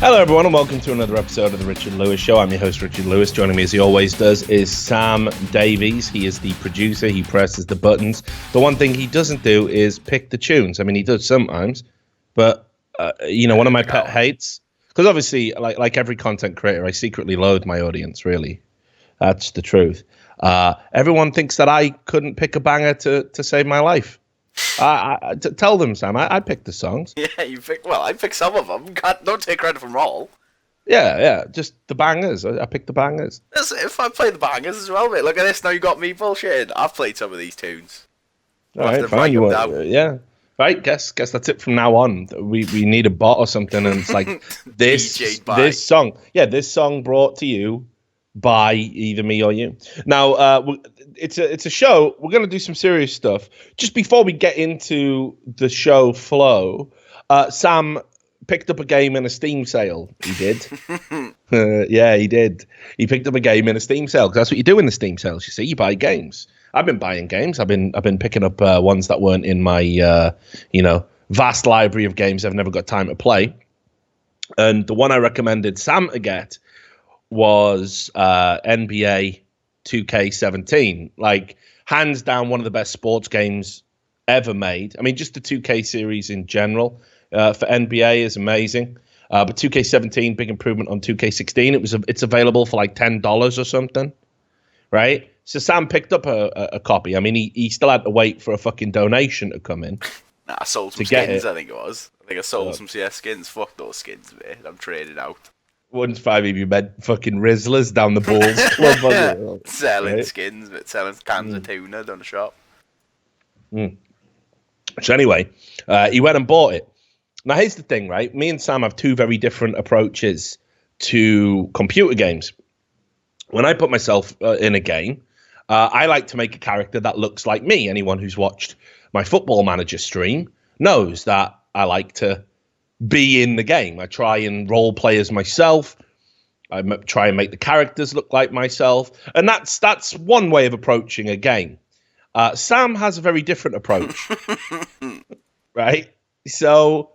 Hello, everyone, and welcome to another episode of The Richard Lewis Show. I'm your host, Richard Lewis. Joining me, as he always does, is Sam Davies. He is the producer. He presses the buttons. The one thing he doesn't do is pick the tunes. I mean, he does sometimes, but, one of my pet hates, because obviously, like every content creator, I secretly loathe my audience, really. That's the truth. Everyone thinks that I couldn't pick a banger to save my life. Tell them, Sam. I picked the songs. Yeah, you picked. Well, I picked some of them. Don't take credit from all. Yeah. Just the bangers. I picked the bangers. If I play the bangers as well, mate. Look at this. Now you got me bullshitting. I've played some of these tunes. All right, fine. You want? Yeah. Right. Guess that's it from now on. We need a bot or something, and it's like this song. Yeah, this song brought to you by either me or you. Now, it's a show. We're going to do some serious stuff. Just before we get into the show flow, Sam picked up a game in a Steam sale. He did. Yeah, he did. He picked up a game in a Steam sale, because that's what you do in the Steam sales. You see, you buy games. I've been buying games. I've been picking up ones that weren't in my vast library of games I've never got time to play. And the one I recommended Sam to get was NBA 2K17. Like, hands down, one of the best sports games ever made. I mean, just the 2K series in general for NBA is amazing. But 2K17, big improvement on 2K16. It's available for like $10 or something, right? So Sam picked up a copy. I mean, he still had to wait for a fucking donation to come in. Nah, I sold some skins, I think it was. I think I sold some CS skins. Fuck those skins, mate. I'm trading out. Once 5 of you meant fucking Rizzlers down the balls club. Selling skins, but selling cans of tuna down the shop. So anyway, he went and bought it. Now, here's the thing, right? Me and Sam have two very different approaches to computer games. When I put myself in a game, I like to make a character that looks like me. Anyone who's watched my Football Manager stream knows that I like to be in the game. I try and role play as myself. I try and make the characters look like myself. And that's one way of approaching a game. Sam has a very different approach. Right? So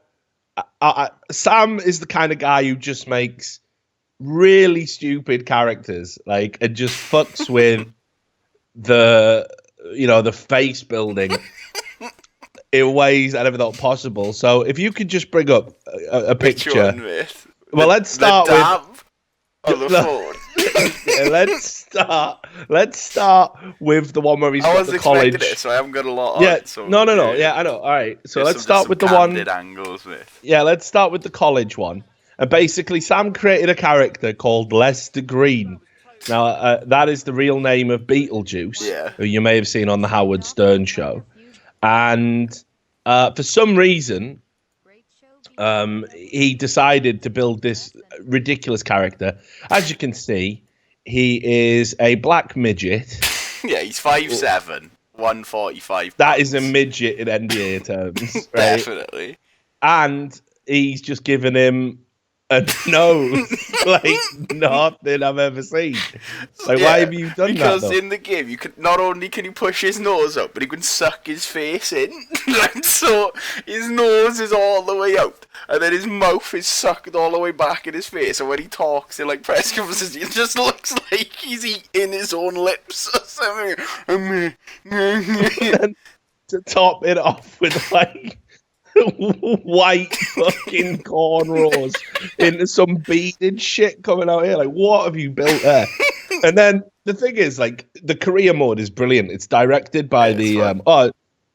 Sam is the kind of guy who just makes really stupid characters, like, and just fucks with the face building in ways I never thought possible. So if you could just bring up a picture. One, mate? Well, let's start with let's start with the one where he's got the college. It, so I haven't got a lot. Yeah, on it, so no. Yeah, I know. All right, so let's start with the one. Angles, mate. Yeah, let's start with the college one. And basically, Sam created a character called Lester Green. Now, that is the real name of Beetlejuice, who you may have seen on the Howard Stern show. And for some reason, he decided to build this ridiculous character. As you can see, he is a black midget. Yeah, he's 5'7", 145. That is a midget in NBA terms, right? Definitely. And he's just given him a nose like nothing I've ever seen. Like, why have you done that? Because in the game, you could not only can you push his nose up, but he can suck his face in. And so his nose is all the way out, and then his mouth is sucked all the way back in his face. And when he talks in like press conferences, it just looks like he's eating his own lips or something. And to top it off with like white fucking cornrows into some beaded shit coming out here. Like, what have you built there? And then the thing is, like, the career mode is brilliant. It's directed by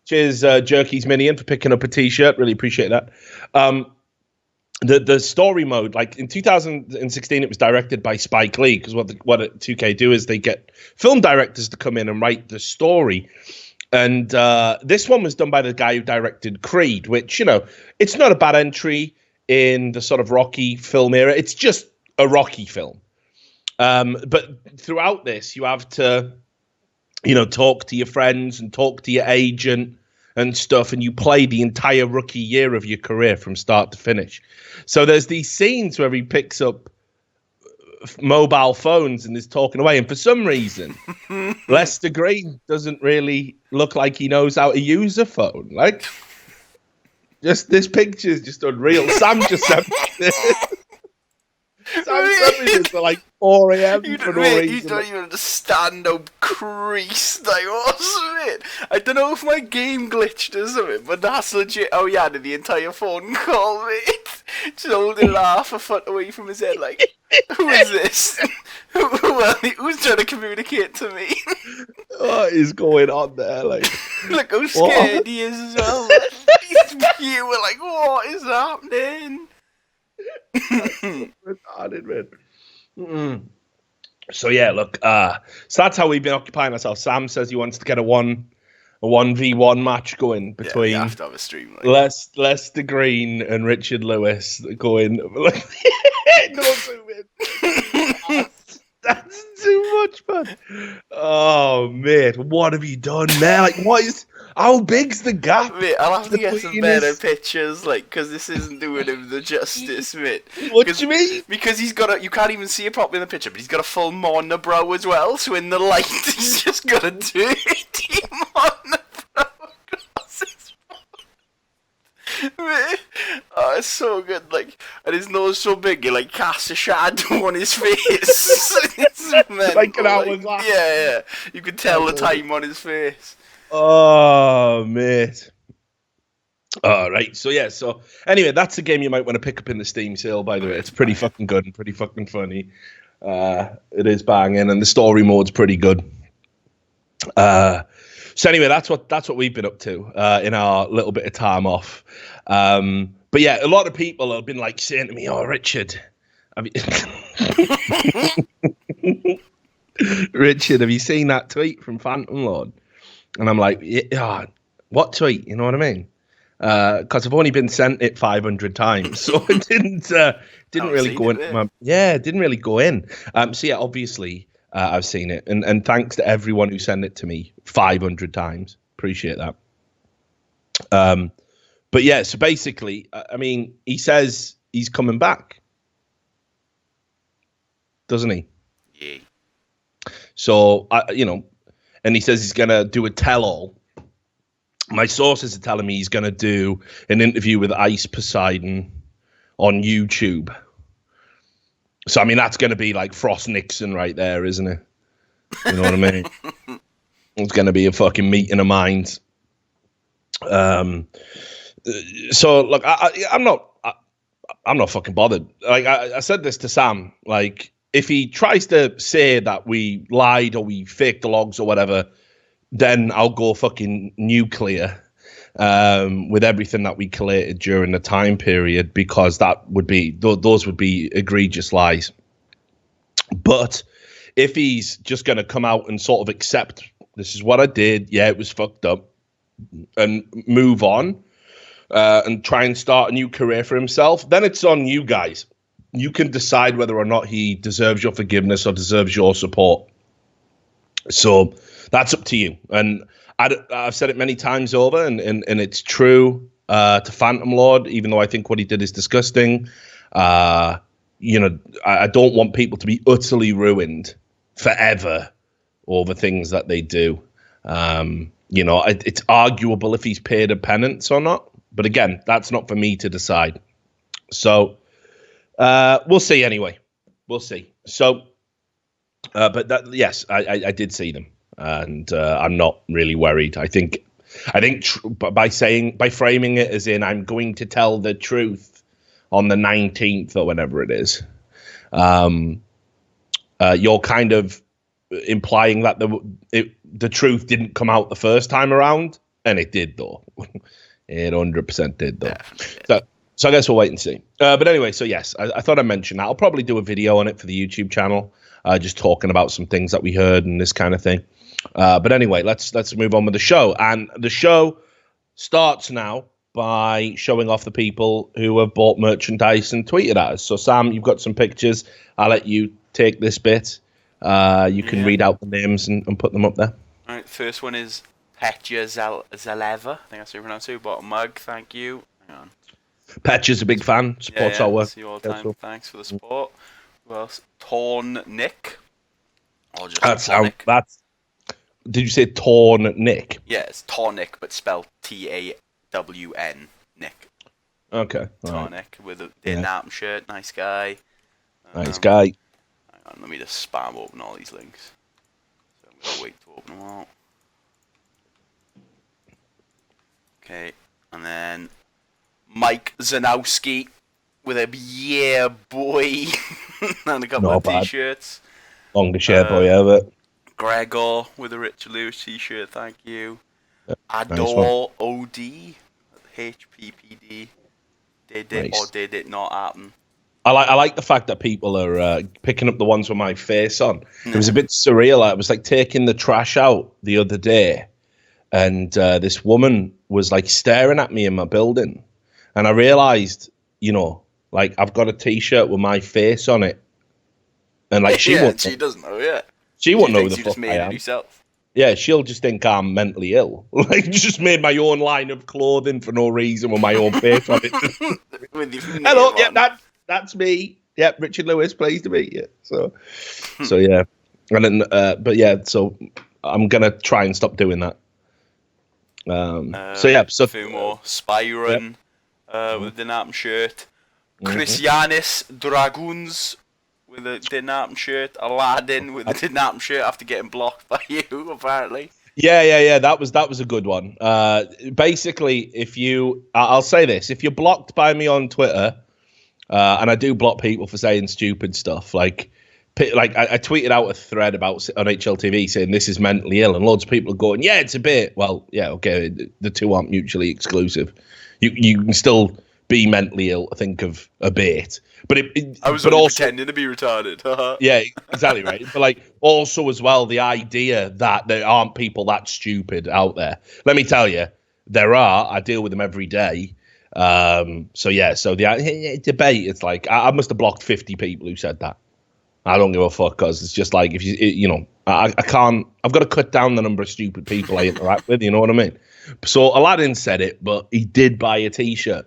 cheers, Jerky's Minion, for picking up a t-shirt. Really appreciate that. The story mode, like in 2016, it was directed by Spike Lee, because what 2K do is they get film directors to come in and write the story. And this one was done by the guy who directed Creed, which, it's not a bad entry in the sort of Rocky film era. It's just a Rocky film. But throughout this, you have to, talk to your friends and talk to your agent and stuff, and you play the entire rookie year of your career from start to finish. So there's these scenes where he picks up mobile phones and is talking away, and for some reason Lester Green doesn't really look like he knows how to use a phone. Like, just this picture is just unreal. Sam just sent me this. Sam sent me this at like 4 a.m. for no reason. You don't even understand how creased I was, mate. I don't know if my game glitched or something, but that's legit how he had the entire phone call, mate. Just holding it half a foot away from his head, like, who is this? Who's trying to communicate to me? What is going on there? Like, look how scared he is as well. You were like, what is happening? Retarded, man. So yeah, look, so that's how we've been occupying ourselves. Sam says he wants to get a 1v1 match going between you have to have a stream like Lester Green and Richard Lewis going. No zoom in. That's too much, man. Oh, mate, what have you done there? Like, how big's the gap? Mate, I'll have to get some better pictures, like, because this isn't doing him the justice, mate. What do you mean? Because he's got you can't even see it properly in the picture, but he's got a full monobrow as well, so in the light, he's just got a dirty monobrow across his mate. Oh, it's so good, like, and his nose so big, you like cast a shadow on his face. It's mental, like an hourglass. Yeah, you can tell the time on his face. Oh, mate. All right. So, yeah. So, anyway, that's a game you might want to pick up in the Steam sale, by the way. It's pretty fucking good and pretty fucking funny. It is banging, and the story mode's pretty good. So, anyway, that's what we've been up to in our little bit of time off. But, yeah, a lot of people have been, like, saying to me, oh, Richard, Richard, have you seen that tweet from Phantom Lord? And I'm like, yeah, what tweet? You know what I mean? Because I've only been sent it 500 times, so it didn't really go in. Didn't really go in. So yeah, obviously I've seen it, and thanks to everyone who sent it to me 500 times. Appreciate that. But yeah, so basically, I mean, he says he's coming back, doesn't he? Yeah. So and he says he's going to do a tell-all. My sources are telling me he's going to do an interview with Ice Poseidon on YouTube. So, I mean, that's going to be like Frost Nixon right there, isn't it? You know what I mean? It's going to be a fucking meeting of minds. So, look, I'm not fucking bothered. Like, I said this to Sam, like, if he tries to say that we lied or we faked the logs or whatever, then I'll go fucking nuclear with everything that we collated during the time period, because those would be egregious lies. But if he's just going to come out and sort of accept, this is what I did, yeah, it was fucked up, and move on and try and start a new career for himself, then it's on you guys. You can decide whether or not he deserves your forgiveness or deserves your support. So that's up to you. And I've said it many times over, and it's true to Phantom Lord, even though I think what he did is disgusting. I don't want people to be utterly ruined forever over things that they do. It's arguable if he's paid a penance or not. But again, that's not for me to decide. So we'll see anyway. We'll see. So, yes, I did see them, and I'm not really worried. I think by framing it as in I'm going to tell the truth on the 19th or whenever it is, you're kind of implying that the truth didn't come out the first time around, and it did though. It 100% did though. Yeah. So I guess we'll wait and see. But anyway, so yes, I thought I'd mention that. I'll probably do a video on it for the YouTube channel, just talking about some things that we heard and this kind of thing. But anyway, let's move on with the show. And the show starts now by showing off the people who have bought merchandise and tweeted at us. So Sam, you've got some pictures. I'll let you take this bit. You can read out the names and put them up there. All right, first one is Petya Zaleva. I think that's how you pronounce it. Bought a mug. Thank you. Hang on. Petya's a big fan. Supports our work. See you all the time. Thanks for the support. Who else? Torn Nick. Or just Nick. Did you say Torn Nick? Yeah, it's Tonic, but spelled T-A-W-N. Nick. Okay. Tonic with a Vietnam shirt. Nice guy. Nice guy. Hang on, let me just spam open all these links. So I'm going to wait to open them all. Okay, and then Mike Zanowski with a yeah boy and a couple of t-shirts. Longest yeah boy ever. Gregor with a Richard Lewis t-shirt, thank you. Yep, Adore OD, HPPD. Did it nice. or did it not happen? I like the fact that people are picking up the ones with my face on. It was a bit surreal. I was like taking the trash out the other day, and this woman was like staring at me in my building, and I realized, you know, like I've got a t-shirt with my face on it, and like she doesn't know yet. She won't know who the fuck just made I am. It herself. Yeah, she'll just think I'm mentally ill. Like, just made my own line of clothing for no reason with my own face on it. Hello, yeah, that's me. Yeah, Richard Lewis, pleased to meet you. So yeah, and then, but yeah, so I'm gonna try and stop doing that. So a few more. Spyron with a Dinarton shirt. Christianis Dragoons with a Dinarton shirt. Aladdin with a Dinarton shirt after getting blocked by you, apparently. Yeah. That was a good one. Basically, I'll say this: if you're blocked by me on Twitter, and I do block people for saying stupid stuff, like I tweeted out a thread about on HLTV saying this is mentally ill, and loads of people are going, yeah, it's a bit. Well, yeah, okay, the two aren't mutually exclusive. You can still be mentally ill, I think, of a bit. But I was also pretending to be retarded. Yeah, exactly right. But like also as well, the idea that there aren't people that stupid out there. Let me tell you, there are. I deal with them every day. So the debate, it's like I must have blocked 50 people who said that. I don't give a fuck, because it's just like, if I can't, I've got to cut down the number of stupid people I interact with, you know what I mean? So Aladdin said it, but he did buy a t-shirt.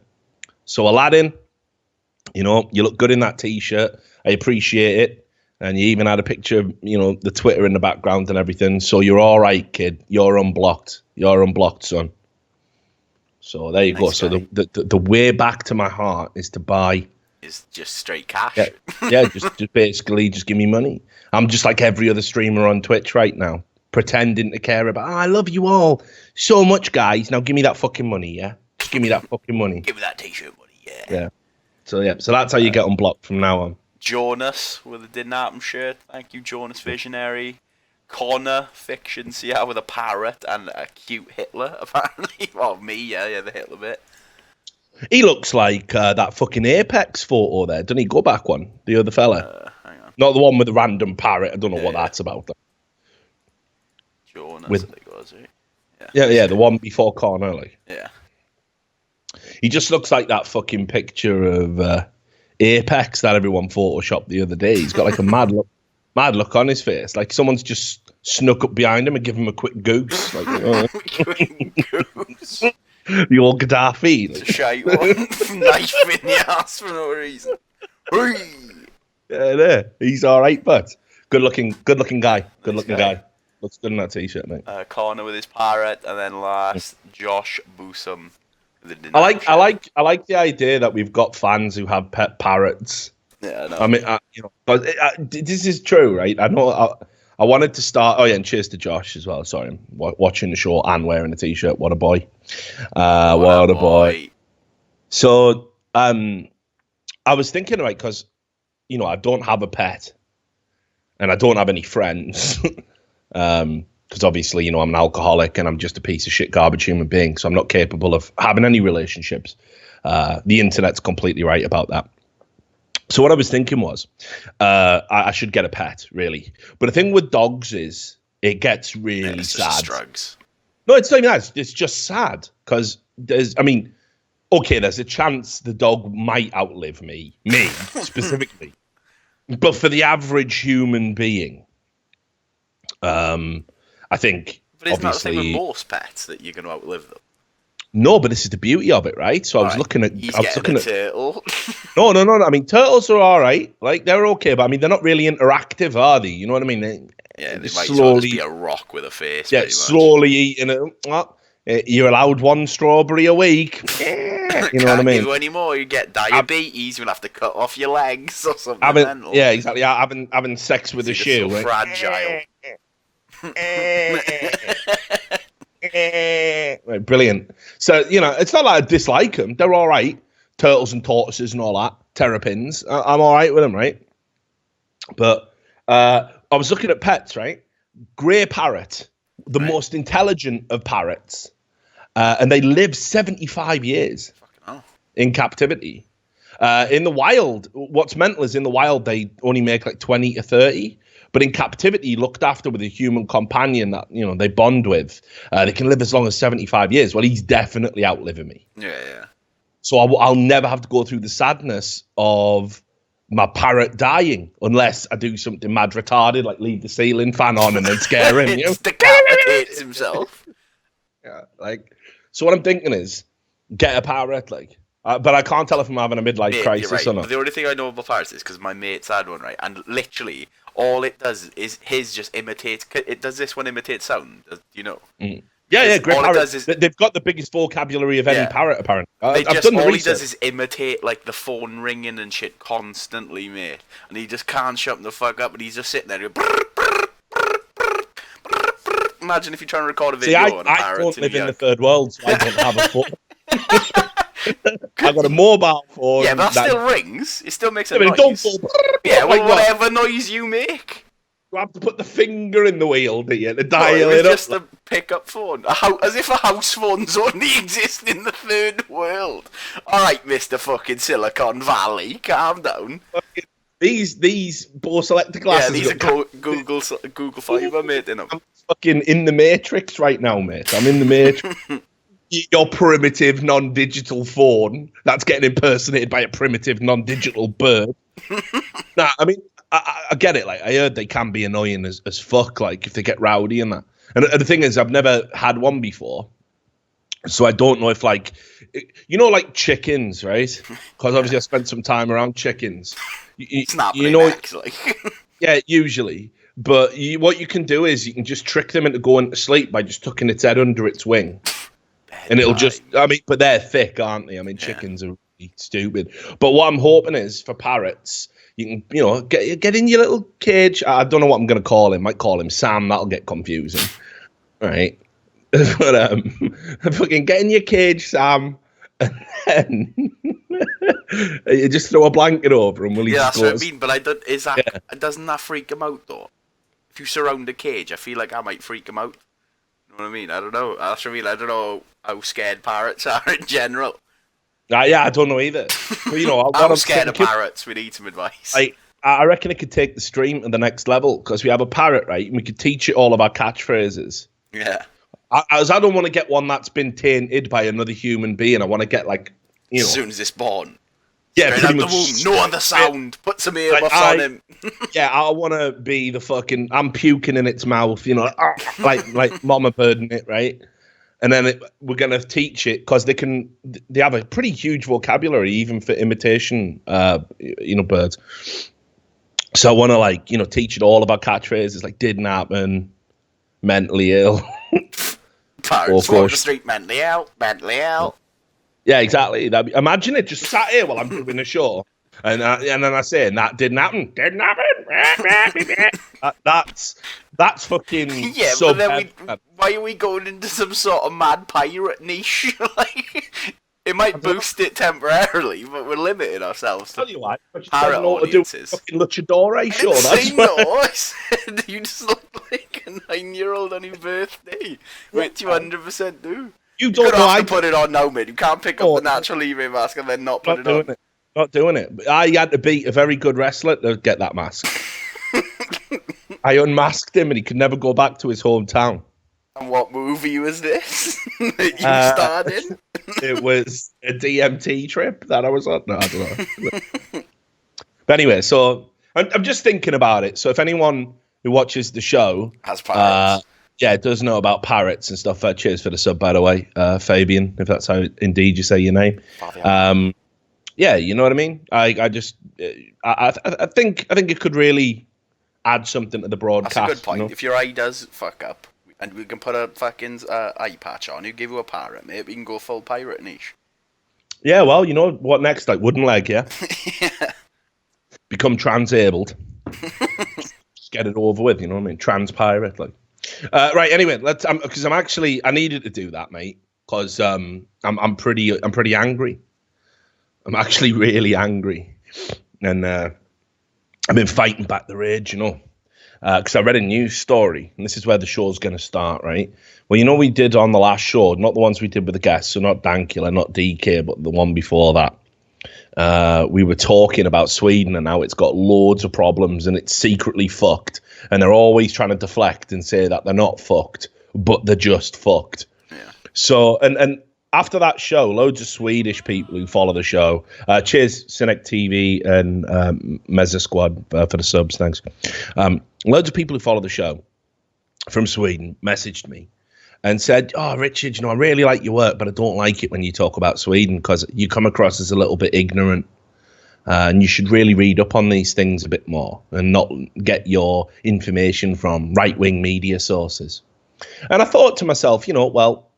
So Aladdin, you look good in that t-shirt. I appreciate it. And you even had a picture of, the Twitter in the background and everything. So you're all right, kid. You're unblocked. You're unblocked, son. So there you go. So the way back to my heart is to buy. Is just straight cash. Yeah, just basically just give me money. I'm just like every other streamer on Twitch right now, pretending to care about. I love you all so much, guys. Now give me that fucking money, yeah. Just give me that fucking money. Give me that t-shirt money, yeah. Yeah. So that's how you get unblocked from now on. Jonas with a Dinarton shirt. Thank you, Jonas Visionary. Connor Fiction, with a parrot and a cute Hitler, apparently. Well, me, yeah, the Hitler bit. He looks like that fucking Apex photo there, doesn't he? Go back one, the other fella. Hang on. Not the one with the random parrot. I don't know what that's about. Jonas, I think it was, right? Yeah, the one before Connor, like. Yeah. He just looks like that fucking picture of Apex that everyone photoshopped the other day. He's got like a mad look on his face, like someone's just snuck up behind him and give him a quick goose, like goose. The old Gaddafi. It's a shite one. Knife in the ass for no reason. Yeah, there. He's all right, but good looking guy. Good looking guy. Looks good in that t-shirt, mate. Connor with his parrot, and then last Josh Boosum. I like the idea that we've got fans who have pet parrots. Yeah, I mean, this is true, right? I know. I wanted to start. Oh yeah, and cheers to Josh as well. Sorry, I'm watching the show and wearing a t-shirt. What a boy! What a boy! So, I was thinking, right, because I don't have a pet, and I don't have any friends. Because obviously, I'm an alcoholic and I'm just a piece of shit garbage human being, so I'm not capable of having any relationships. The internet's completely right about that. So what I was thinking was, I should get a pet, really. But the thing with dogs is, it gets really sad. Drugs. No, it's not even that. It's just sad because there's a chance the dog might outlive me specifically. But for the average human being, I think. But isn't that the same with most pets, that you're going to outlive them? No, but this is the beauty of it, right? So I was looking at. Turtle. No. I mean, turtles are all right. Like, they're okay, but I mean, they're not really interactive, are they? You know what I mean? They might slowly be a rock with a face. Yeah, slowly eating it. You're allowed one strawberry a week. You know what I mean? Can't give any more. You get diabetes. You'll have to cut off your legs or something. Yeah, exactly. Having sex with a shoe. So fragile. Right, brilliant. So, it's not like I dislike them. They're all right. Turtles and tortoises and all that. Terrapins. I'm all right with them, right? But I was looking at pets, right? Grey parrot, the most intelligent of parrots. And they live 75 years in captivity. In the wild, what's mental is in the wild, they only make like 20 to 30. But in captivity, looked after with a human companion that, they bond with, they can live as long as 75 years. Well, he's definitely outliving me. Yeah. So I'll never have to go through the sadness of my parrot dying unless I do something mad retarded, like leave the ceiling fan on and then scare him. Decapitates himself. Yeah, so what I'm thinking is get a parrot, but I can't tell if I'm having a midlife crisis or not. But the only thing I know about parrots is because my mate's had one, right? And literally, all it does is his just imitates. Does this one imitate sound? Do you know? Mm. Yeah, great parrot. They've got the biggest vocabulary of any parrot, apparently. All he does is imitate the phone ringing and shit constantly, mate. And he just can't shut the fuck up. And he's just sitting there. Imagine if you try and record a video on a parrot. I don't live in the third world, so I don't have a phone. I got a mobile phone. Yeah, but that still rings. It still makes a noise. Don't whatever noise you make. You have to put the finger in the wheel, do you, to dial it up? Just a pickup phone. As if a house phones only exist in the third world. All right, Mr. fucking Silicon Valley, calm down. These Bose electric glasses. Yeah, these are Google Fiber, mate. I'm fucking in the Matrix right now, mate. I'm in the Matrix. Your primitive non-digital phone that's getting impersonated by a primitive non-digital bird. Nah, I mean, I get it. I heard they can be annoying as fuck, if they get rowdy and that. And the thing is, I've never had one before, so I don't know if chickens, right? Because obviously I spent some time around chickens. It's not actually. Yeah, usually. But what you can do is you can just trick them into going to sleep by just tucking its head under its wing. And it'll but they're thick, aren't they? I mean, chickens are really stupid. But what I'm hoping is for parrots, you can, get in your little cage. I don't know what I'm going to call him. Might call him Sam. That'll get confusing. Right. But fucking get in your cage, Sam. And then you just throw a blanket over him. That's what I mean. But doesn't that freak him out, though? If you surround a cage, I feel like I might freak him out. You know what I mean? I don't know. That's what I mean. I don't know how scared parrots are in general. Yeah, I don't know either. But, I'm scared of parrots. We need some advice. I reckon it could take the stream to the next level because we have a parrot, right? And we could teach it all of our catchphrases. Yeah. I don't want to get one that's been tainted by another human being. I want to get as soon as it's born. Yeah, pretty much. The womb, no other sound. Put some earmuffs on him. Yeah, I want to be the fucking. I'm puking in its mouth, like Mama birding it, right? And then we're gonna teach it because they have a pretty huge vocabulary even for imitation, birds. So I want to teach it all about catchphrases like "didn't happen," "mentally ill." Parrots walk the street, mentally out. Yeah, exactly. Imagine it just sat here while I'm doing a show, and then I say, and that didn't happen. Didn't happen. That's fucking. Yeah, so but then why are we going into some sort of mad pirate niche? It might boost it temporarily, but we're limiting ourselves to parrot audiences. Fucking luchador show. I said you just look like a 9-year-old on your birthday, which you 100% do. You don't know. I put it on now, mate. You can't pick up the natural eBay mask and then not put it on. Not doing it. I had to beat a very good wrestler to get that mask. I unmasked him and he could never go back to his hometown. And what movie was this that you starred in? It was a DMT trip that I was on. No, I don't know. But anyway, so I'm just thinking about it. So if anyone who watches the show has parrots. Does know about parrots and stuff. Cheers for the sub, by the way, Fabian, if that's how indeed you say your name. Yeah, you know what I mean. I think it could really add something to the broadcast. That's a good point. If your eye does fuck up, and we can put a fucking eye patch on, you give you a parrot, mate. We can go full pirate niche. Yeah, well, you know what next? Like wooden leg, yeah? Yeah. Become trans-abled. Just get it over with, you know what I mean? Trans-pirate, like. Right, anyway, because I needed to do that, mate, because I'm pretty angry. I'm actually really angry. And I've been fighting back the rage, you know, because I read a news story, and this is where the show's going to start, right? Well, you know, we did on the last show, not the ones we did with the guests, so not Dankula, not DK, but the one before that. We were talking about Sweden and how it's got loads of problems and it's secretly fucked. And they're always trying to deflect and say that they're not fucked, but they're just fucked. Yeah. So, and after that show, loads of Swedish people who follow the show. Cheers, Cynic TV and Mezza Squad for the subs. Thanks. Loads of people who follow the show from Sweden messaged me and said, "Oh, Richard, you know, I really like your work, but I don't like it when you talk about Sweden because you come across as a little bit ignorant. And you should really read up on these things a bit more and not get your information from right-wing media sources." And I thought to myself, you know, well,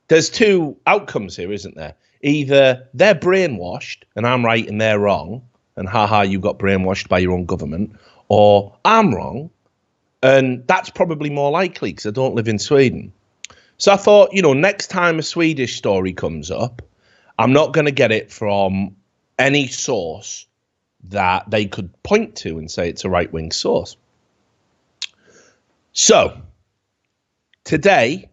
there's two outcomes here, isn't there? Either they're brainwashed and I'm right and they're wrong, and haha, you got brainwashed by your own government, or I'm wrong, and that's probably more likely because I don't live in Sweden. So I thought, you know, next time a Swedish story comes up, I'm not going to get it from any source that they could point to and say it's a right-wing source. So today,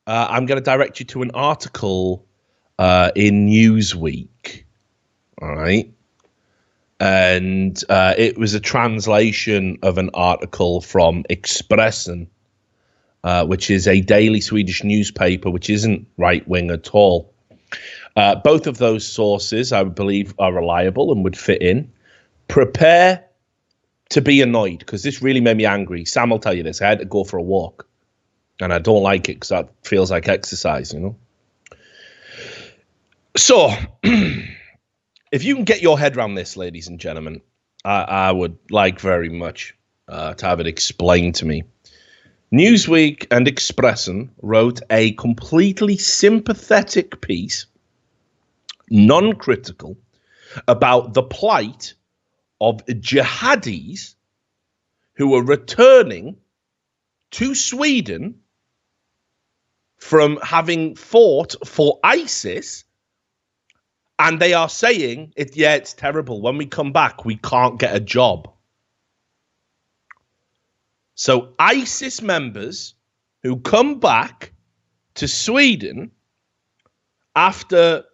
I'm going to direct you to an article in Newsweek, all right? And it was a translation of an article from Expressen, which is a daily Swedish newspaper, which isn't right-wing at all. Both of those sources, I believe, are reliable and would fit in. Prepare to be annoyed, because this really made me angry. Sam will tell you this. I had to go for a walk, and I don't like it because that feels like exercise, you know? So, if you can get your head around this, ladies and gentlemen, I would like very much to have it explained to me. Newsweek and Expressen wrote a completely sympathetic piece, non-critical, about the plight of jihadis who are returning to Sweden from having fought for ISIS, and they are saying, it's terrible. When we come back, we can't get a job. So ISIS members who come back to Sweden after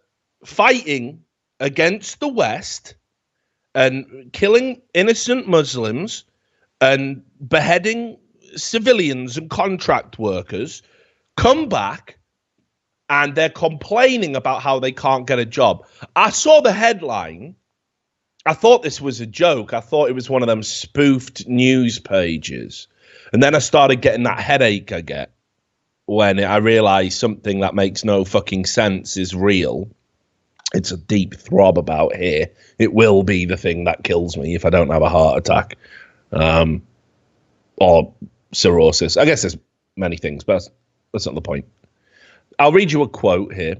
fighting against the West and killing innocent Muslims and beheading civilians and contract workers come back and they're complaining about how they can't get a job. I saw the headline. I thought this was a joke. I thought it was one of them spoofed news pages. And then I started getting that headache I get when I realize something that makes no fucking sense is real. It's a deep throb about here. It will be the thing that kills me if I don't have a heart attack or cirrhosis. I guess there's many things, but that's not the point. I'll read you a quote here.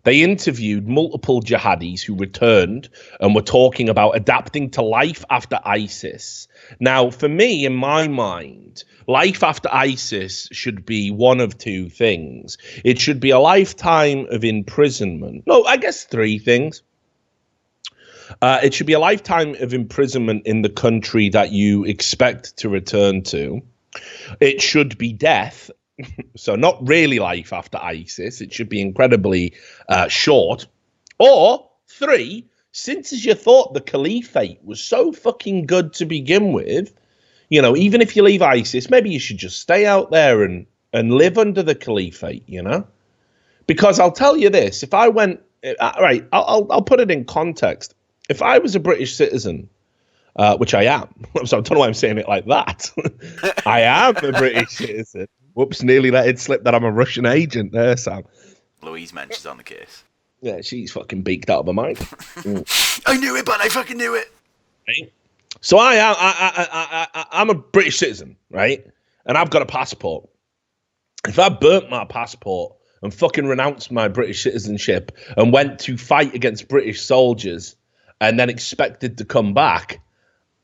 They interviewed multiple jihadis who returned and were talking about adapting to life after ISIS. Now, for me, in my mind, life after ISIS should be one of two things. It should be a lifetime of imprisonment. No, I guess three things. It should be a lifetime of imprisonment in the country that you expect to return to. It should be death. So not really life after ISIS. It should be incredibly short. Or three, since as you thought the caliphate was so fucking good to begin with, you know, even if you leave ISIS, maybe you should just stay out there and live under the caliphate, you know? Because I'll tell you this, if I went, right, I'll put it in context. If I was a British citizen, which I am, so I don't know why I'm saying it like that. I am a British citizen. Whoops, nearly let it slip that I'm a Russian agent there, Sam. Louise mentions on the case. Yeah, she's fucking beaked out of her mind. I knew it, but I fucking knew it. Right? So I'm a British citizen, right? And I've got a passport. If I burnt my passport and fucking renounced my British citizenship and went to fight against British soldiers and then expected to come back,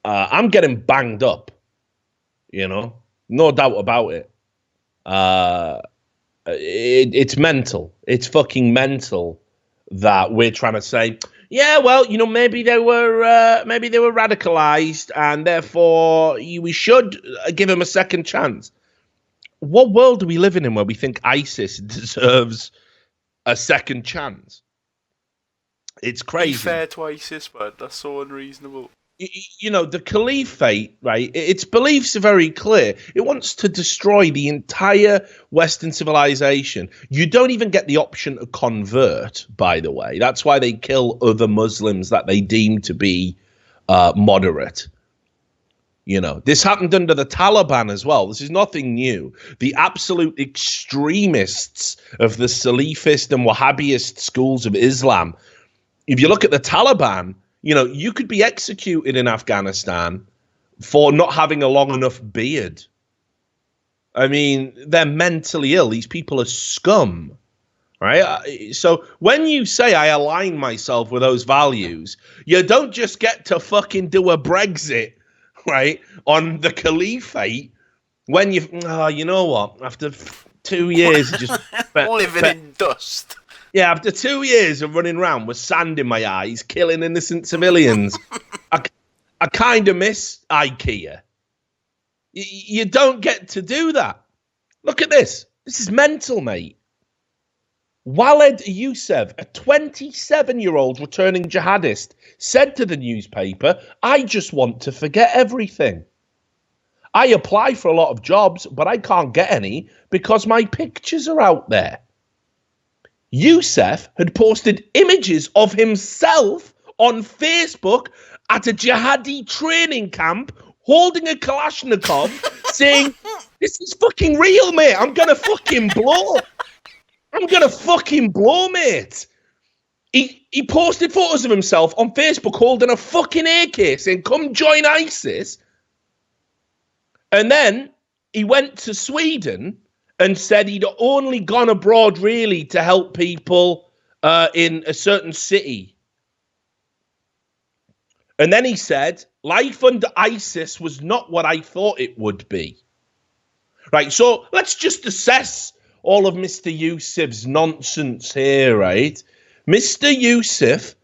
I'm getting banged up, no doubt about it. It's mental. It's fucking mental that we're trying to say, yeah, well, maybe they were radicalized and therefore we should give them a second chance. What world do we live in where we think ISIS deserves a second chance? It's crazy. Be fair to ISIS, but that's so unreasonable. The caliphate, right? Its beliefs are very clear. It wants to destroy the entire Western civilization. You don't even get the option to convert, by the way. That's why they kill other Muslims that they deem to be moderate. This happened under the Taliban as well. This is nothing new. The absolute extremists of the Salafist and Wahhabist schools of Islam. If you look at the Taliban, you could be executed in Afghanistan for not having a long enough beard. I mean, they're mentally ill. These people are scum, right? So when you say I align myself with those values, you don't just get to fucking do a Brexit, right, on the caliphate when you know what? After 2 years, just living in dust. Yeah, after 2 years of running around with sand in my eyes, killing innocent civilians, I kind of miss IKEA. You don't get to do that. Look at this. This is mental, mate. Walid Youssef, a 27-year-old returning jihadist, said to the newspaper, I just want to forget everything. I apply for a lot of jobs, but I can't get any because my pictures are out there. Youssef had posted images of himself on Facebook at a jihadi training camp holding a Kalashnikov saying, this is fucking real, mate. I'm going to fucking blow. Mate. He posted photos of himself on Facebook holding a fucking AK saying, come join ISIS. And then he went to Sweden and said he'd only gone abroad really to help people in a certain city. And then he said, life under ISIS was not what I thought it would be. Right, so let's just assess all of Mr. Youssef's nonsense here, right? Mr. Youssef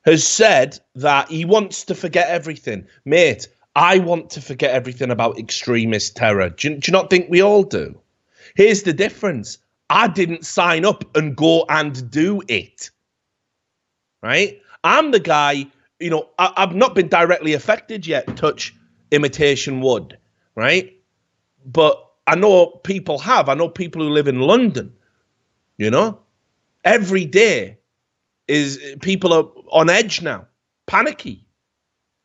has said that he wants to forget everything. Mate, I want to forget everything about extremist terror. Do you not think we all do? Here's the difference. I didn't sign up and go and do it, right? I'm the guy, I've not been directly affected yet, touch imitation wood, right? But I know people have. I know people who live in London, Every day people are on edge now, panicky.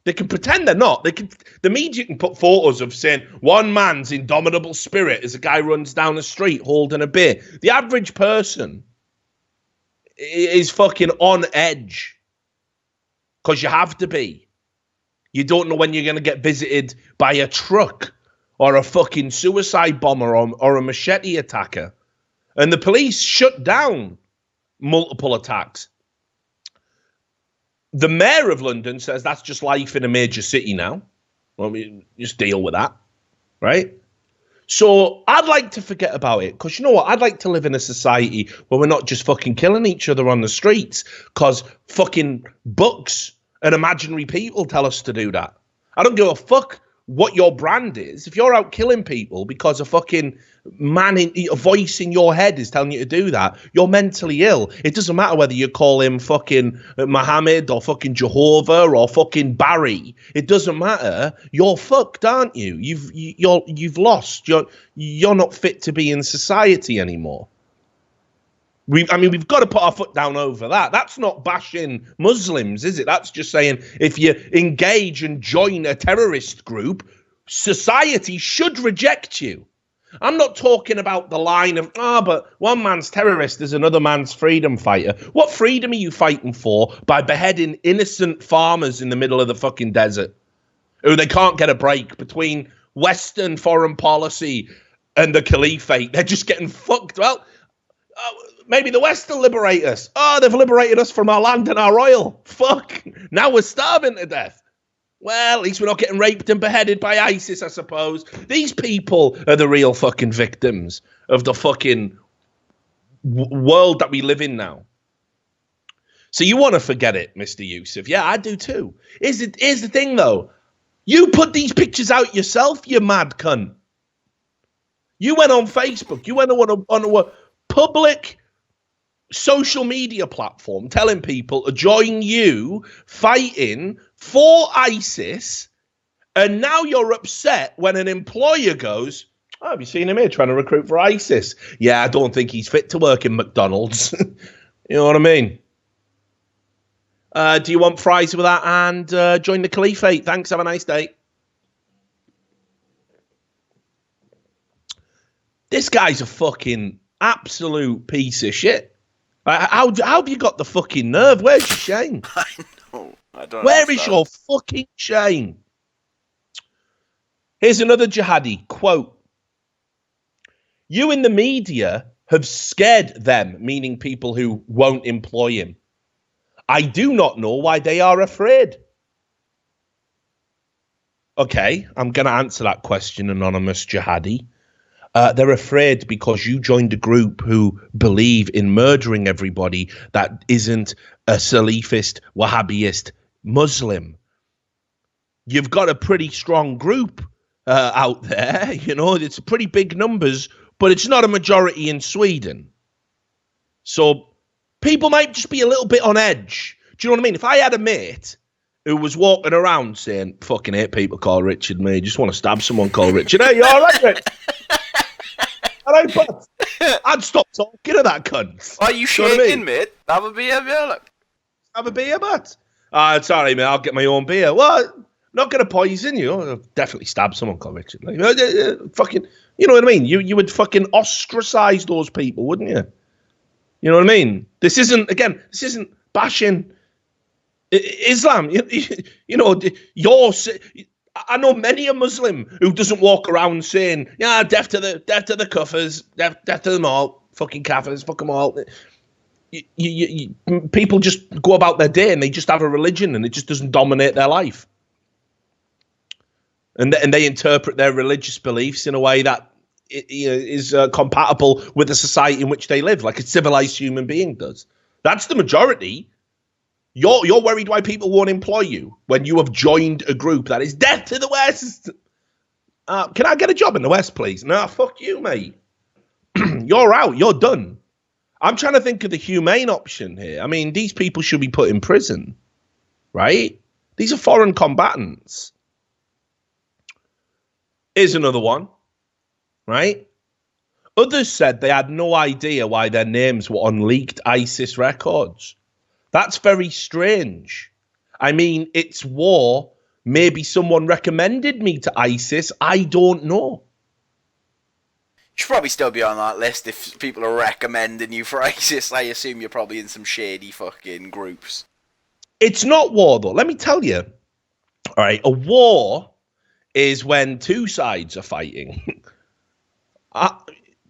They can pretend they're not. The media can put photos of saying one man's indomitable spirit as a guy runs down the street holding a beer. The average person is fucking on edge because you have to be. You don't know when you're going to get visited by a truck or a fucking suicide bomber or a machete attacker. And the police shut down multiple attacks. The mayor of London says that's just life in a major city now. Well, we just deal with that, right? So I'd like to forget about it because you know what? I'd like to live in a society where we're not just fucking killing each other on the streets because fucking books and imaginary people tell us to do that. I don't give a fuck what your brand is. If you're out killing people because a fucking man a voice in your head is telling you to do that, you're mentally ill. It doesn't matter whether you call him fucking Muhammad or fucking Jehovah or fucking Barry. It doesn't matter. You're fucked, aren't you? You've lost. You're not fit to be in society anymore. We've got to put our foot down over that. That's not bashing Muslims, is it? That's just saying if you engage and join a terrorist group, society should reject you. I'm not talking about the line of, but one man's terrorist is another man's freedom fighter. What freedom are you fighting for by beheading innocent farmers in the middle of the fucking desert who they can't get a break between Western foreign policy and the caliphate? They're just getting fucked. Well, maybe the West will liberate us. Oh, they've liberated us from our land and our oil. Fuck. Now we're starving to death. Well, at least we're not getting raped and beheaded by ISIS, I suppose. These people are the real fucking victims of the fucking world that we live in now. So you want to forget it, Mr. Youssef. Yeah, I do too. Here's the thing, though. You put these pictures out yourself, you mad cunt. You went on Facebook. You went on a public social media platform telling people to join you fighting for ISIS, and now you're upset when an employer goes, oh, have you seen him here trying to recruit for ISIS? Yeah, I don't think he's fit to work in McDonald's. You know what I mean? Do you want fries with that and join the Caliphate? Thanks, have a nice day. This guy's a fucking absolute piece of shit. How have you got the fucking nerve? Where's your shame? I know. I don't Where is your fucking shame? Here's another jihadi quote. You in the media have scared them, meaning people who won't employ him. I do not know why they are afraid. Okay, I'm going to answer that question, anonymous jihadi. They're afraid because you joined a group who believe in murdering everybody that isn't a Salafist, Wahhabist Muslim. You've got a pretty strong group out there. You know, it's pretty big numbers, but it's not a majority in Sweden. So people might just be a little bit on edge. Do you know what I mean? If I had a mate who was walking around saying, fucking hate people call Richard me, just want to stab someone called Richard. Hey, you all right, Rich? All right, but I'd stop talking to that cunt. Are you shaking, mate? Have a beer, look. Have a beer, but sorry, mate, I'll get my own beer. Well, not going to poison you. I'll definitely stab someone called Richard. Like, fucking, you know what I mean? You would fucking ostracize those people, wouldn't you? You know what I mean? This isn't bashing Islam. You know, I know many a Muslim who doesn't walk around saying, yeah, death to the kuffers, death to them all, fucking kafirs, fuck them all. People just go about their day and they just have a religion and it just doesn't dominate their life. And they interpret their religious beliefs in a way that is compatible with the society in which they live, like a civilized human being does. That's the majority. You're worried why people won't employ you when you have joined a group that is death to the West. Can I get a job in the West, please? No, fuck you, mate. You're out. You're done. I'm trying to think of the humane option here. I mean, these people should be put in prison, right? These are foreign combatants. Here's another one, right? Others said they had no idea why their names were on leaked ISIS records. That's very strange. I mean, it's war. Maybe someone recommended me to ISIS. I don't know. You should probably still be on that list if people are recommending you for ISIS. I assume you're probably in some shady fucking groups. It's not war, though. Let me tell you. All right, a war is when two sides are fighting.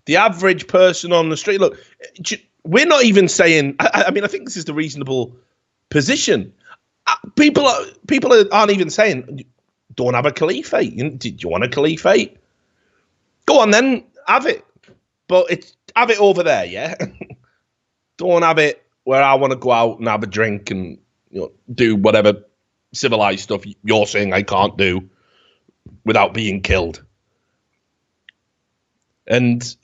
The average person on the street, look, we're not even saying, I mean, I think this is the reasonable position. People aren't even saying, don't have a caliphate. Do you want a caliphate? Go on then, have it. But have it over there, yeah? Don't have it where I want to go out and have a drink and do whatever civilized stuff you're saying I can't do without being killed. And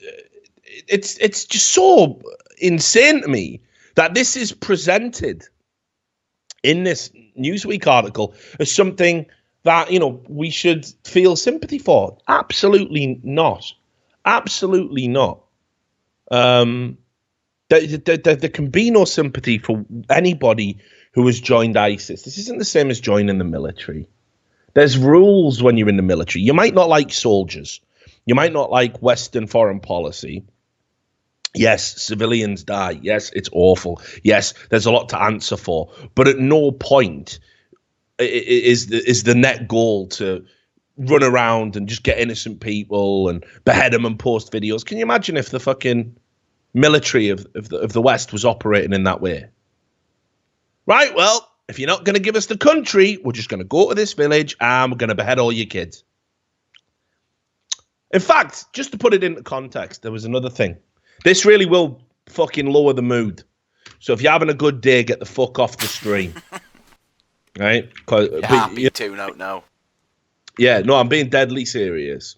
it's just so insane to me that this is presented in this Newsweek article as something that, we should feel sympathy for. Absolutely not. Absolutely not. There can be no sympathy for anybody who has joined ISIS. This isn't the same as joining the military. There's rules when you're in the military. You might not like soldiers. You might not like Western foreign policy. Yes, civilians die. Yes, it's awful. Yes, there's a lot to answer for. But at no point is the net goal to run around and just get innocent people and behead them and post videos. Can you imagine if the fucking military of the West was operating in that way. Right, well, if you're not going to give us the country, we're just going to go to this village and we're going to behead all your kids. In fact, just to put it into context, there was another thing. This really will fucking lower the mood. So if you're having a good day, get the fuck off the stream. Right? You're happy tune out now. Yeah, no, I'm being deadly serious.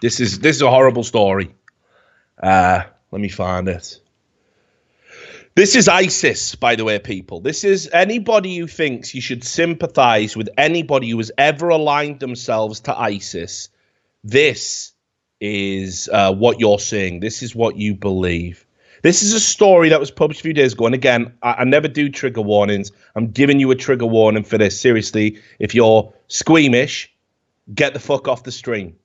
This is a horrible story. Let me find it. This is ISIS, by the way, people. This is anybody who thinks you should sympathize with anybody who has ever aligned themselves to ISIS. This is what you're saying. This is what you believe. This is a story that was published a few days ago. And again, I never do trigger warnings. I'm giving you a trigger warning for this. Seriously, if you're squeamish, get the fuck off the stream.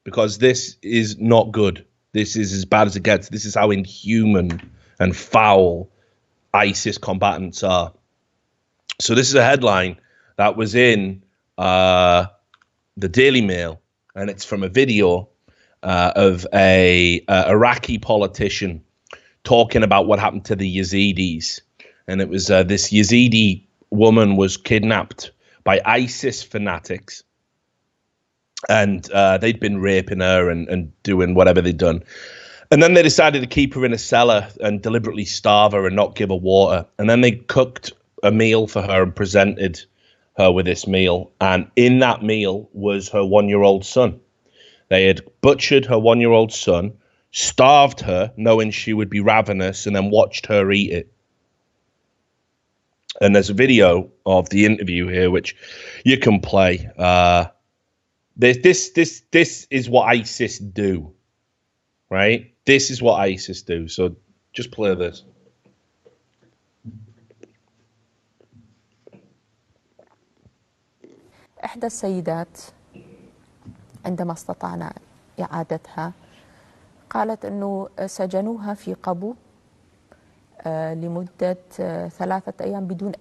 Because this is not good. This is as bad as it gets. This is how inhuman and foul ISIS combatants are. So this is a headline that was in the Daily Mail, and it's from a video of a Iraqi politician talking about what happened to the Yazidis. And it was this Yazidi woman was kidnapped by ISIS fanatics. And they'd been raping her and doing whatever they'd done. And then they decided to keep her in a cellar and deliberately starve her and not give her water. And then they cooked a meal for her and presented her with this meal. And in that meal was her 1-year-old son. They had butchered her 1-year-old son, starved her, knowing she would be ravenous, and then watched her eat it. And there's a video of the interview here, which you can play. This is what ISIS do, right? This is what ISIS do. So just play this. إحدى السيدات عندما استطعنا إعادتها قالت أنه سجنوها في قبو لمدة 3 أيام بدون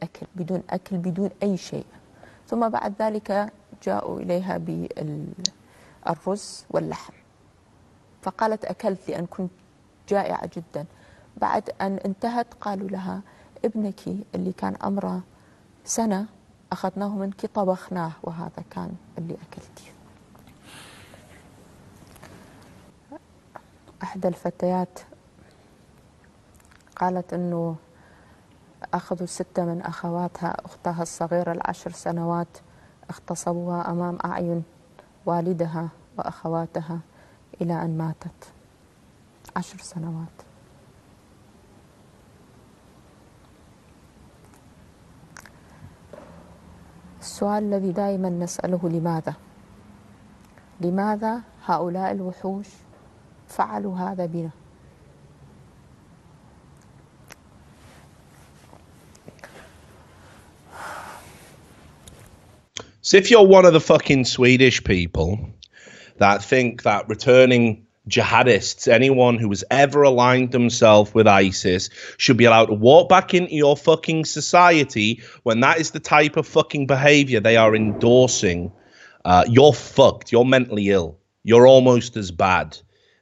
أكل بدون أي شيء. ثم بعد ذلك جاءوا إليها بالرز واللحم، فقالت أكلت لأن كنت جائعة جدا. بعد أن انتهت قالوا لها ابنك اللي كان عمره 1 سنة أخذناه منك طبخناه وهذا كان اللي أكلتيه. أحدى الفتيات قالت أنه أخذوا 6 من أخواتها، أختها الصغيرة 10 سنوات اغتصبوها أمام أعين والدها وأخواتها إلى أن ماتت. 10 سنوات. السؤال الذي دائما نسأله لماذا هؤلاء الوحوش فعلوا هذا بنا؟ So if you're one of the fucking Swedish people that think that returning jihadists, anyone who has ever aligned themselves with ISIS, should be allowed to walk back into your fucking society when that is the type of fucking behavior they are endorsing, you're fucked. You're mentally ill. You're almost as bad.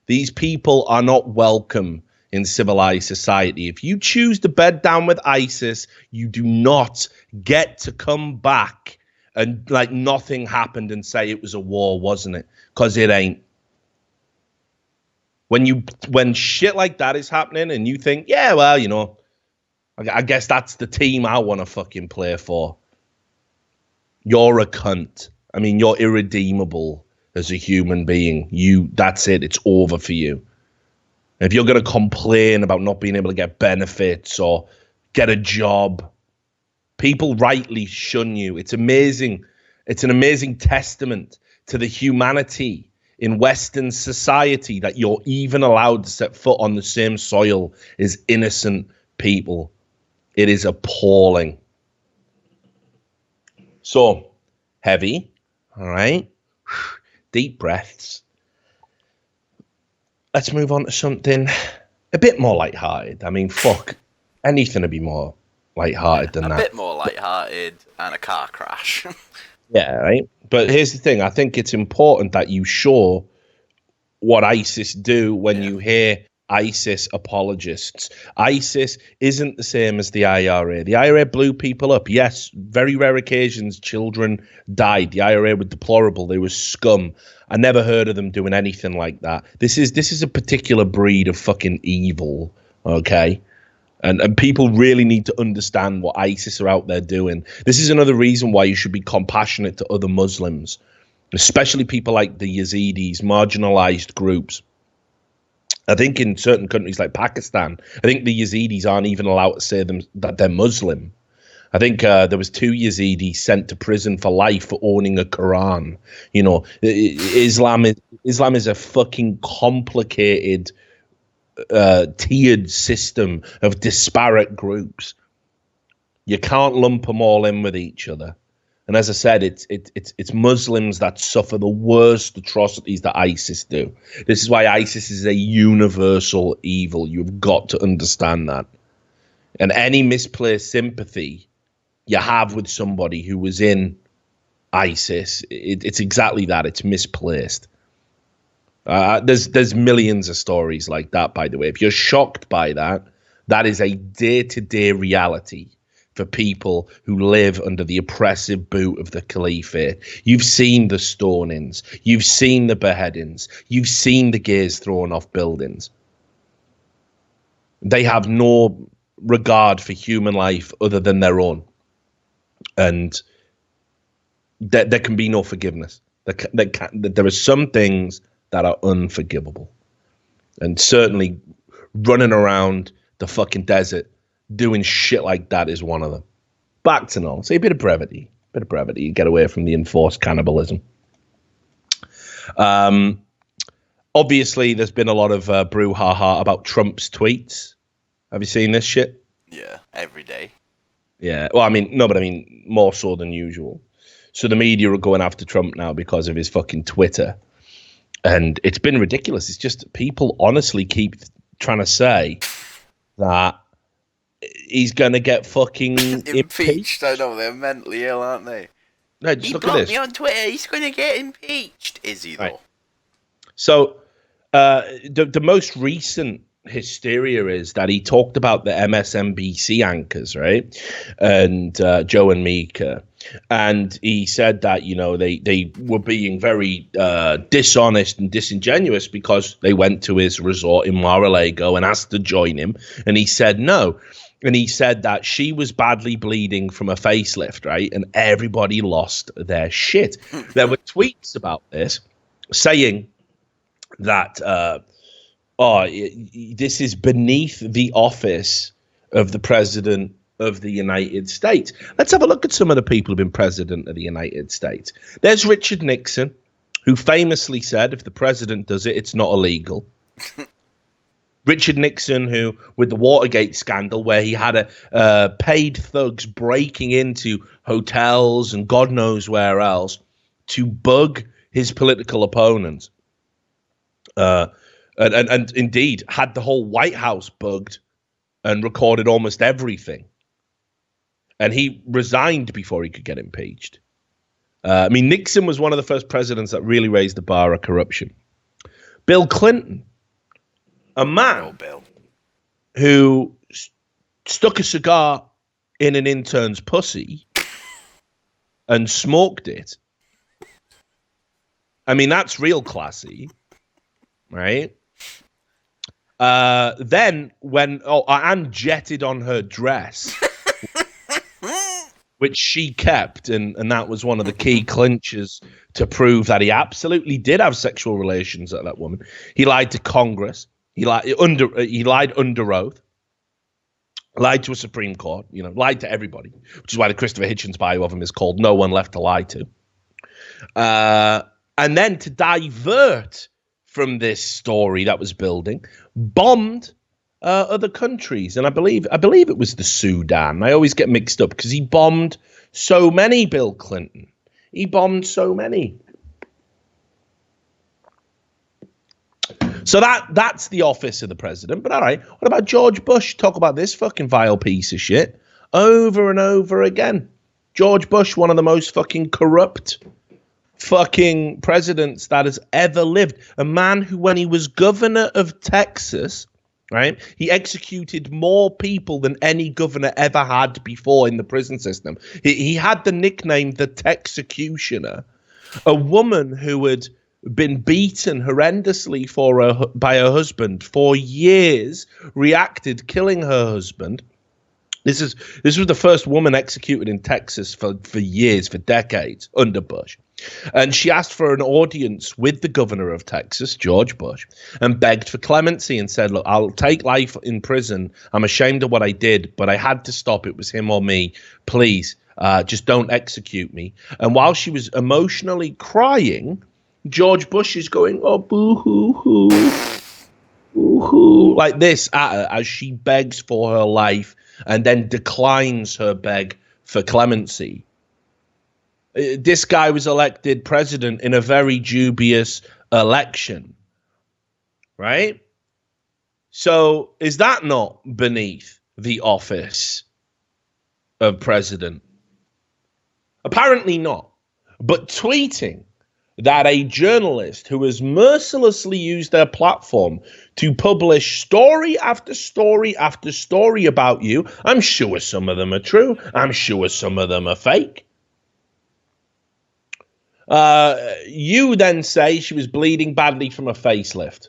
These people are not welcome in civilized society. If you choose to bed down with ISIS, you do not get to come back and like nothing happened and say it was a war, wasn't it? Because it ain't. When shit like that is happening and you think, yeah, well, you know, I guess that's the team I want to fucking play for. You're a cunt. I mean, you're irredeemable as a human being. That's it. It's over for you. If you're going to complain about not being able to get benefits or get a job, people rightly shun you. It's amazing. It's an amazing testament to the humanity in Western society that you're even allowed to set foot on the same soil as innocent people. It is appalling. So, heavy, all right? Deep breaths. Let's move on to something a bit more lighthearted. I mean, fuck, anything to be more lighthearted than that. A bit more lighthearted and a car crash. Yeah, right? But here's the thing. I think it's important that you show what ISIS do when you hear ISIS apologists. ISIS isn't the same as the IRA. The IRA blew people up. Yes, very rare occasions children died. The IRA were deplorable. They were scum. I never heard of them doing anything like that. This is a particular breed of fucking evil, okay? And people really need to understand what ISIS are out there doing. This is another reason why you should be compassionate to other Muslims, especially people like the Yazidis, marginalized groups. I think in certain countries like Pakistan, I think the Yazidis aren't even allowed to say that they're Muslim. I think there was 2 Yazidis sent to prison for life for owning a Quran. You know, Islam is a fucking complicated, tiered system of disparate groups. You can't lump them all in with each other. And as I said, it's Muslims that suffer the worst atrocities that ISIS do. This is why ISIS is a universal evil. You've got to understand that. And any misplaced sympathy you have with somebody who was in ISIS, it's exactly that. It's misplaced. There's millions of stories like that, by the way. If you're shocked by that, that is a day-to-day reality for people who live under the oppressive boot of the caliphate. You've seen the stonings. You've seen the beheadings. You've seen the gays thrown off buildings. They have no regard for human life other than their own. And there can be no forgiveness. There are some things that are unforgivable. And certainly running around the fucking desert doing shit like that is one of them. Back to normal. So a bit of brevity. You get away from the enforced cannibalism. Obviously, there's been a lot of brouhaha about Trump's tweets. Have you seen this shit? Yeah, every day. Yeah, well, I mean, more so than usual. So the media are going after Trump now because of his fucking Twitter. And it's been ridiculous. It's just people honestly keep trying to say that he's going to get fucking impeached. I know, they're mentally ill, aren't they? No, just look at this. He blocked me on Twitter. He's going to get impeached. Is he, though? Right. So the most recent hysteria is that he talked about the MSNBC anchors, right? And Joe and Mika. And he said that, you know, they were being very dishonest and disingenuous because they went to his resort in Mar-a-Lago and asked to join him. And he said no. And he said that she was badly bleeding from a facelift, right? And everybody lost their shit. There were tweets about this saying that, this is beneath the office of the president of the United States. Let's have a look at some of the people who've been president of the United States. There's Richard Nixon, who famously said, if the president does it, it's not illegal. Richard Nixon, who, with the Watergate scandal, where he had paid thugs breaking into hotels and God knows where else to bug his political opponents. And indeed had the whole White House bugged and recorded almost everything. And he resigned before he could get impeached. Nixon was one of the first presidents that really raised the bar of corruption. Bill Clinton, a man who stuck a cigar in an intern's pussy and smoked it. I mean, that's real classy, right? Then when Anne jetted on her dress, which she kept, and that was one of the key clinchers to prove that he absolutely did have sexual relations with that woman. He lied to Congress. He lied under oath. Lied to a Supreme Court. Lied to everybody, which is why the Christopher Hitchens bio of him is called "No One Left to Lie To." And then to divert from this story that was building, bombed other countries, and I believe it was the Sudan. I always get mixed up because he bombed so many. Bill Clinton, he bombed so many. So that's the office of the president. But all right, what about George Bush? Talk about this fucking vile piece of shit over and over again. George Bush, one of the most fucking corrupt fucking presidents that has ever lived. A man who, when he was governor of Texas, right, he executed more people than any governor ever had before in the prison system. He had the nickname the Texecutioner. A woman who had been beaten horrendously by her husband for years, reacted, killing her husband. This was the first woman executed in Texas for years, for decades, under Bush. And she asked for an audience with the governor of Texas, George Bush, and begged for clemency and said, look, I'll take life in prison. I'm ashamed of what I did, but I had to stop. It was him or me. Please, just don't execute me. And while she was emotionally crying, George Bush is going, oh, boo-hoo-hoo, boo-hoo, like this at her as she begs for her life and then declines her beg for clemency. This guy was elected president in a very dubious election, right? So is that not beneath the office of president? Apparently not. But tweeting that a journalist who has mercilessly used their platform to publish story after story after story about you, I'm sure some of them are true, I'm sure some of them are fake. You then say she was bleeding badly from a facelift,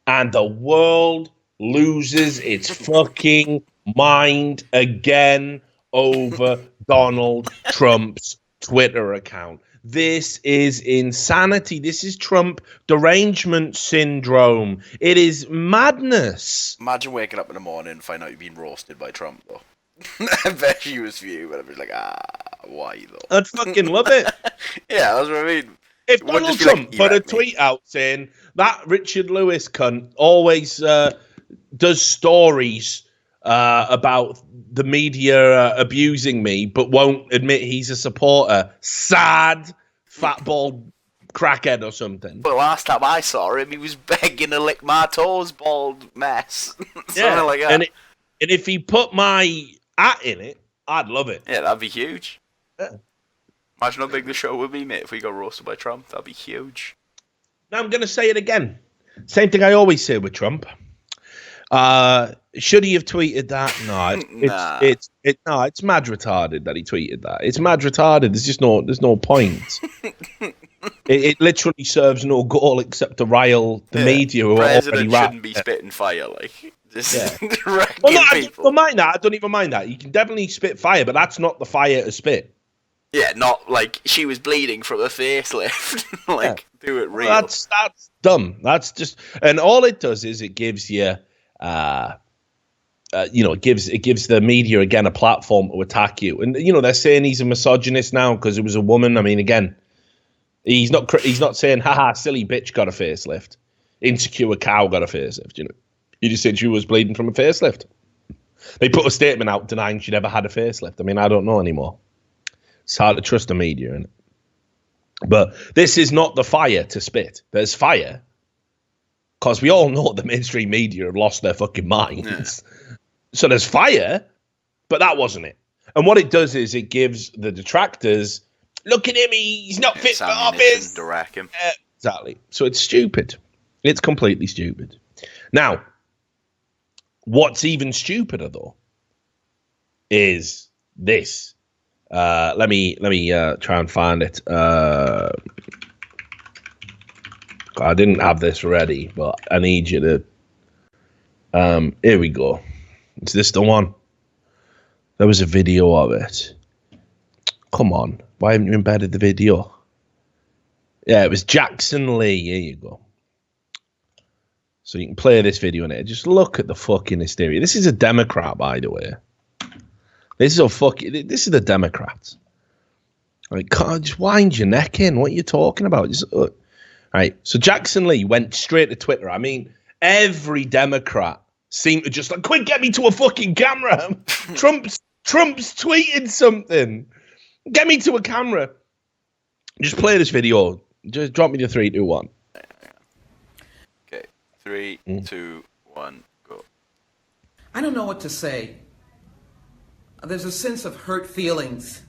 and the world loses its fucking mind again over Donald Trump's Twitter account. This is insanity. This is Trump derangement syndrome. It is madness. Imagine waking up in the morning and find out you've been roasted by Trump, though. I bet you was you, but I'd be like, why though? I'd fucking love it. Yeah, that's what I mean. If Donald Trump put a tweet out saying that Richard Lewis cunt always does stories about the media abusing me, but won't admit he's a supporter, sad, fat bald crackhead or something. But last time I saw him, he was begging to lick my toes, bald mess. Something like that. And if he put my at in it, I'd love it. Yeah, that'd be huge. Yeah. Imagine how big the show would be, mate, if we got roasted by Trump. That'd be huge. Now I'm going to say it again. Same thing I always say with Trump. Should he have tweeted that? No, it's mad retarded that he tweeted that. It's mad retarded. There's no point. it literally serves no goal except to rile the media who President are already shouldn't be spitting fire, like. Well, mind that. I don't even mind that. You can definitely spit fire, but that's not the fire to spit. Yeah, not like she was bleeding from her facelift. Do it real. Well, that's dumb. That's just, and all it does is it gives you, it gives the media again a platform to attack you. And they're saying he's a misogynist now because it was a woman. I mean, again, he's not saying, haha, silly bitch got a facelift, insecure cow got a facelift. He just said she was bleeding from a facelift. They put a statement out denying she'd ever had a facelift. I mean, I don't know anymore. It's hard to trust the media, isn't it? But this is not the fire to spit. There's fire because we all know the mainstream media have lost their fucking minds. Yeah. So there's fire, but that wasn't it. And what it does is it gives the detractors, look at him, he's not fit for office. Direct him. Exactly. So it's stupid. It's completely stupid. Now, what's even stupider though is this. Let me try and find it. I didn't have this ready, but I need you to. Here we go. Is this the one? There was a video of it. Come on, why haven't you embedded the video? Yeah, it was Jackson Lee. Here you go. So you can play this video in it. Just look at the fucking hysteria. This is a Democrat, by the way. This is the Democrats. Like, God, just wind your neck in. What are you talking about? Right. So Jackson Lee went straight to Twitter. I mean, every Democrat seemed to just like, quick, get me to a fucking camera. Trump's tweeted something. Get me to a camera. Just play this video. Just drop me the 3, 2, 1. Okay. 3, 2, 1, go. I don't know what to say. There's a sense of hurt feelings.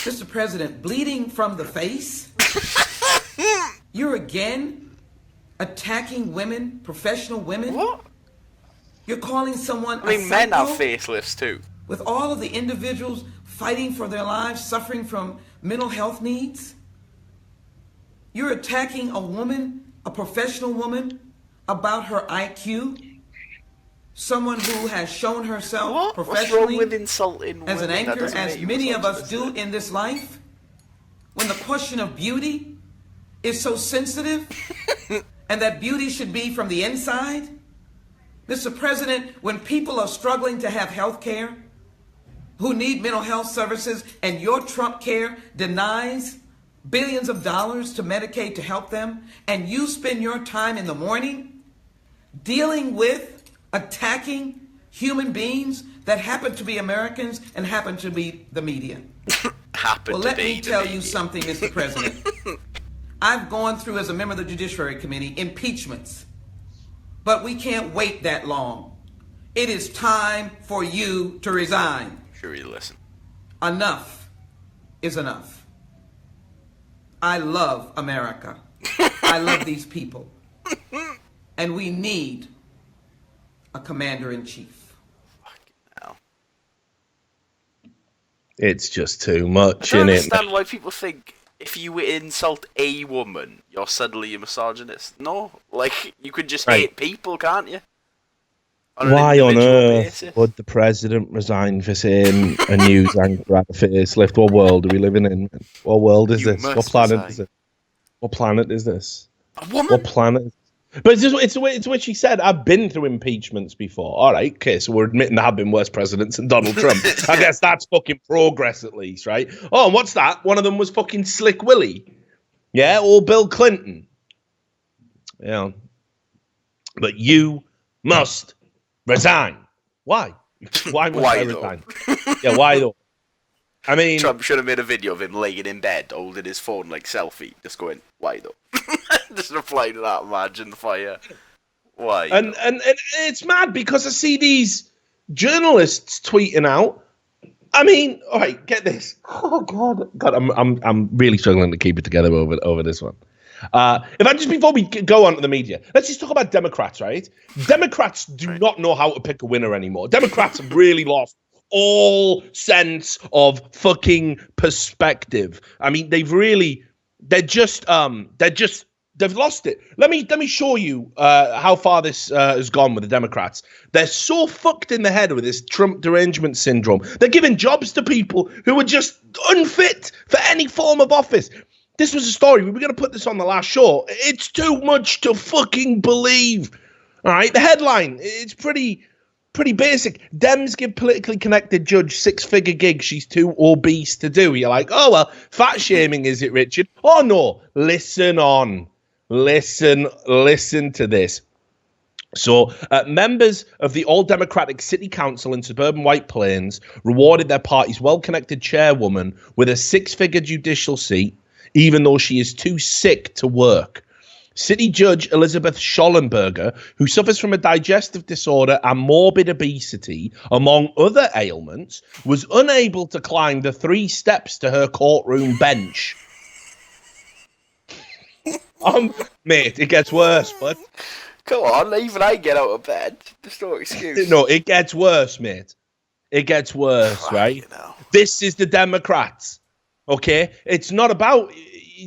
Mr. President, bleeding from the face? You're again attacking women, professional women? What? You're calling someone I mean, a men have psycho? facelifts too. With all of the individuals fighting for their lives, suffering from mental health needs? You're attacking a woman, a professional woman, about her IQ? Someone who has shown herself professionally What's wrong with insulting as an women? That anchor, doesn't as make you many of us misogynist. do in this life? When the question of beauty is so sensitive, and that beauty should be from the inside? Mr. President, when people are struggling to have health care, who need mental health services, and your Trump care denies billions of dollars to Medicaid to help them, and you spend your time in the morning dealing with attacking human beings that happen to be Americans and happen to be the media. Well, let me tell you something, Mr. President. I've gone through, as a member of the Judiciary Committee, impeachments. But we can't wait that long. It is time for you to resign. Sure you listen. Enough is enough. I love America. I love these people. And we need a commander-in-chief. Fucking hell. It's just too much, I don't innit? understand why people think if you insult a woman, you're suddenly a misogynist. No, like, you could just hate people, can't you? Why on earth would the president resign for saying a news anchor had a facelift? What world are we living in? What world is this? What planet is it? What planet is this? A woman? What planet? But it's what she said. I've been through impeachments before. All right, okay, so we're admitting there have been worse presidents than Donald Trump. I guess that's fucking progress at least, right? Oh, and what's that? One of them was fucking Slick Willie. Yeah, or Bill Clinton. Yeah. But you must resign. Why? Why must I resign? Yeah, why though? I mean, Trump should have made a video of him laying in bed, holding his phone like selfie, just going, why though? Just reply to that, imagine fire. Why? And it's mad because I see these journalists tweeting out. I mean, all right, get this. Oh God, I'm really struggling to keep it together over this one. Before we go on to the media, let's just talk about Democrats, right? Democrats do not know how to pick a winner anymore. Democrats have really lost all sense of fucking perspective. I mean, they've lost it. Let me show you how far this has gone with the Democrats. They're so fucked in the head with this Trump derangement syndrome. They're giving jobs to people who are just unfit for any form of office. This was a story. We were going to put this on the last show. It's too much to fucking believe. All right. The headline, it's pretty basic. Dems give politically connected judge 6-figure gig she's too obese to do. You're like, oh, well, fat shaming, is it, Richard? Oh, no. Listen on. Listen to this. So members of the all-Democratic City Council in suburban White Plains rewarded their party's well-connected chairwoman with a 6-figure judicial seat, even though she is too sick to work. City Judge Elizabeth Schollenberger, who suffers from a digestive disorder and morbid obesity, among other ailments, was unable to climb the 3 steps to her courtroom bench. Mate, it gets worse, bud. Come on, even I get out of bed. There's no excuse. No, it gets worse, mate. It gets worse, right? You know. This is the Democrats, okay? It's not about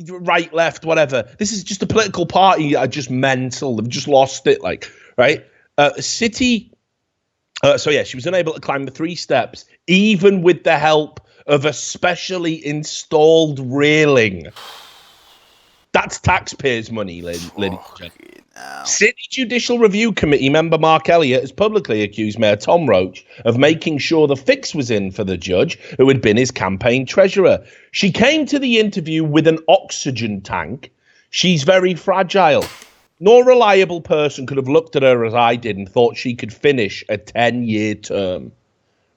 right, left, whatever. This is just a political party that are just mental. They've just lost it, like, right? She was unable to climb the 3 steps, even with the help of a specially installed railing. That's taxpayers' money, ladies and gentlemen. City Judicial Review Committee member Mark Elliott has publicly accused Mayor Tom Roach of making sure the fix was in for the judge, who had been his campaign treasurer. She came to the interview with an oxygen tank. She's very fragile. No reliable person could have looked at her as I did and thought she could finish a 10-year term.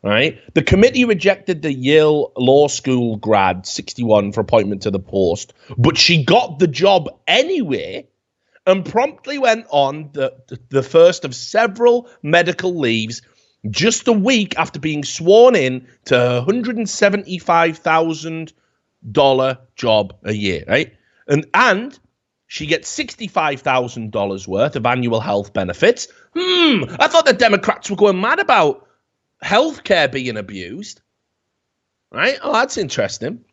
Right? The committee rejected the Yale Law School grad, 61, for appointment to the post, but she got the job anyway and promptly went on the first of several medical leaves just a week after being sworn in to her $175,000 job a year, right? And she gets $65,000 worth of annual health benefits. I thought the Democrats were going mad about healthcare being abused, right? Oh, that's interesting.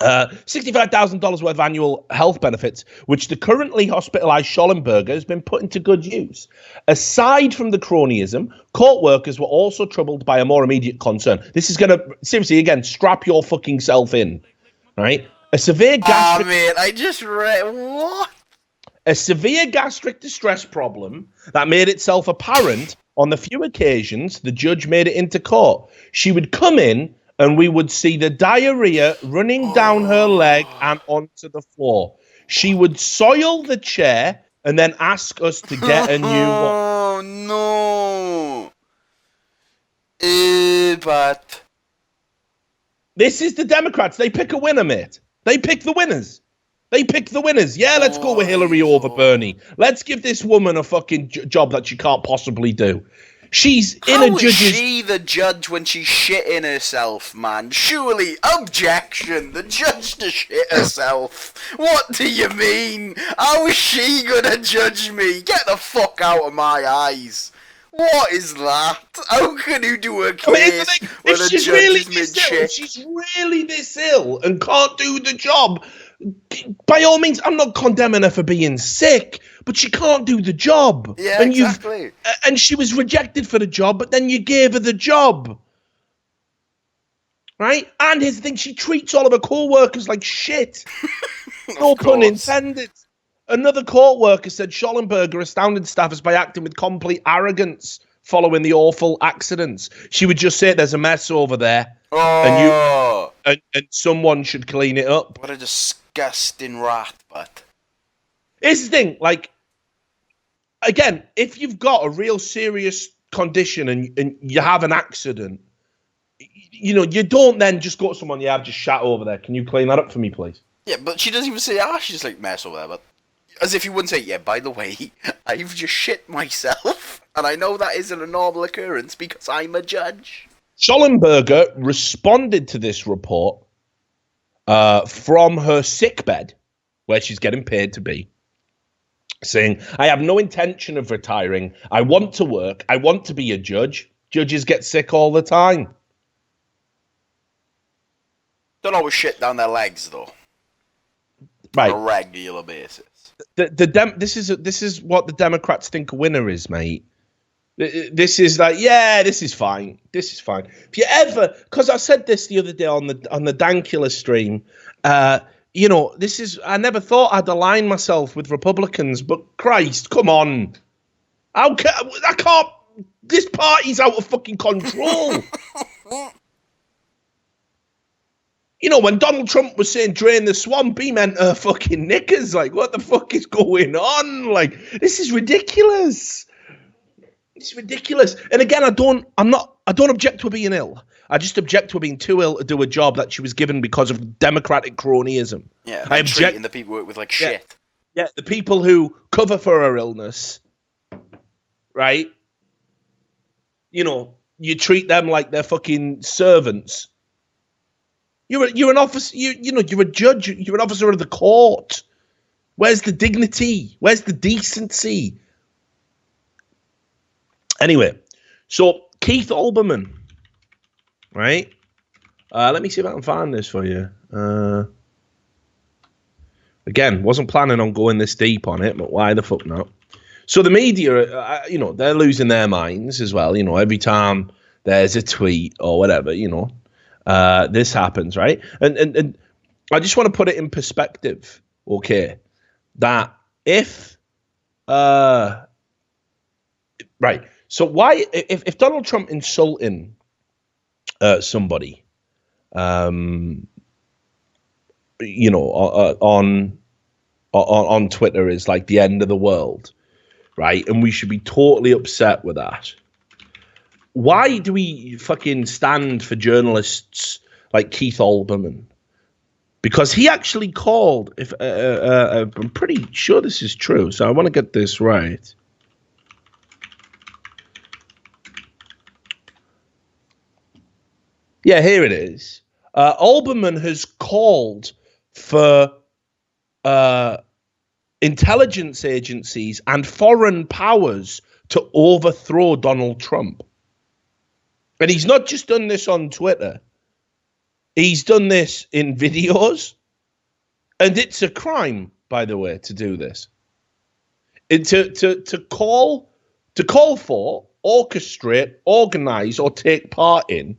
$65,000 worth of annual health benefits, which the currently hospitalized Schollenberger has been put into good use. Aside from the cronyism, court workers were also troubled by a more immediate concern. This is going to, seriously, again, strap your fucking self in, right? A severe gastric... man, I just read... What? A severe gastric distress problem that made itself apparent on the few occasions the judge made it into court. She would come in and we would see the diarrhea running down her leg and onto the floor. She would soil the chair and then ask us to get a new one. Oh, no. But... This is the Democrats. They pick a winner, mate. They pick the winners. They pick the winners. Yeah, let's go with Hillary over Bernie. Let's give this woman a fucking job that she can't possibly do. She's in a judge's... How is she the judge when she's shitting herself, man? Surely, objection, the judge to shit herself. What do you mean? How is she gonna judge me? Get the fuck out of my eyes. What is that? How can you do a case when a judge is mid-shit? If she's really this ill and can't do the job, by all means, I'm not condemning her for being sick, but she can't do the job. Yeah, and exactly. And she was rejected for the job, but then you gave her the job. Right? And here's the thing, she treats all of her co-workers like shit. No pun intended. Another court worker said Schollenberger astounded staffers by acting with complete arrogance following the awful accidents. She would just say, there's a mess over there. Oh. And someone should clean it up. What a disgusting rat, but... Here's the thing, like, again, if you've got a real serious condition and you have an accident, you know, you don't then just go to someone, yeah, I've just shat over there. Can you clean that up for me, please? Yeah, but she doesn't even say, she's just like, mess over there, but... As if you wouldn't say, yeah, by the way, I've just shit myself, and I know that isn't a normal occurrence because I'm a judge. Schollenberger responded to this report from her sickbed, where she's getting paid to be, saying, I have no intention of retiring. I want to work. I want to be a judge. Judges get sick all the time. Don't always shit down their legs, though. Right. On a regular basis. This is what the Democrats think a winner is, mate. This is like, yeah, this is fine. This is fine. If you ever, because I said this the other day on the Dankula stream, you know, this is, I never thought I'd align myself with Republicans, but Christ, come on. I can't, this party's out of fucking control. You know, when Donald Trump was saying drain the swamp, he meant her fucking knickers. Like, what the fuck is going on? Like, this is ridiculous. It's ridiculous. And again, I don't object to her being ill. I just object to her being too ill to do a job that she was given because of democratic cronyism. Yeah, I object treating the people who work with like shit. Yeah, the people who cover for her illness, right? You know, you treat them like they're fucking servants. You're an officer. You're a judge. You're an officer of the court. Where's the dignity? Where's the decency? Anyway, so Keith Olbermann, right? Let me see if I can find this for you. Again, wasn't planning on going this deep on it, but why the fuck not? So the media, you know, they're losing their minds as well. You know, every time there's a tweet or whatever, you know. This happens, right? And I just want to put it in perspective, okay? That if, right, so why, if Donald Trump insulting somebody, you know, on Twitter is like the end of the world, right? And we should be totally upset with that. Why do we fucking stand for journalists like Keith Olbermann? Because he actually called, if I'm pretty sure this is true, so I want to get this right. Yeah, here it is. Olbermann has called for intelligence agencies and foreign powers to overthrow Donald Trump. And he's not just done this on Twitter. He's done this in videos. And it's a crime, by the way, to do this. To call for, orchestrate, organize, or take part in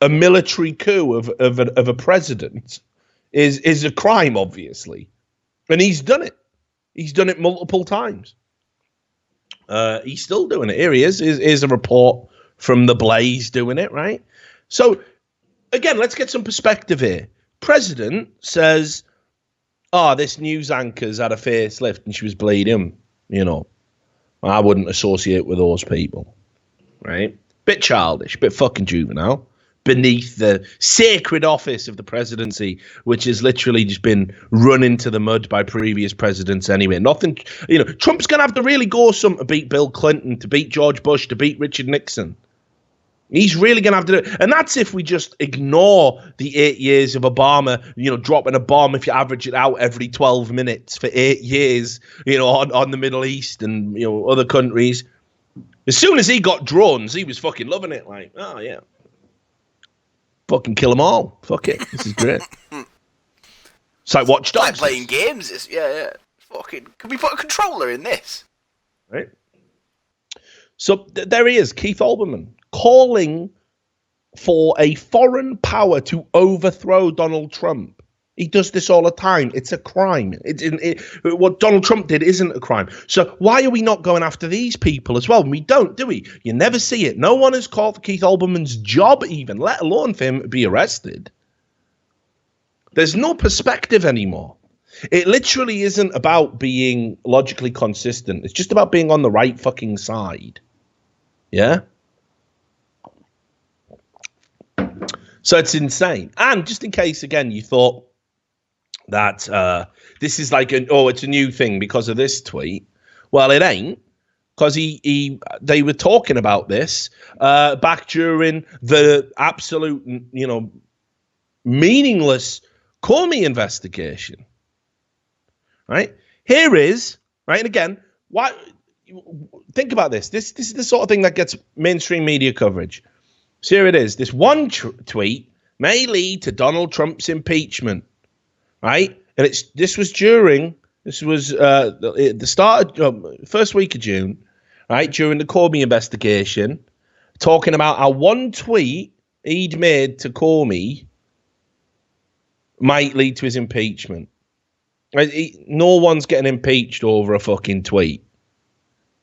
a military coup of a president is a crime, obviously. And he's done it. He's done it multiple times. He's still doing it. Here he is. Here's a report from The Blaze doing it, right? So, again, let's get some perspective here. President says, this news anchor's had a facelift and she was bleeding. You know, I wouldn't associate with those people, right? Bit childish, bit fucking juvenile. Beneath the sacred office of the presidency, which has literally just been run into the mud by previous presidents anyway. Nothing, Trump's going to have to really go some to beat Bill Clinton, to beat George Bush, to beat Richard Nixon. He's really going to have to do it. And that's if we just ignore the 8 years of Obama, dropping a bomb if you average it out every 12 minutes for 8 years, on the Middle East and, other countries. As soon as he got drones, he was fucking loving it. Like, oh, yeah. Fucking kill them all. Fuck it. This is great. It's like Watch Dogs. Like playing games. Yeah. Fucking. Can we put a controller in this? Right. So there he is, Keith Olbermann, calling for a foreign power to overthrow Donald Trump. He does this all the time. It's a crime. What Donald Trump did isn't a crime. So why are we not going after these people as well? We don't, do we? You never see it. No one has called for Keith Olbermann's job even, let alone for him to be arrested. There's no perspective anymore. It literally isn't about being logically consistent. It's just about being on the right fucking side. Yeah? So it's insane. And just in case, again, you thought that this is like it's a new thing because of this tweet. Well, it ain't, because they were talking about this back during the absolute, meaningless Comey investigation. Right? Here is, right? And again, why? Think about this. This is the sort of thing that gets mainstream media coverage. So here it is. This one tweet may lead to Donald Trump's impeachment. Right, and this was the start of first week of June, right, during the Comey investigation, talking about how one tweet he'd made to Comey might lead to his impeachment. Right? No one's getting impeached over a fucking tweet,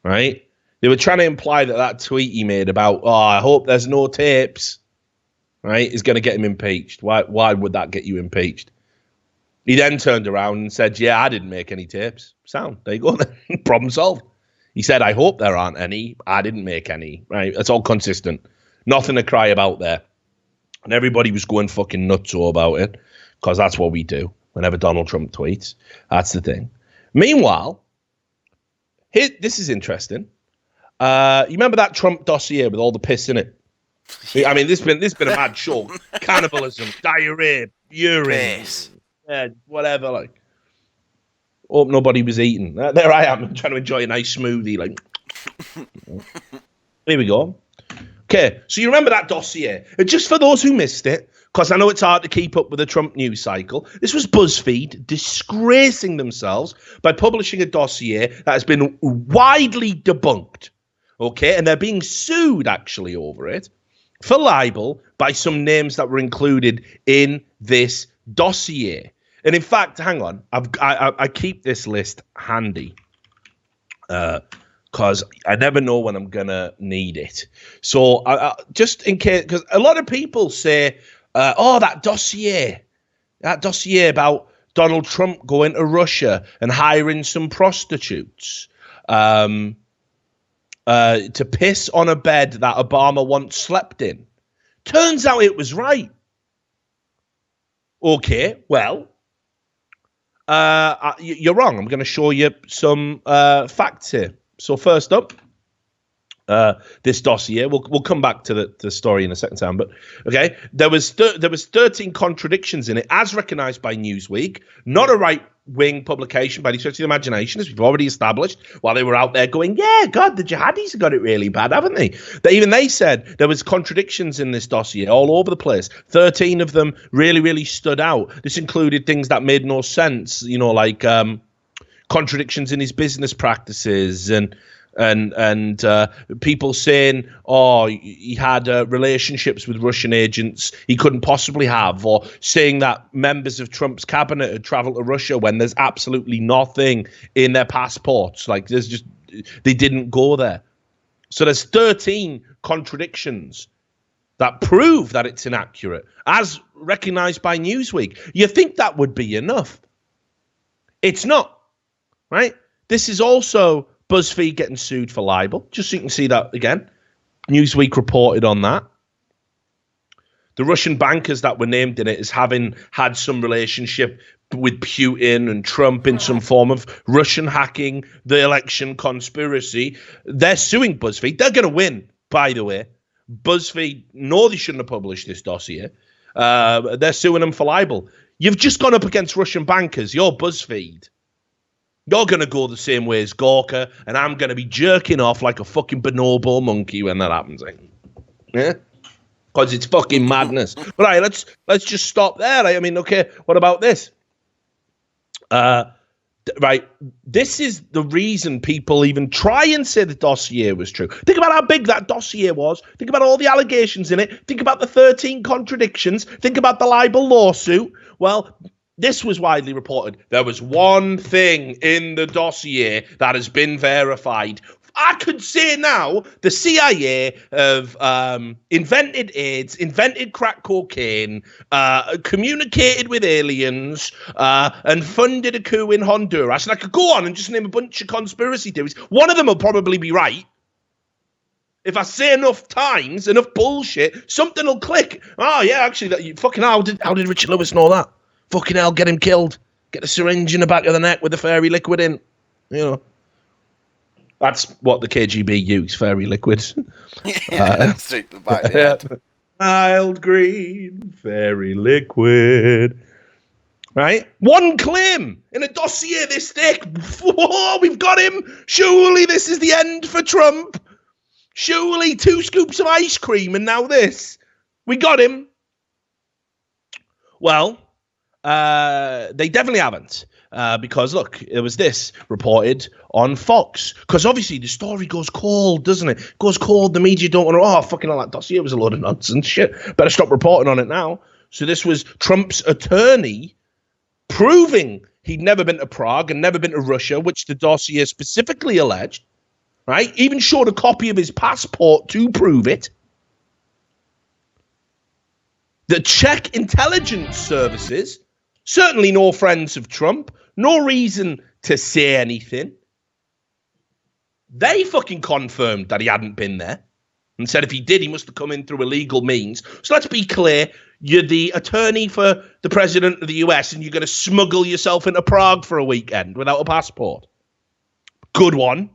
right? They were trying to imply that tweet he made about, I hope there's no tapes, right, is going to get him impeached. Why would that get you impeached? He then turned around and said, yeah, I didn't make any tapes. Sound. There you go. Problem solved. He said, I hope there aren't any. I didn't make any. Right? It's all consistent. Nothing to cry about there. And everybody was going fucking nuts about it, because that's what we do whenever Donald Trump tweets. That's the thing. Meanwhile, this is interesting. You remember that Trump dossier with all the piss in it? I mean, this been a mad show. Cannibalism, diarrhea, urine. Piss. Yeah, whatever, like. Hope nobody was eating. There I am, trying to enjoy a nice smoothie, like. Here we go. Okay, so you remember that dossier. And just for those who missed it, because I know it's hard to keep up with the Trump news cycle, this was BuzzFeed disgracing themselves by publishing a dossier that has been widely debunked. Okay, and they're being sued, actually, over it for libel by some names that were included in this dossier. And in fact, hang on, I keep this list handy because I never know when I'm gonna need it. So just in case, because a lot of people say, that dossier about Donald Trump going to Russia and hiring some prostitutes to piss on a bed that Obama once slept in. Turns out it was right. Okay, well, you're wrong. I'm going to show you some facts here. So first up, this dossier. We'll come back to the story in a second time, but okay, there was 13 contradictions in it, as recognised by Newsweek, not a right-wing publication by any stretch of the imagination, as we've already established. While they were out there going, "Yeah, God, the jihadis have got it really bad, haven't they?" They said there was contradictions in this dossier all over the place. 13 of them really, really stood out. This included things that made no sense, like contradictions in his business practices and people saying, he had relationships with Russian agents he couldn't possibly have, or saying that members of Trump's cabinet had traveled to Russia when there's absolutely nothing in their passports. Like, they didn't go there. So there's 13 contradictions that prove that it's inaccurate, as recognized by Newsweek. You think that would be enough. It's not, right? This is also BuzzFeed getting sued for libel, just so you can see that again. Newsweek reported on that. The Russian bankers that were named in it as having had some relationship with Putin and Trump in some form of Russian hacking, the election conspiracy. They're suing BuzzFeed. They're going to win, by the way. BuzzFeed know they shouldn't have published this dossier. They're suing them for libel. You've just gone up against Russian bankers. You're BuzzFeed. You're going to go the same way as Gawker, and I'm going to be jerking off like a fucking bonobo monkey when that happens. Yeah? Because it's fucking madness. But right, let's just stop there. I mean, okay, what about this? Right, this is the reason people even try and say the dossier was true. Think about how big that dossier was. Think about all the allegations in it. Think about the 13 contradictions. Think about the libel lawsuit. Well, this was widely reported. There was one thing in the dossier that has been verified. I could say now the CIA have invented AIDS, invented crack cocaine, communicated with aliens, and funded a coup in Honduras. And I could go on and just name a bunch of conspiracy theories. One of them will probably be right. If I say enough times, enough bullshit, something will click. Oh, yeah, actually, fucking hell, how did Richard Lewis know that? Fucking hell, get him killed. Get a syringe in the back of the neck with the fairy liquid in. That's what the KGB use, fairy liquid. Straight to the back of the head. Mild green fairy liquid. Right? One claim in a dossier this thick. Whoa, we've got him. Surely this is the end for Trump. Surely 2 scoops of ice cream and now this. We got him. Well, they definitely haven't. Because, look, there was this reported on Fox. Because, obviously, the story goes cold, doesn't it? It goes cold. The media don't want to, fucking hell, that dossier was a load of nonsense. Shit. Better stop reporting on it now. So this was Trump's attorney proving he'd never been to Prague and never been to Russia, which the dossier specifically alleged, right? Even showed a copy of his passport to prove it. The Czech intelligence services, certainly no friends of Trump, no reason to say anything. They fucking confirmed that he hadn't been there and said if he did, he must have come in through illegal means. So let's be clear. You're the attorney for the president of the US and you're going to smuggle yourself into Prague for a weekend without a passport. Good one.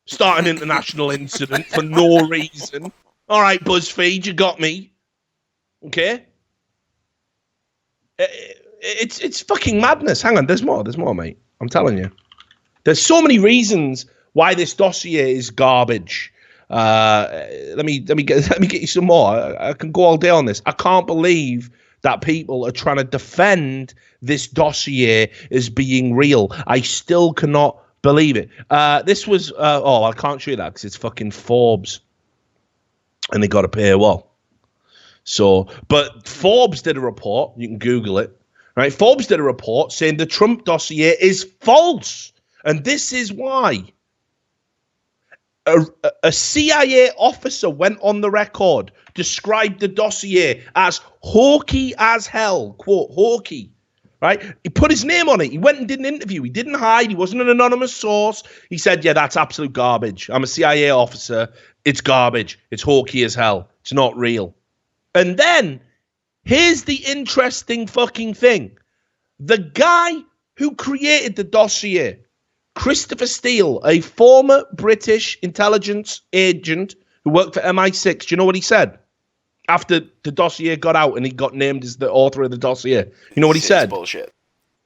Start an international incident for no reason. All right, BuzzFeed, you got me. Okay? It's fucking madness. Hang on, there's more, mate. I'm telling you. There's so many reasons why this dossier is garbage. Let me get you some more. I can go all day on this. I can't believe that people are trying to defend this dossier as being real. I still cannot believe it. This was I can't show you that because it's fucking Forbes, and they got a paywall. So, but Forbes did a report. You can Google it. Right, Forbes did a report saying the Trump dossier is false. And this is why. A CIA officer went on the record, described the dossier as hawky as hell. Quote, hawky. Right? He put his name on it. He went and did an interview. He didn't hide. He wasn't an anonymous source. He said, yeah, that's absolute garbage. I'm a CIA officer. It's garbage. It's hawky as hell. It's not real. And then, here's the interesting fucking thing. The guy who created the dossier, Christopher Steele, a former British intelligence agent who worked for MI6, do you know what he said? After the dossier got out and he got named as the author of the dossier. You know what he said? Bullshit.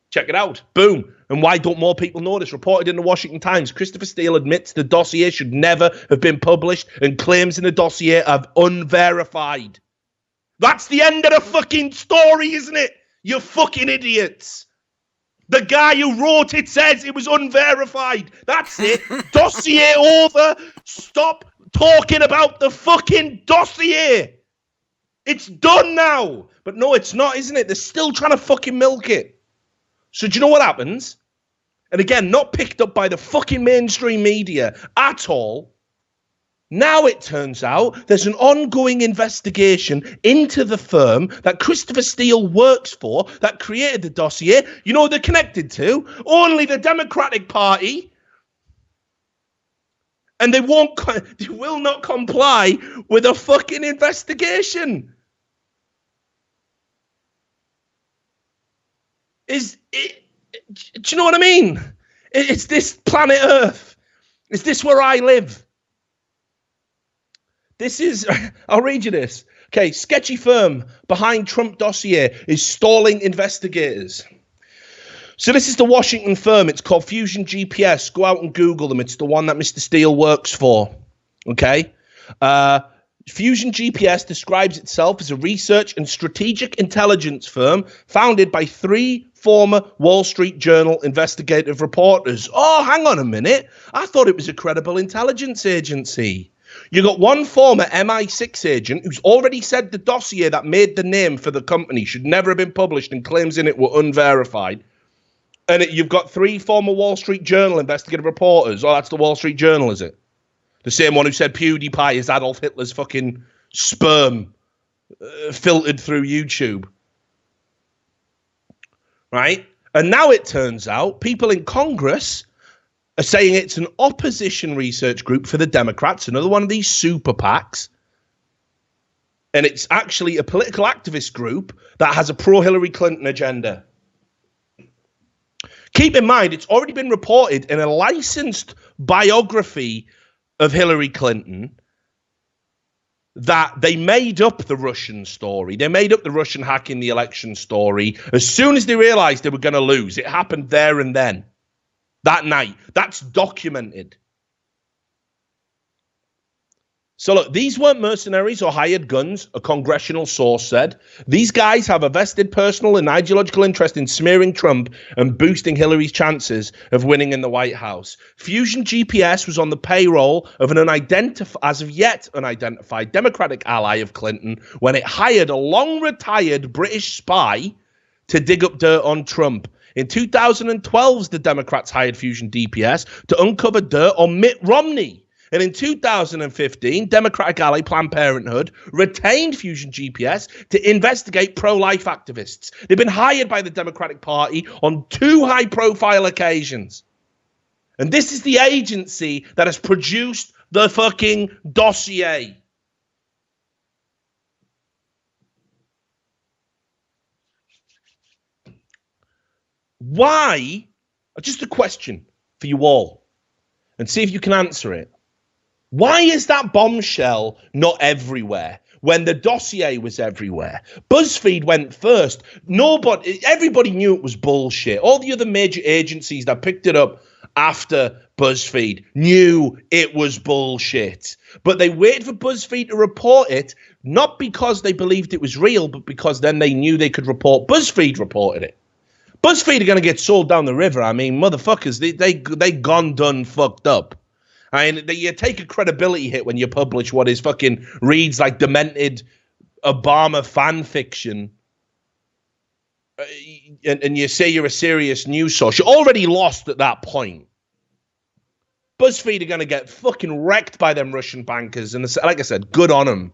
Check it out. Boom. And why don't more people know this? Reported in the Washington Times, Christopher Steele admits the dossier should never have been published and claims in the dossier are unverified. That's the end of the fucking story, isn't it? You fucking idiots. The guy who wrote it says it was unverified. That's it. Dossier over. Stop talking about the fucking dossier. It's done now. But no, it's not, isn't it? They're still trying to fucking milk it. So do you know what happens? And again, not picked up by the fucking mainstream media at all. Now it turns out there's an ongoing investigation into the firm that Christopher Steele works for that created the dossier. You know who they're connected to? Only the Democratic Party. And they will not comply with a fucking investigation. Do you know what I mean? It's this planet Earth. Is this where I live? This is, I'll read you this. Okay, sketchy firm behind Trump dossier is stalling investigators. So this is the Washington firm. It's called Fusion GPS. Go out and Google them. It's the one that Mr. Steele works for. Okay? Fusion GPS describes itself as a research and strategic intelligence firm founded by 3 former Wall Street Journal investigative reporters. Oh, hang on a minute. I thought it was a credible intelligence agency. You got one former MI6 agent who's already said the dossier that made the name for the company should never have been published and claims in it were unverified. And you've got 3 former Wall Street Journal investigative reporters. Oh, that's the Wall Street Journal, is it? The same one who said PewDiePie is Adolf Hitler's fucking sperm filtered through YouTube. Right? And now it turns out people in Congress are saying it's an opposition research group for the Democrats, another one of these super PACs. And it's actually a political activist group that has a pro-Hillary Clinton agenda. Keep in mind, it's already been reported in a licensed biography of Hillary Clinton that they made up the Russian story. They made up the Russian hacking the election story as soon as they realized they were going to lose. It happened there and then, that night. That's documented. So look, these weren't mercenaries or hired guns, a congressional source said. These guys have a vested personal and ideological interest in smearing Trump and boosting Hillary's chances of winning in the White House. Fusion GPS was on the payroll of an as of yet unidentified Democratic ally of Clinton when it hired a long-retired British spy to dig up dirt on Trump. In 2012, the Democrats hired Fusion GPS to uncover dirt on Mitt Romney. And in 2015, Democratic ally Planned Parenthood retained Fusion GPS to investigate pro-life activists. They've been hired by the Democratic Party on 2 high-profile occasions. And this is the agency that has produced the fucking dossier. Why? Just a question for you all, and see if you can answer it. Why is that bombshell not everywhere when the dossier was everywhere? BuzzFeed went first. Everybody knew it was bullshit. All the other major agencies that picked it up after BuzzFeed knew it was bullshit. But they waited for BuzzFeed to report it, not because they believed it was real, but because then they knew they could report. BuzzFeed reported it. BuzzFeed are going to get sold down the river. I mean, motherfuckers, they gone done fucked up. I mean, you take a credibility hit when you publish what is fucking reads like demented Obama fan fiction, and you say you're a serious news source. You're already lost at that point. BuzzFeed are going to get fucking wrecked by them Russian bankers, and like I said, good on them.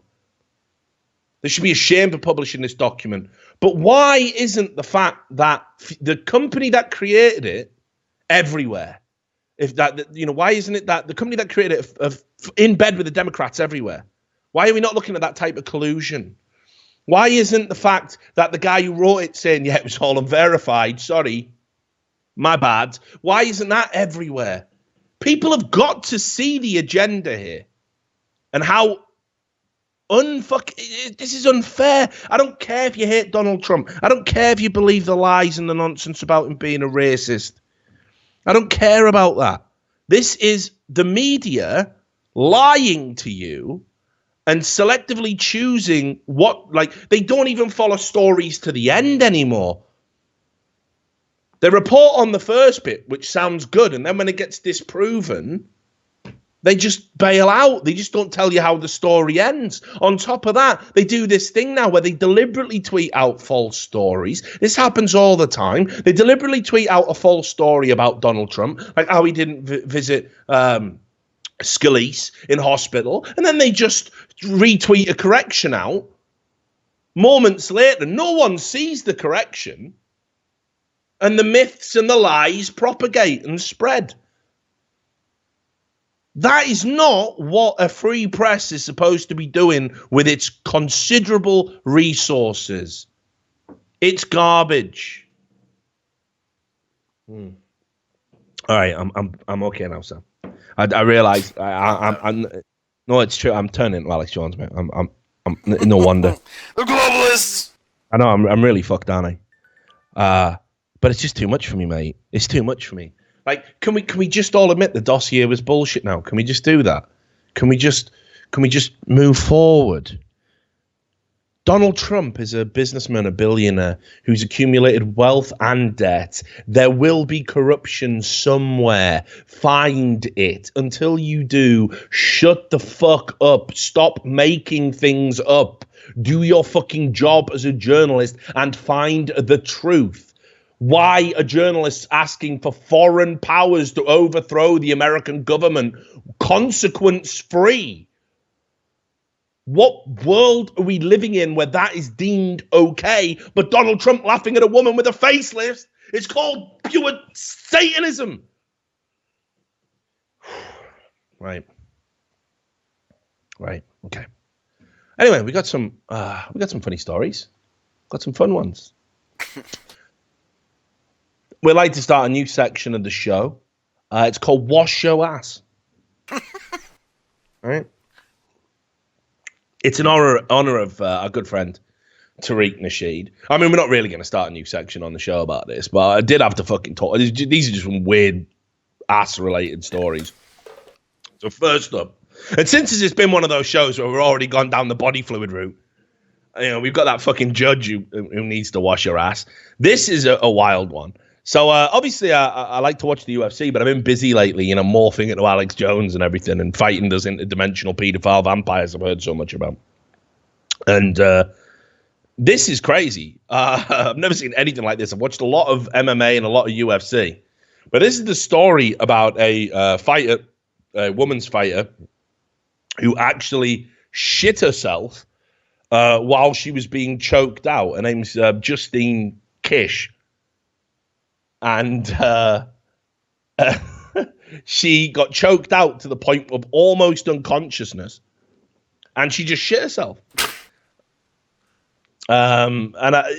They should be ashamed for publishing this document. But why isn't the fact that the company that created it everywhere? Why isn't it that the company that created it in bed with the Democrats everywhere? Why are we not looking at that type of collusion? Why isn't the fact that the guy who wrote it saying, yeah, it was all unverified, sorry, My bad. Why isn't that everywhere? People have got to see the agenda here and how this is unfair. I don't care if you hate Donald Trump. I don't care if you believe the lies and the nonsense about him being a racist. I don't care about that. This is the media lying to you and selectively choosing they don't even follow stories to the end anymore. They report on the first bit, which sounds good, and then when it gets disproven, they just bail out. They just don't tell you how the story ends. On top of that, they do this thing now where they deliberately tweet out false stories. This happens all the time. They deliberately tweet out a false story about Donald Trump, like how he didn't visit Scalise in hospital, and then they just retweet a correction out. Moments later, no one sees the correction, and the myths and the lies propagate and spread. That is not what a free press is supposed to be doing with its considerable resources. It's garbage. All right, I'm okay now, Sam. I realize I'm no, it's true. I'm turning into Alex Jones, mate. I'm no wonder. The globalists. I know I'm really fucked, aren't I? But it's just too much for me, mate. It's too much for me. Like, can we just all admit the dossier was bullshit now? Can we just do that? Can we just move forward? Donald Trump is a businessman, a billionaire who's accumulated wealth and debt. There will be corruption somewhere. Find it. Until you do, shut the fuck up. Stop making things up. Do your fucking job as a journalist and find the truth. Why are journalists asking for foreign powers to overthrow the American government consequence-free? What world are we living in where that is deemed okay, but Donald Trump laughing at a woman with a facelift? It's called pure Satanism. Right. Okay. Anyway, we got some funny stories. Got some fun ones. We'd like to start a new section of the show. It's called Wash Your Ass. Right? It's in honor of our good friend, Tariq Nasheed. I mean, we're not really going to start a new section on the show about this, but I did have to fucking talk. These are just some weird ass-related stories. So first up, and since it's been one of those shows where we've already gone down the body fluid route, you know, we've got that fucking judge who needs to wash your ass. This is a wild one. So obviously I like to watch the UFC, but I've been busy lately, you know, morphing into Alex Jones and everything and fighting those interdimensional paedophile vampires I've heard so much about. And this is crazy. I've never seen anything like this. I've watched a lot of MMA and a lot of UFC. But this is the story about a fighter, a woman's fighter, who actually shit herself while she was being choked out. Her name's Justine Kish. And she got choked out to the point of almost unconsciousness, and she just shit herself. Wildness.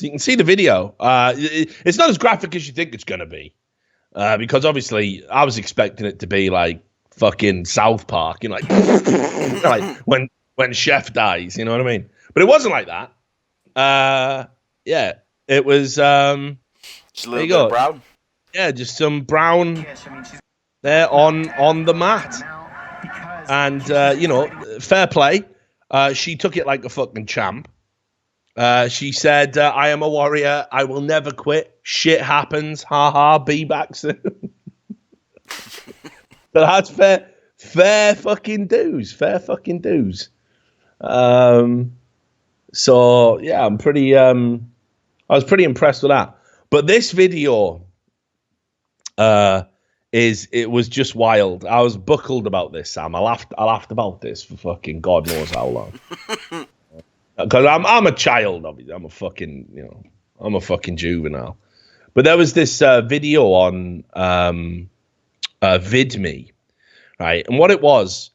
You can see the video. It's not as graphic as you think it's going to be, because obviously I was expecting it to be like fucking South Park, you know, like when Chef dies, you know what I mean? But it wasn't like that. It was. Just a little bit of brown. Yeah, just some brown there on the mat. And, you know, fair play. She took it like a fucking champ. She said, I am a warrior. I will never quit. Shit happens. Ha ha. Be back soon. So that's fair fucking dues. Fair fucking dues. So, yeah, I was pretty impressed with that. But this video it was just wild. I was buckled about this, Sam. I laughed about this for fucking God knows how long. Because I'm a child, obviously. I'm a fucking juvenile. But there was this video on VidMe, right? And what it was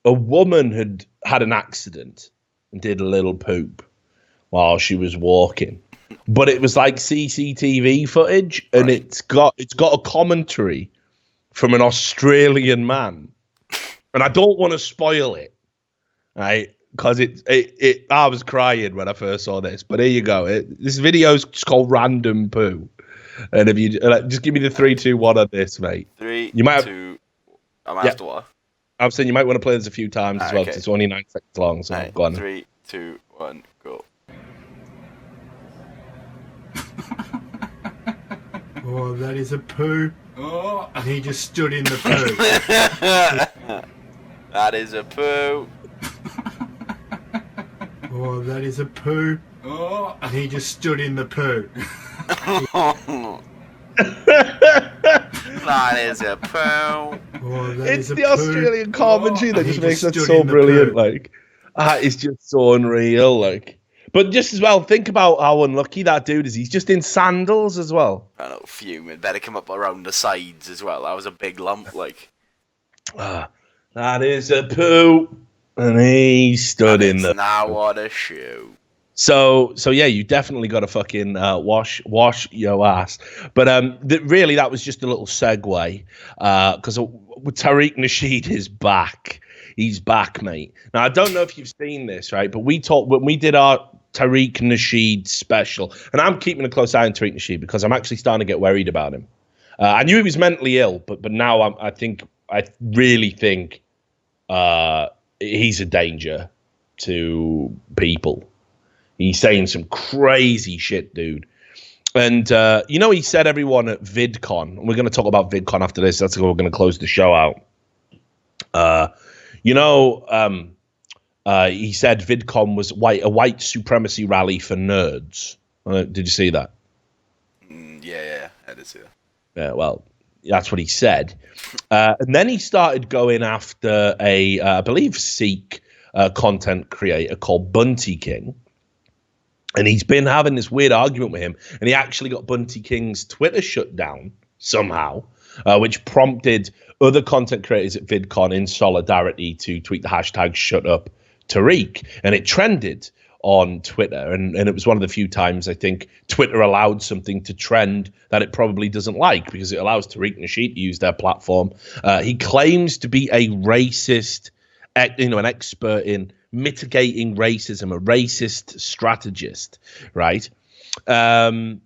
a woman had an accident and did a little poop while she was walking. but it was like CCTV footage, and it's got a commentary from an Australian man, and I don't want to spoil it, right? Because I was crying when I first saw this, but here you go. This video's just called Random Poo, and if you just give me the 3, 2, 1 on this, mate. 3, you might 2. I'm after what? I'm saying you might want to play this a few times as well, because it's only 9 seconds long. So go on. 3, 2, 1, go. Oh, that is a poo. Oh, and he just stood in the poo. That is a poo. Oh, that is a poo. Oh, and he just stood in the poo. That is a poo. Oh, it's the Australian commentary that just makes it so brilliant. Like, it's just so unreal. Like, but just as well, think about how unlucky that dude is. He's just in sandals as well. I know, fuming. Better come up around the sides as well. That was a big lump. Like, that is a poo, and he stood in the. Now what a shoe. So yeah, you definitely got to fucking wash your ass. But really, that was just a little segue, because Tariq Nasheed is back. He's back, mate. Now I don't know if you've seen this, right? But when we did our Tariq Nasheed special, and I'm keeping a close eye on Tariq Nasheed because I'm actually starting to get worried about him. I knew he was mentally ill, but now I really think he's a danger to people. He's saying some crazy shit, dude. And, he said everyone at VidCon, and we're going to talk about VidCon after this. That's how we're going to close the show out. He said VidCon was a white supremacy rally for nerds. Did you see that? Yeah, I did see that. Yeah, well, that's what he said. And then he started going after I believe, Sikh content creator called Bunty King. And he's been having this weird argument with him. And he actually got Bunty King's Twitter shut down somehow, which prompted other content creators at VidCon in solidarity to tweet the hashtag #ShutUpTariq. And it trended on Twitter. And it was one of the few times I think Twitter allowed something to trend that it probably doesn't like, because it allows Tariq Nasheed to use their platform. He claims to be a racist, an expert in mitigating racism, a racist strategist, right? And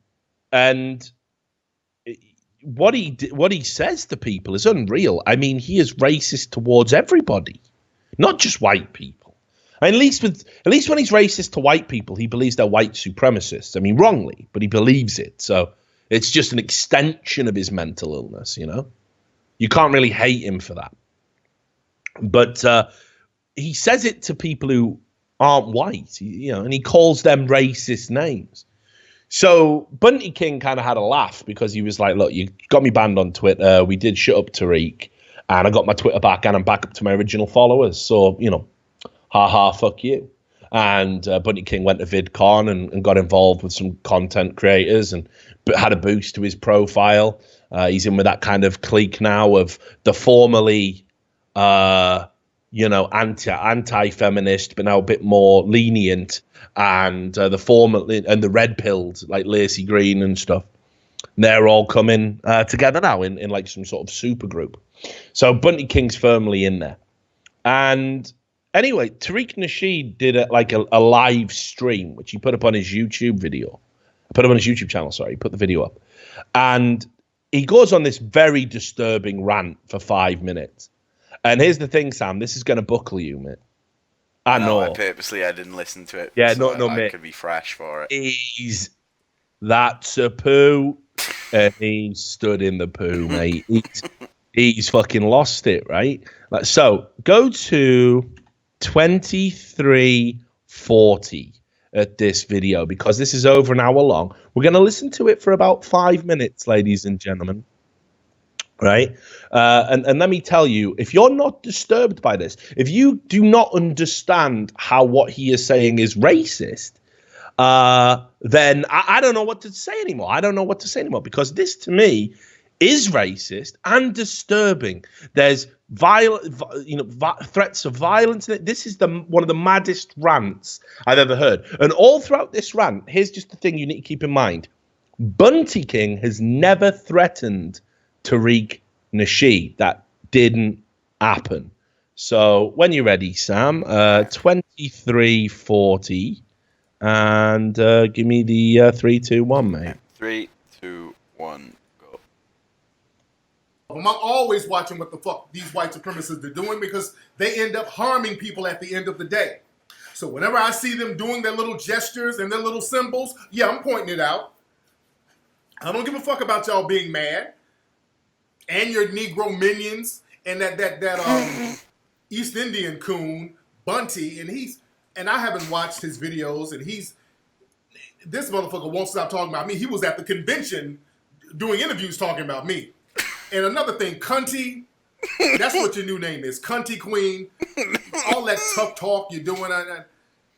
what he says to people is unreal. I mean, he is racist towards everybody, not just white people. At least when he's racist to white people, he believes they're white supremacists. I mean, wrongly, but he believes it. So it's just an extension of his mental illness, You can't really hate him for that. But he says it to people who aren't white, and he calls them racist names. So Bunty King kind of had a laugh, because he was like, look, you got me banned on Twitter. We did shut up Tariq, and I got my Twitter back, and I'm back up to my original followers. So, ha, fuck you. And Bunty King went to VidCon and got involved with some content creators and had a boost to his profile. He's in with that kind of clique now of the formerly anti-feminist, but now a bit more lenient, and the red-pilled, like Lacey Green and stuff. And they're all coming together now in like some sort of super group. So Bunty King's firmly in there. And anyway, Tariq Nasheed did a live stream, which he put up on his YouTube video. Put up on his YouTube channel, sorry. He put the video up. And he goes on this very disturbing rant for 5 minutes. And here's the thing, Sam. This is going to buckle you, Mitt. I know. I didn't listen to it. Yeah, so no, Mitt. I could be fresh for it. That's a poo. And he stood in the poo, mate. He's fucking lost it, right? So go to 23:40 at this video, because this is over an hour long. We're going to listen to it for about 5 minutes, ladies and gentlemen. Right. And let me tell you, if you're not disturbed by this, if you do not understand how what he is saying is racist, then I don't know what to say anymore. Because this, to me, is racist and disturbing. There's threats of violence in it. This is one of the maddest rants I've ever heard. And all throughout this rant, here's just the thing you need to keep in mind. Bunty King has never threatened Tariq Nasheed. That didn't happen. So when you're ready, Sam, 23:40, and give me the 3, 2, 1, mate. 3, 2, 1, go. I'm always watching what the fuck these white supremacists are doing because they end up harming people at the end of the day. So whenever I see them doing their little gestures and their little symbols, yeah, I'm pointing it out. I don't give a fuck about y'all being mad and your Negro minions and that East Indian coon Bunty, and I haven't watched his videos, and this motherfucker won't stop talking about me. He was at the convention doing interviews talking about me. And another thing, Cunty, that's what your new name is, Cunty Queen. All that tough talk you're doing,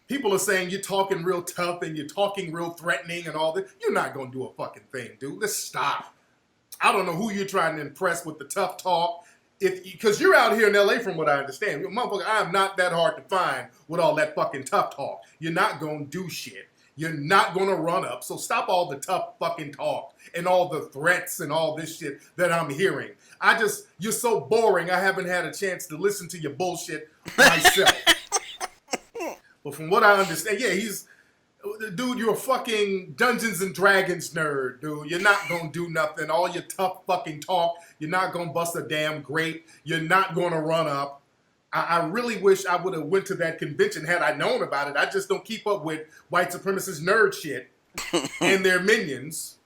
people are saying you're talking real tough and you're talking real threatening and all that. You're not gonna do a fucking thing, dude. Let's stop. I don't know who you're trying to impress with the tough talk. Because you're out here in LA from what I understand. Motherfucker, I am not that hard to find with all that fucking tough talk. You're not going to do shit. You're not going to run up. So stop all the tough fucking talk and all the threats and all this shit that I'm hearing. You're so boring, I haven't had a chance to listen to your bullshit myself. But from what I understand, yeah, dude, you're a fucking Dungeons and Dragons nerd, dude. You're not gonna do nothing. All your tough fucking talk, you're not gonna bust a damn grape. You're not gonna run up. I really wish I would have went to that convention had I known about it. I just don't keep up with white supremacist nerd shit and their minions.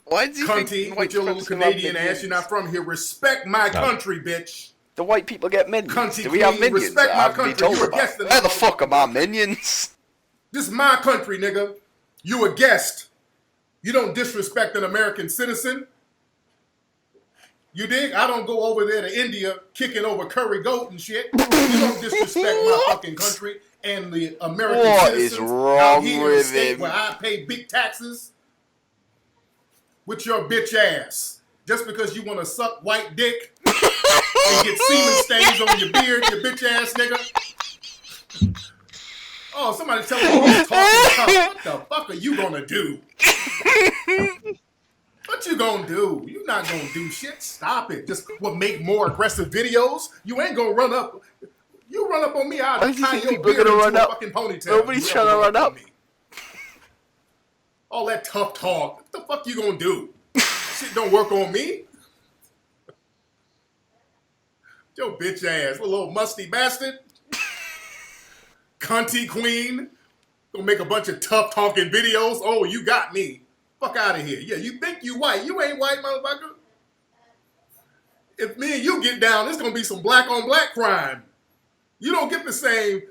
Why do you Cunty, with your little Canadian ass, you're not from here. Respect my country, bitch. The white people get minions. Cunty do we have queen, minions? respect my country. You're a guest. Where the fuck are my minions? This is my country, nigga. You a guest. You don't disrespect an American citizen. You dig? I don't go over there to India kicking over curry goat and shit. You don't disrespect my fucking country and the American citizens. What is wrong out here in the with state him? where I pay big taxes with your bitch ass. Just because you want to suck white dick and get semen stains on your beard, you bitch ass nigga. Oh, somebody tell me who's talking tough. What the fuck are you gonna do? What you gonna do? You not gonna do shit. Stop it. Just make more aggressive videos. You ain't gonna run up. You run up on me, I'll tie your beard into a fucking ponytail. Nobody's trying to run up. All that tough talk. What the fuck you gonna do? Shit don't work on me. Your bitch ass, little musty bastard. Cunty queen. Gonna make a bunch of tough talking videos. Oh, you got me. Fuck out of here. Yeah, you think you white. You ain't white, motherfucker. If me and you get down, it's gonna be some black on black crime. You don't get the same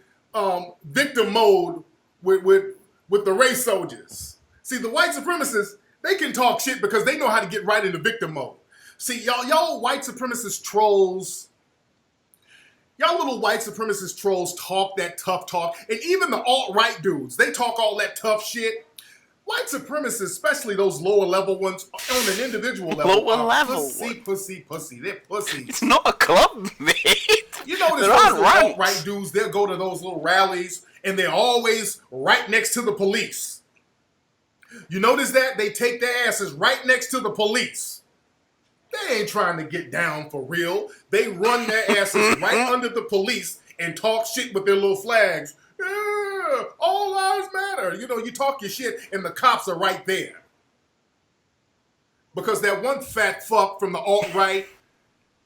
victim mode with the race soldiers. See, the white supremacists, they can talk shit because they know how to get right into victim mode. See, y'all white supremacist trolls, y'all little white supremacist trolls talk that tough talk. And even the alt-right dudes, they talk all that tough shit. White supremacists, especially those lower level ones, on an individual level, lower level, pussy. They're pussies. It's not a club, mate. You notice those alt-right dudes, they'll go to those little rallies, and they're always right next to the police. You notice that? They take their asses right next to the police. They ain't trying to get down for real. They run their asses right under the police and talk shit with their little flags. Yeah, all lives matter. You know, you talk your shit and the cops are right there. Because that one fat fuck from the alt-right,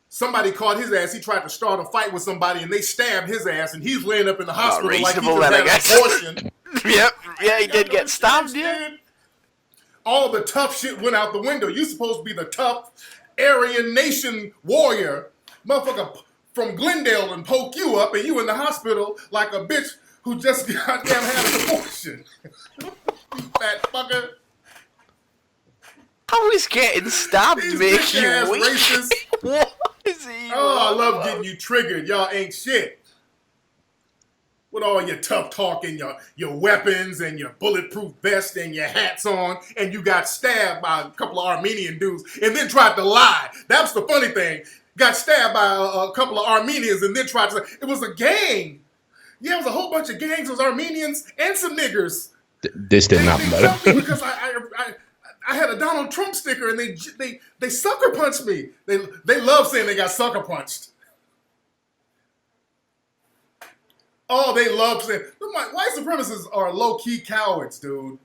somebody caught his ass. He tried to start a fight with somebody and they stabbed his ass and he's laying up in the hospital like he just had an abortion. Yeah, he did get stabbed, yeah. All the tough shit went out the window. You supposed to be the tough Aryan Nation warrior. Motherfucker from Glendale and poke you up and you in the hospital like a bitch who just goddamn had an abortion. You fat fucker. How is getting stabbed make you weak? Racist. What is he? Oh, I love getting you triggered. Y'all ain't shit. with all your tough talk and your weapons and your bulletproof vest and your hats on, and you got stabbed by a couple of Armenian dudes and then tried to lie. That's the funny thing. Got stabbed by a couple of Armenians and then tried to say it was a gang. Yeah, it was a whole bunch of gangs. It was Armenians and some niggers. This didn't happen, though. Because I had a Donald Trump sticker and they sucker punched me. They love saying they got sucker punched. Oh, they love saying white supremacists are low-key cowards, dude.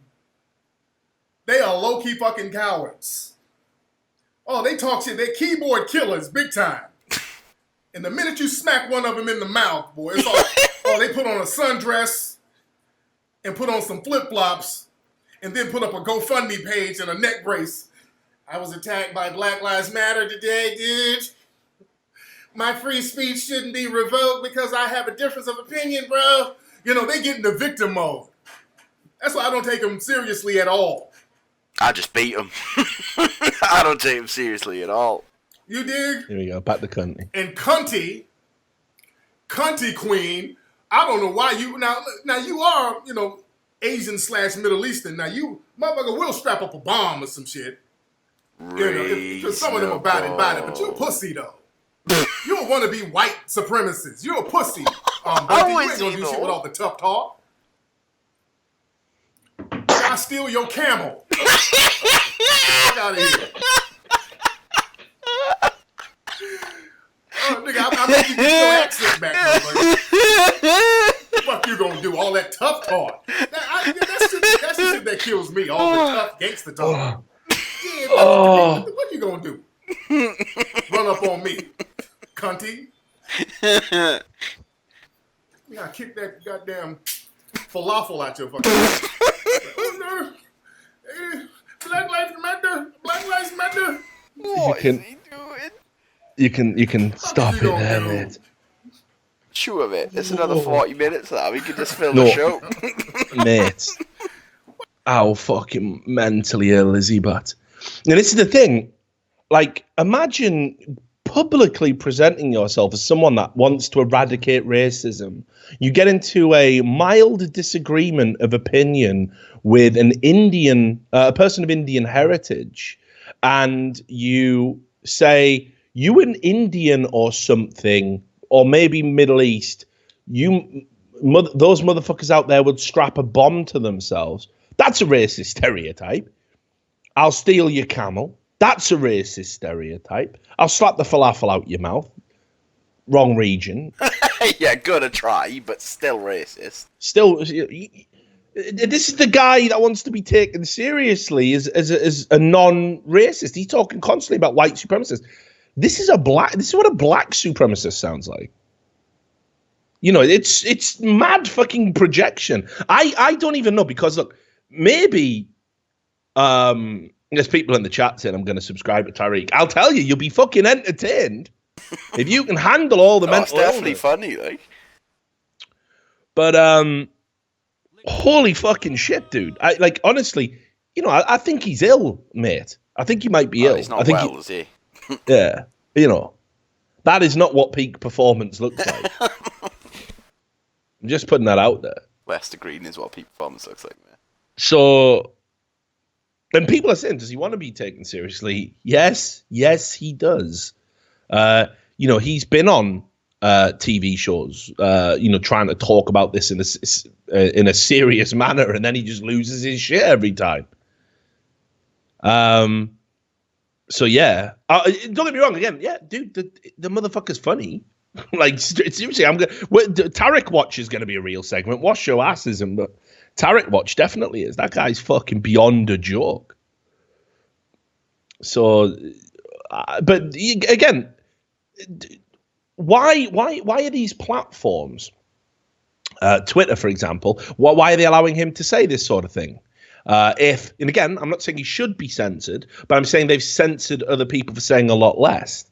They are low-key fucking cowards. Oh, they talk shit. They keyboard killers, big time. And the minute you smack one of them in the mouth, boy, it's all they put on a sundress and put on some flip-flops and then put up a GoFundMe page and a neck brace. I was attacked by Black Lives Matter today, dude. My free speech shouldn't be revoked because I have a difference of opinion, bro. You know, they get in the victim mode. That's why I don't take them seriously at all. I just beat them. I don't take them seriously at all. You dig? Here we go, back to cunty. And cunty queen, I don't know why you, now you are, you know, Asian/Middle Eastern. Now you, motherfucker will strap up a bomb or some shit. You know, because some of them are bad it, but you a pussy though. You don't want to be white supremacist. You're a pussy. You ain't gonna do shit with all the tough talk. I steal your camel. Fuck out of here. Nigga, I'm making you get your accent back, motherfucker. What you gonna do? All that tough talk. That's the shit that kills me. All the tough gangster talk. Yeah, what you gonna do? Run up on me, cunty. You gotta kick that goddamn falafel out your fucking mouth. Black Lives Matter. Black Lives Matter. What is he doing? You can stop it there, mate. Sure, mate. It's another 40 minutes now. We can just film the show. Mate. How fucking mentally ill is he, but? And this is the thing. Like, imagine publicly presenting yourself as someone that wants to eradicate racism. You get into a mild disagreement of opinion with an Indian, a person of Indian heritage, and you say, you an Indian or something, or maybe Middle East, those motherfuckers out there would strap a bomb to themselves. That's a racist stereotype. I'll steal your camel. That's a racist stereotype. I'll slap the falafel out your mouth. Wrong region. Yeah, gonna try, but still racist. Still, this is the guy that wants to be taken seriously as a non-racist. He's talking constantly about white supremacists. This is what a black supremacist sounds like. You know, it's mad fucking projection. I don't even know, because look, maybe there's people in the chat saying I'm going to subscribe to Tariq. I'll tell you, you'll be fucking entertained if you can handle all the mental illness. It's definitely funny, like. But holy fucking shit, dude! Honestly, you know, I think he's ill, mate. I think he might be ill. He's not well, is he? Yeah, you know, that is not what peak performance looks like. I'm just putting that out there. Lester Green is what peak performance looks like, man. So, and people are saying, does he want to be taken seriously? Yes, he does. You know, he's been on TV shows, you know, trying to talk about this in a serious manner, and then he just loses his shit every time. So yeah, don't get me wrong. Again, yeah, dude, the motherfucker's funny. Like, seriously, Tariq Watch is going to be a real segment. Wash your ass isn't, but Tariq Watch definitely is. That guy's fucking beyond a joke. So, but again, why are these platforms, Twitter, for example, why are they allowing him to say this sort of thing? And again, I'm not saying he should be censored, but I'm saying they've censored other people for saying a lot less.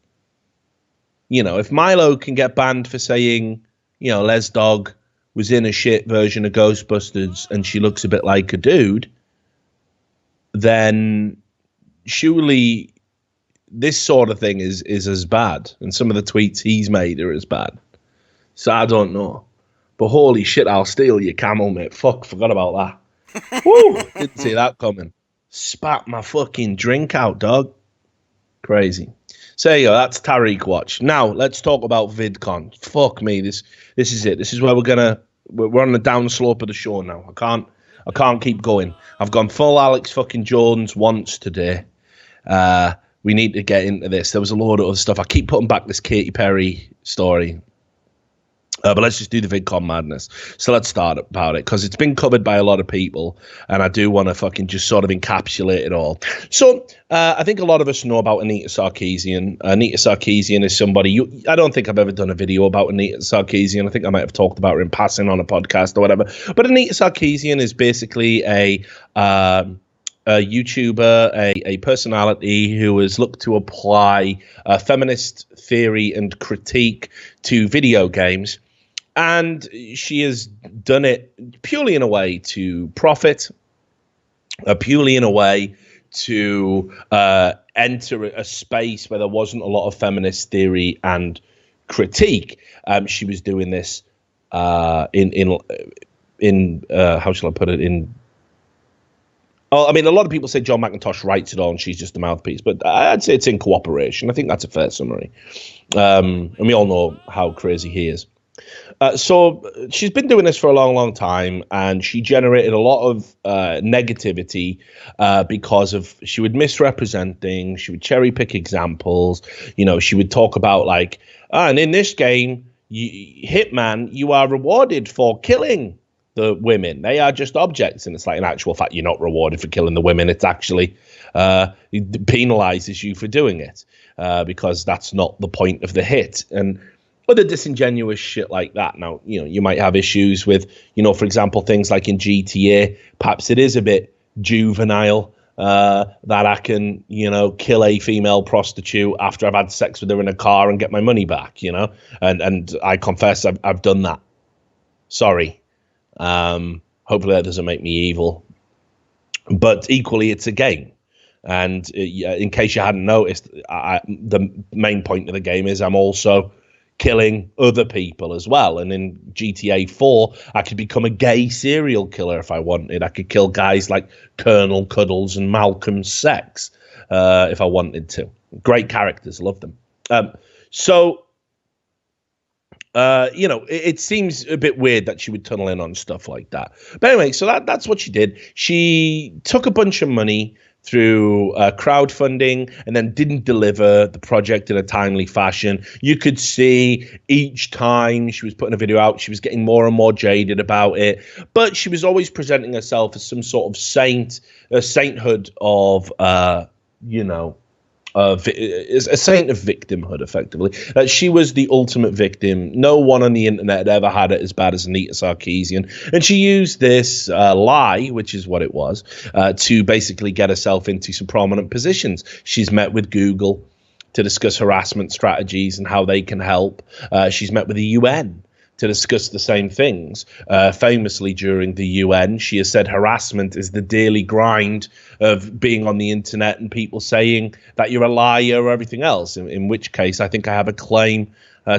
You know, if Milo can get banned for saying, you know, Les Dog was in a shit version of Ghostbusters and she looks a bit like a dude, then surely this sort of thing is as bad. And some of the tweets he's made are as bad. So I don't know. But holy shit, I'll steal your camel, mate. Fuck, forgot about that. Woo! Didn't see that coming. Spat my fucking drink out, dog. Crazy. So there you go, that's Tariq Watch. Now, let's talk about VidCon. Fuck me, this is it. This is where we're on the down slope of the show now. I can't keep going. I've gone full Alex fucking Jones once today. We need to get into this. There was a load of other stuff. I keep putting back this Katy Perry story. But let's just do the VidCon madness. So let's start about it, because it's been covered by a lot of people, and I do want to fucking just sort of encapsulate it all. So I think a lot of us know about Anita Sarkeesian. Anita Sarkeesian is somebody, I don't think I've ever done a video about Anita Sarkeesian. I think I might have talked about her in passing on a podcast or whatever. But Anita Sarkeesian is basically a YouTuber, a personality who has looked to apply feminist theory and critique to video games. And she has done it purely in a way to profit, purely in a way to enter a space where there wasn't a lot of feminist theory and critique. She was doing this in how shall I put it, in... Oh, I mean, a lot of people say John McIntosh writes it all and she's just a mouthpiece, but I'd say it's in cooperation. I think that's a fair summary. And we all know how crazy he is. So she's been doing this for a long, long time, and she generated a lot of negativity because she would misrepresent things. She would cherry pick examples. You know, she would talk about like, and in this game, Hitman, you are rewarded for killing the women. They are just objects. And it's like, in actual fact, you're not rewarded for killing the women. It's actually it penalizes you for doing it because that's not the point of the hit. And other disingenuous shit like that. Now, you know, you might have issues with, you know, for example, things like in GTA, perhaps it is a bit juvenile that I can, you know, kill a female prostitute after I've had sex with her in a car and get my money back, you know, and I confess I've done that. Sorry. Hopefully that doesn't make me evil. But equally, it's a game. And in case you hadn't noticed, the main point of the game is I'm also killing other people as well. And in GTA 4, I could become a gay serial killer if I wanted. I could kill guys like Colonel Cuddles and Malcolm Sex if I wanted to. Great characters, love them. You know, it seems a bit weird that she would tunnel in on stuff like that. But anyway, so that's what she did. She took a bunch of money through crowdfunding and then didn't deliver the project in a timely fashion. You could see each time she was putting a video out, she was getting more and more jaded about it. But she was always presenting herself as some sort of sainthood of, you know, is a saint of victimhood, effectively. She was the ultimate victim. No one on the internet had ever had it as bad as Anita Sarkeesian. And she used this lie, which is what it was, to basically get herself into some prominent positions. She's met with Google to discuss harassment strategies and how they can help. She's met with the UN to discuss the same things. Famously, during the UN, she has said harassment is the daily grind of being on the internet and people saying that you're a liar or everything else, in which case I think I have a claim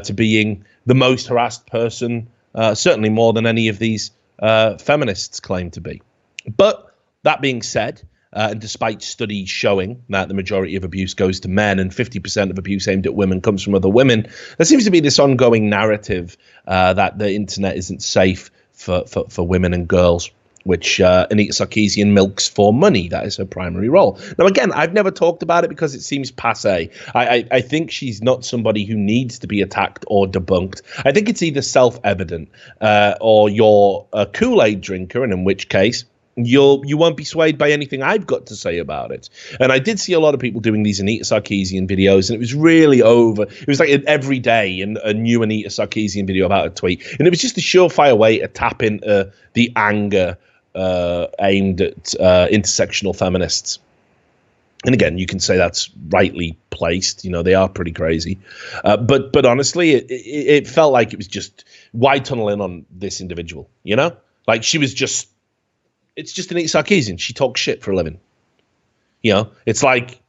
to being the most harassed person, certainly more than any of these feminists claim to be. But that being said, and despite studies showing that the majority of abuse goes to men and 50% of abuse aimed at women comes from other women, there seems to be this ongoing narrative that the internet isn't safe for women and girls, which Anita Sarkeesian milks for money. That is her primary role. Now, again, I've never talked about it because it seems passé. I think she's not somebody who needs to be attacked or debunked. I think it's either self-evident or you're a Kool-Aid drinker, and in which case you won't be swayed by anything I've got to say about it. And I did see a lot of people doing these Anita Sarkeesian videos, and it was really over. It was like every day a new Anita Sarkeesian video about a tweet. And it was just a surefire way to tap into the anger aimed at intersectional feminists. And again, you can say that's rightly placed. You know, they are pretty crazy. But honestly, it felt like it was just, why tunnel in on this individual? You know, like she was just, it's just Anita Sarkeesian. She talks shit for a living. You know, it's like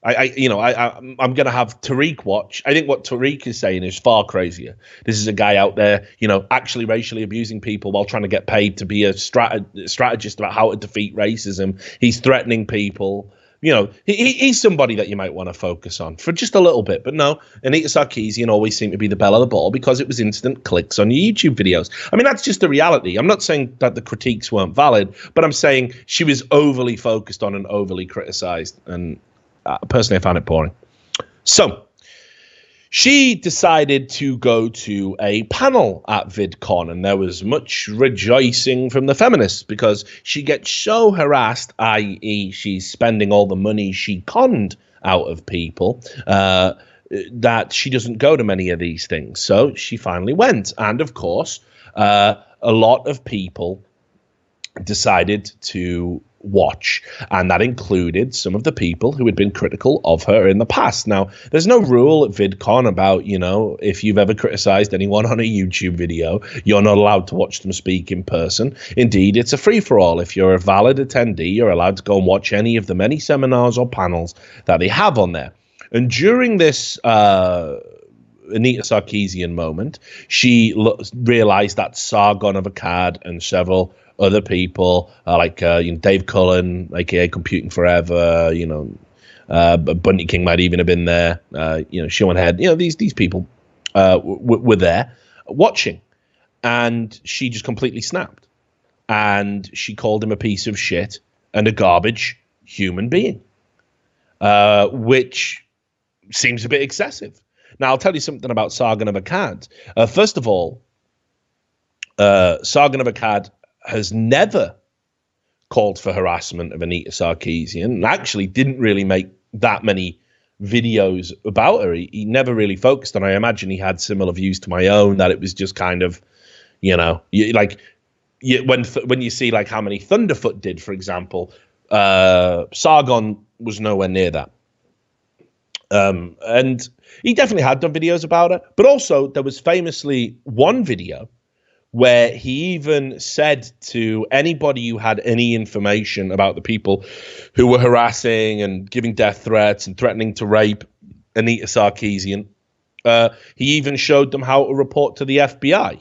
I'm going to have Tariq watch. I think what Tariq is saying is far crazier. This is a guy out there, actually racially abusing people while trying to get paid to be a strategist about how to defeat racism. He's threatening people. He's somebody that you might want to focus on for just a little bit. But no, Anita Sarkeesian always seemed to be the belle of the ball because it was instant clicks on your YouTube videos. I mean, that's just the reality. I'm not saying that the critiques weren't valid, but I'm saying she was overly focused on and overly criticized. And personally, I found it boring. So she decided to go to a panel at VidCon, and there was much rejoicing from the feminists because she gets so harassed, i.e. she's spending all the money she conned out of people, that she doesn't go to many of these things. So she finally went. And of course, a lot of people decided to watch, and that included some of the people who had been critical of her in the past. Now, there's no rule at VidCon about, if you've ever criticized anyone on a YouTube video, you're not allowed to watch them speak in person. Indeed, it's a free-for-all. If you're a valid attendee, you're allowed to go and watch any of the many seminars or panels that they have on there. And during this Anita Sarkeesian moment, she realized that Sargon of Akkad and several other people like Dave Cullen, aka Computing Forever, Bunty King might even have been there, Sean Head, these people were there watching, and she just completely snapped, and she called him a piece of shit and a garbage human being, which seems a bit excessive. Now, I'll tell you something about Sargon of Akkad. First of all, Sargon of Akkad has never called for harassment of Anita Sarkeesian, and actually didn't really make that many videos about her. He never really focused on her. I imagine he had similar views to my own, that it was just kind of, when you see like how many Thunderfoot did, for example, Sargon was nowhere near that. And he definitely had done videos about her, but also there was famously one video where he even said to anybody who had any information about the people who were harassing and giving death threats and threatening to rape Anita Sarkeesian, he even showed them how to report to the FBI.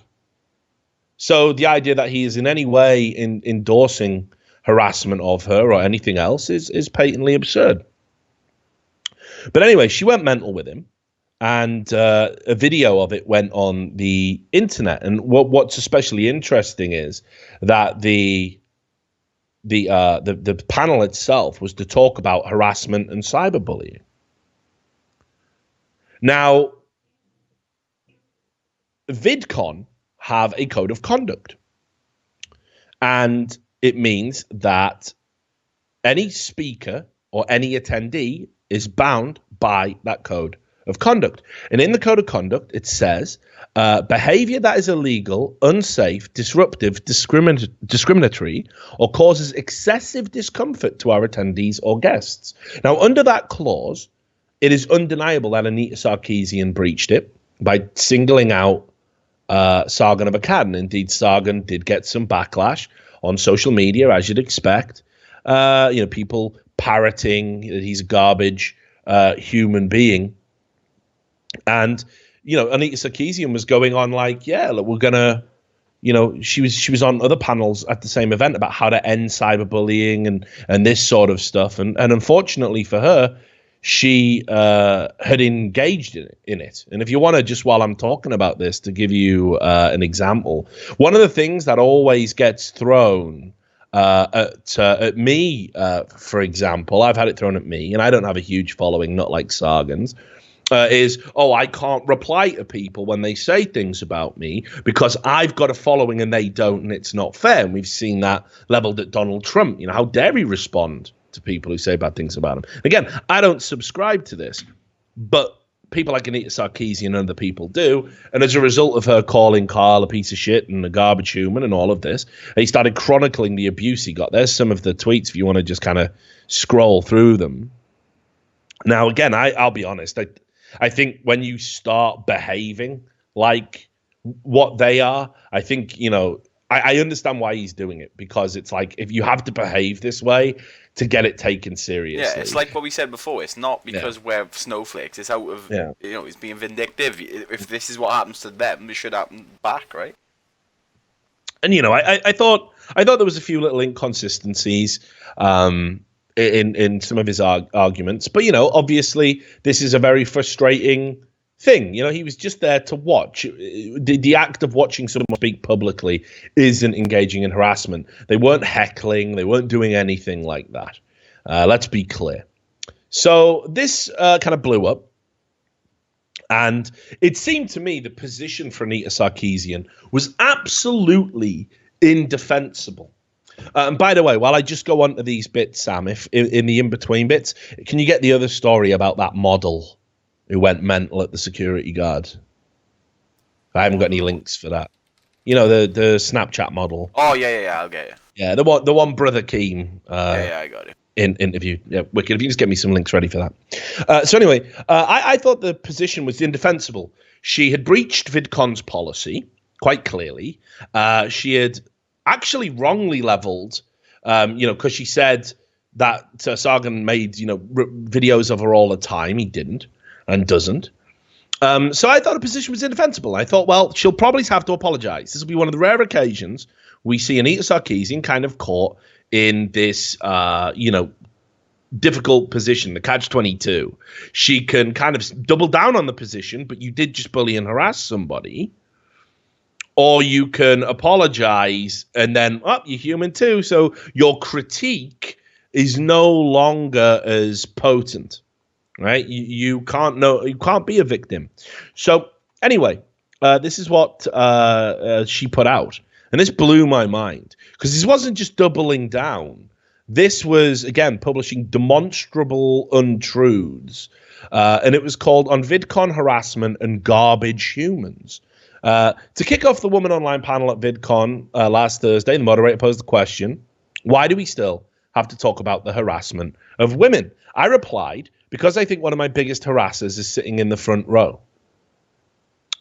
So the idea that he is in any way endorsing harassment of her or anything else is patently absurd. But anyway, she went mental with him. And a video of it went on the internet. And what's especially interesting is that the panel itself was to talk about harassment and cyberbullying. Now, VidCon have a code of conduct, and it means that any speaker or any attendee is bound by that code of conduct. And in the code of conduct, it says behavior that is illegal, unsafe, disruptive, discriminatory, or causes excessive discomfort to our attendees or guests. Now, under that clause, it is undeniable that Anita Sarkeesian breached it by singling out Sargon of Akkad. And indeed, Sargon did get some backlash on social media, as you'd expect. People parroting that he's a garbage human being. And, Anita Sarkeesian was going on like, yeah, look, we're going to, she was on other panels at the same event about how to end cyberbullying and this sort of stuff. And unfortunately for her, she had engaged in it. And if you want to, just while I'm talking about this, to give you an example, one of the things that always gets thrown at me, for example, I've had it thrown at me, and I don't have a huge following, not like Sargon's, is, I can't reply to people when they say things about me because I've got a following and they don't, and it's not fair. And we've seen that leveled at Donald Trump. How dare he respond to people who say bad things about him? Again, I don't subscribe to this, but people like Anita Sarkeesian and other people do. And as a result of her calling Carl a piece of shit and a garbage human and all of this, he started chronicling the abuse he got. There's some of the tweets if you want to just kind of scroll through them. Now, again, I'll be honest. I think when you start behaving like what they are, I think, I understand why he's doing it, because it's like, if you have to behave this way to get it taken seriously. Yeah, it's like what we said before. It's not because we're snowflakes. It's out of, he's being vindictive. If this is what happens to them, it should happen back, right? And, I thought there was a few little inconsistencies in some of his arguments. But, obviously, this is a very frustrating thing. He was just there to watch. The act of watching someone speak publicly isn't engaging in harassment. They weren't heckling. They weren't doing anything like that. Let's be clear. So this kind of blew up. And it seemed to me the position for Anita Sarkeesian was absolutely indefensible. And by the way, while I just go on to these bits, Sam, if in the in-between bits, can you get the other story about that model who went mental at the security guard? I haven't got any links for that. The Snapchat model. Oh, yeah, I'll get it. Yeah, the one Brother Keem. I got it. In interview. Yeah, wicked. If you just get me some links ready for that. So anyway, I thought the position was indefensible. She had breached VidCon's policy quite clearly. She had actually wrongly leveled, because she said that Sargon made, videos of her all the time. He didn't and doesn't. So I thought the position was indefensible. I thought, well, she'll probably have to apologize. This will be one of the rare occasions we see Anita Sarkeesian kind of caught in this, difficult position, the catch-22. She can kind of double down on the position, but you did just bully and harass somebody. Or you can apologize and then, you're human too. So your critique is no longer as potent, right? You can't be a victim. So anyway, this is what she put out. And this blew my mind, because this wasn't just doubling down. This was, again, publishing demonstrable untruths. And it was called On VidCon Harassment and Garbage Humans. To kick off the Woman Online panel at VidCon last Thursday, the moderator posed the question, why do we still have to talk about the harassment of women? I replied, because I think one of my biggest harassers is sitting in the front row.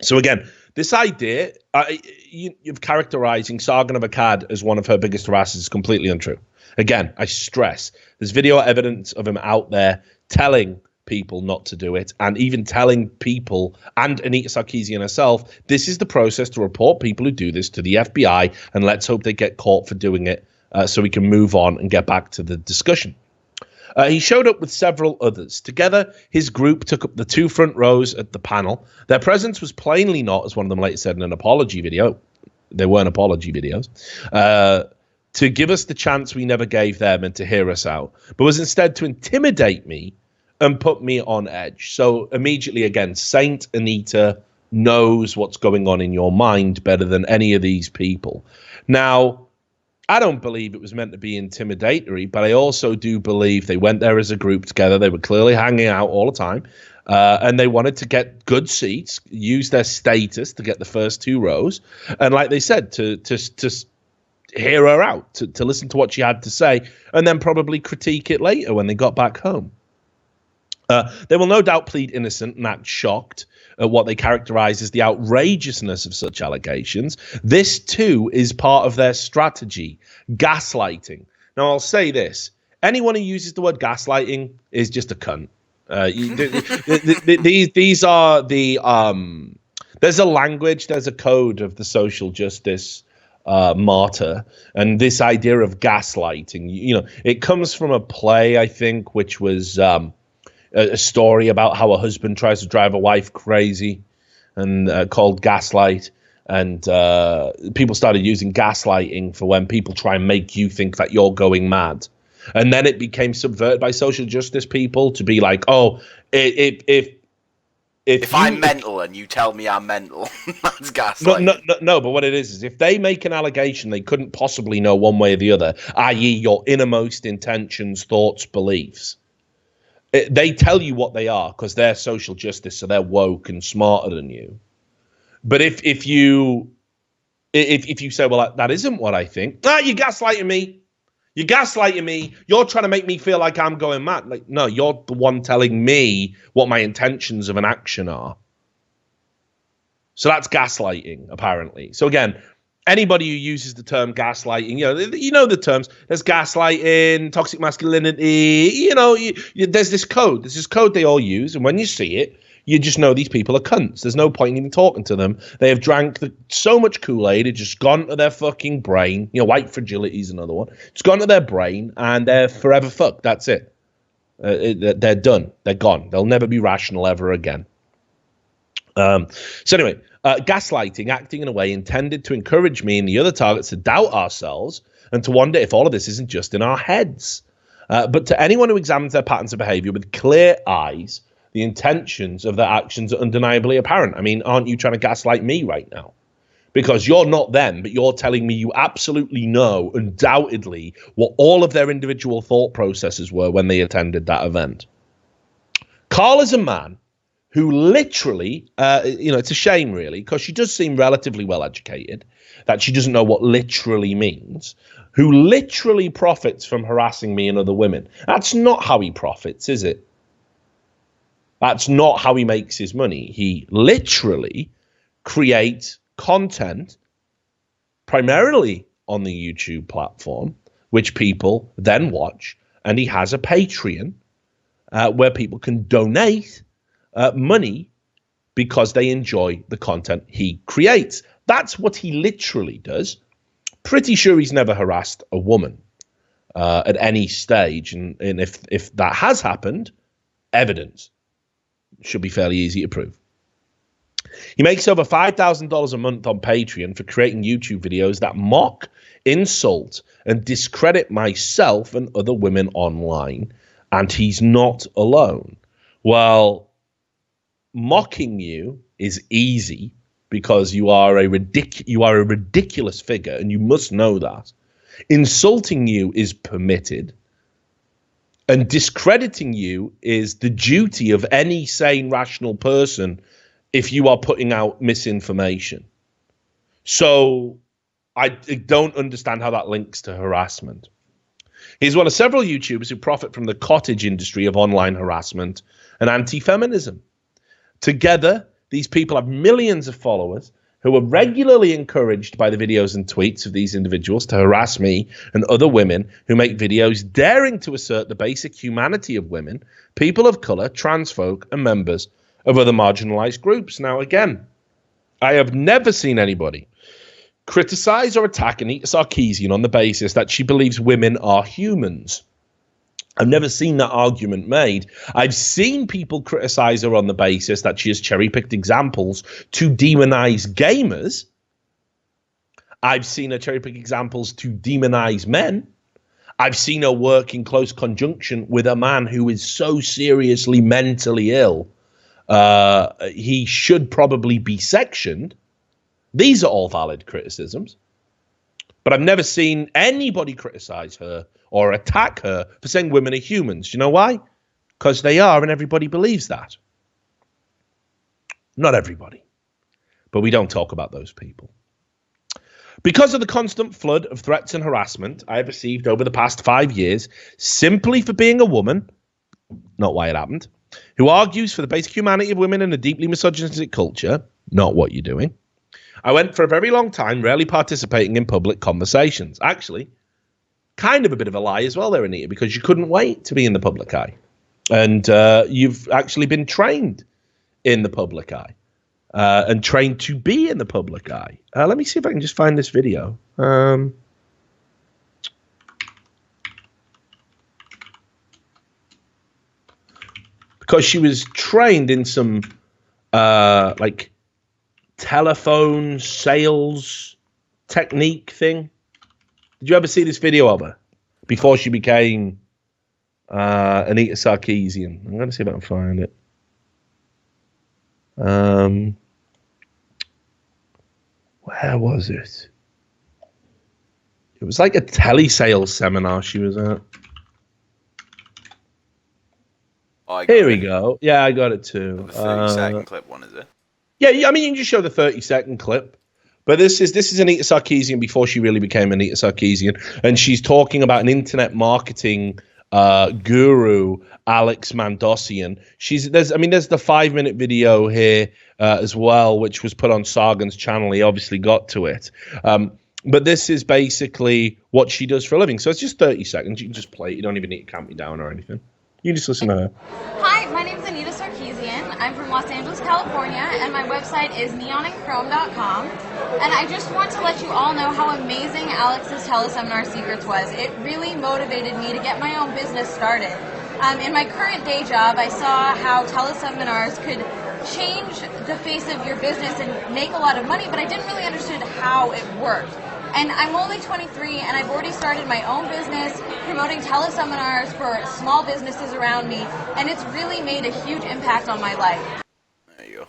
So again, this idea of characterizing Sargon of Akkad as one of her biggest harassers is completely untrue. Again, I stress, there's video evidence of him out there telling people not to do it, and even telling people, and Anita Sarkeesian herself, this is the process to report people who do this to the FBI, and let's hope they get caught for doing it so we can move on and get back to the discussion. He showed up with several others. Together, his group took up the two front rows at the panel. Their presence was plainly not, as one of them later said in an apology video, they weren't apology videos, to give us the chance we never gave them and to hear us out, but was instead to intimidate me and put me on edge. So immediately, again, Saint Anita knows what's going on in your mind better than any of these people. Now, I don't believe it was meant to be intimidatory, but I also do believe they went there as a group together. They were clearly hanging out all the time, and they wanted to get good seats, use their status to get the first two rows, and like they said, to hear her out, to listen to what she had to say, and then probably critique it later when they got back home. They will no doubt plead innocent and act shocked at what they characterize as the outrageousness of such allegations. This, too, is part of their strategy, gaslighting. Now, I'll say this. Anyone who uses the word gaslighting is just a cunt. These are the... there's a language, there's a code of the social justice martyr, and this idea of gaslighting, it comes from a play, I think, which was... a story about how a husband tries to drive a wife crazy, and called Gaslight. And people started using gaslighting for when people try and make you think that you're going mad. And then it became subverted by social justice people to be like, oh, if I'm mental and you tell me I'm mental, that's gaslighting. No, but what it is if they make an allegation they couldn't possibly know one way or the other, i.e. your innermost intentions, thoughts, beliefs, they tell you what they are because they're social justice, so they're woke and smarter than you. But if you say, well, that isn't what I think, you're gaslighting me. You're gaslighting me. You're trying to make me feel like I'm going mad. Like, no, you're the one telling me what my intentions of an action are. So that's gaslighting, apparently. So again, anybody who uses the term gaslighting, you know the terms. There's gaslighting, toxic masculinity. There's this code. There's this code they all use, and when you see it, you just know these people are cunts. There's no point in even talking to them. They have drank so much Kool-Aid, it's just gone to their fucking brain. White fragility is another one. It's gone to their brain, and they're forever fucked. That's it. They're done. They're gone. They'll never be rational ever again. So anyway, gaslighting, acting in a way intended to encourage me and the other targets to doubt ourselves and to wonder if all of this isn't just in our heads. But to anyone who examines their patterns of behavior with clear eyes, the intentions of their actions are undeniably apparent. I mean, aren't you trying to gaslight me right now? Because you're not them, but you're telling me you absolutely know, undoubtedly, what all of their individual thought processes were when they attended that event. Carl is a man who literally, it's a shame, really, because she does seem relatively well educated, that she doesn't know what literally means, who literally profits from harassing me and other women. That's not how he profits, is it? That's not how he makes his money. He literally creates content primarily on the YouTube platform, which people then watch, and he has a Patreon where people can donate money because they enjoy the content he creates. That's what he literally does. Pretty sure he's never harassed a woman at any stage, and if that has happened, evidence should be fairly easy to prove. He makes over $5,000 a month on Patreon for creating YouTube videos that mock, insult, and discredit myself and other women online, and he's not alone. Well, mocking you is easy because you are a ridiculous figure, and you must know that. Insulting you is permitted, and discrediting you is the duty of any sane, rational person if you are putting out misinformation. So I don't understand how that links to harassment. He's one of several YouTubers who profit from the cottage industry of online harassment and anti-feminism. Together, these people have millions of followers who are regularly encouraged by the videos and tweets of these individuals to harass me and other women who make videos daring to assert the basic humanity of women, people of color, trans folk, and members of other marginalized groups. Now, again, I have never seen anybody criticize or attack Anita Sarkeesian on the basis that she believes women are humans. I've never seen that argument made. I've seen people criticize her on the basis that she has cherry-picked examples to demonize gamers. I've seen her cherry-pick examples to demonize men. I've seen her work in close conjunction with a man who is so seriously mentally ill. He should probably be sectioned. These are all valid criticisms. But I've never seen anybody criticize her or attack her for saying women are humans. Do you know why? Because they are, and everybody believes that. Not everybody. But we don't talk about those people. Because of the constant flood of threats and harassment I have received over the past 5 years, simply for being a woman, not why it happened, who argues for the basic humanity of women in a deeply misogynistic culture, not what you're doing, I went for a very long time rarely participating in public conversations. Actually, kind of a bit of a lie as well there, Anita, because you couldn't wait to be in the public eye. And you've actually been trained in the public eye and trained to be in the public eye. Let me see if I can just find this video. Because she was trained in some like telephone sales technique thing. Did you ever see this video of her before she became Anita Sarkeesian? I'm going to see if I can find it. Where was it? It was like a telesales seminar she was at. Here we go. Yeah, I got it too. The 30-second clip one, is it? Yeah, I mean, you can just show the 30-second clip. But this is Anita Sarkeesian before she really became Anita Sarkeesian. And she's talking about an internet marketing guru Alex Mandossian. There's the 5-minute video here as well, which was put on Sargon's channel. He obviously got to it. But this is basically what she does for a living. So it's just 30 seconds. You can just play it. You don't even need to count me down or anything. You just listen to her. Hi, my name is Anita Sarkeesian. I'm from Los Angeles, California, and my website is neonandchrome.com. And I just want to let you all know how amazing Alex's teleseminar secrets was. It really motivated me to get my own business started. In my current day job, I saw how teleseminars could change the face of your business and make a lot of money, but I didn't really understand how it worked. And I'm only 23, and I've already started my own business promoting teleseminars for small businesses around me, and it's really made a huge impact on my life. There you go.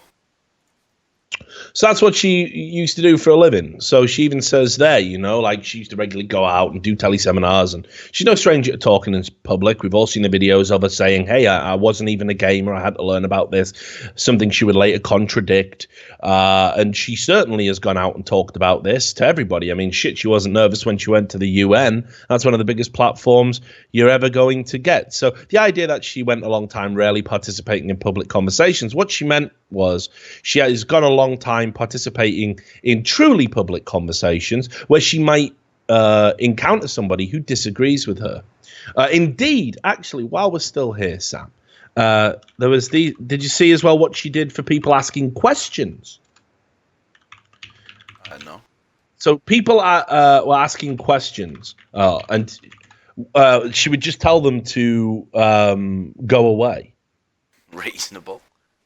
So that's what she used to do for a living. So she even says there, like she used to regularly go out and do teleseminars, and she's no stranger to talking in public. We've all seen the videos of her saying, hey, I wasn't even a gamer. I had to learn about this, something she would later contradict. And she certainly has gone out and talked about this to everybody. I mean, shit, she wasn't nervous when she went to the UN. That's one of the biggest platforms you're ever going to get. So the idea that she went a long time rarely participating in public conversations, what she meant was she has gone a long time participating in truly public conversations where she might encounter somebody who disagrees with her. Indeed, actually, while we're still here, Sam, there was did you see as well what she did for people asking questions? No. So people were asking questions, and she would just tell them to go away. Reasonable.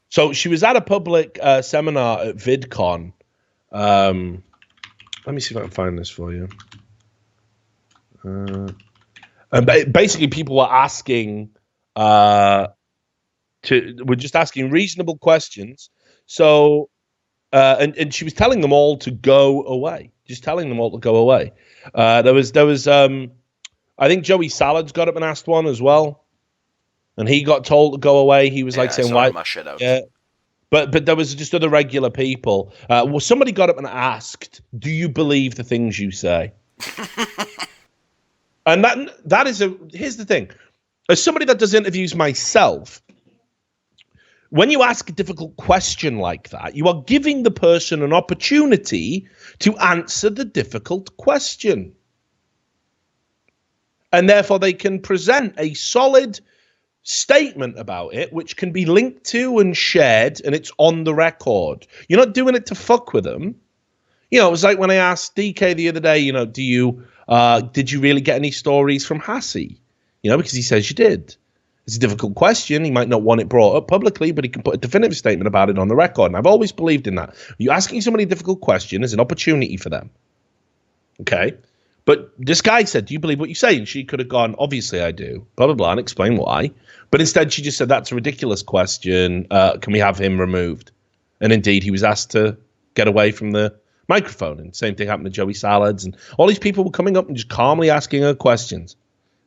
So she was at a public seminar at VidCon. Let me see if I can find this for you. And basically, people were asking, were just asking reasonable questions. So, and she was telling them all to go away. Just telling them all to go away. There was. I think Joey Salad's got up and asked one as well. And he got told to go away. He was saying, "Why?" My shit out. Yeah, but there was just other regular people. Well, somebody got up and asked, "Do you believe the things you say?" And that is here's the thing: as somebody that does interviews myself, when you ask a difficult question like that, you are giving the person an opportunity to answer the difficult question, and therefore they can present a solid statement about it, which can be linked to and shared, and it's on the record. You're not doing it to fuck with them. It was like when I asked DK the other day, did you really get any stories from Hassie? Because he says you did. It's a difficult question. He might not want it brought up publicly, but he can put a definitive statement about it on the record. And I've always believed in that. You're asking somebody a difficult question is an opportunity for them. Okay? But this guy said, do you believe what you say? And she could have gone, obviously I do, blah, blah, blah, and explain why. But instead she just said, that's a ridiculous question. Can we have him removed? And indeed, he was asked to get away from the microphone. And same thing happened to Joey Salads. And all these people were coming up and just calmly asking her questions.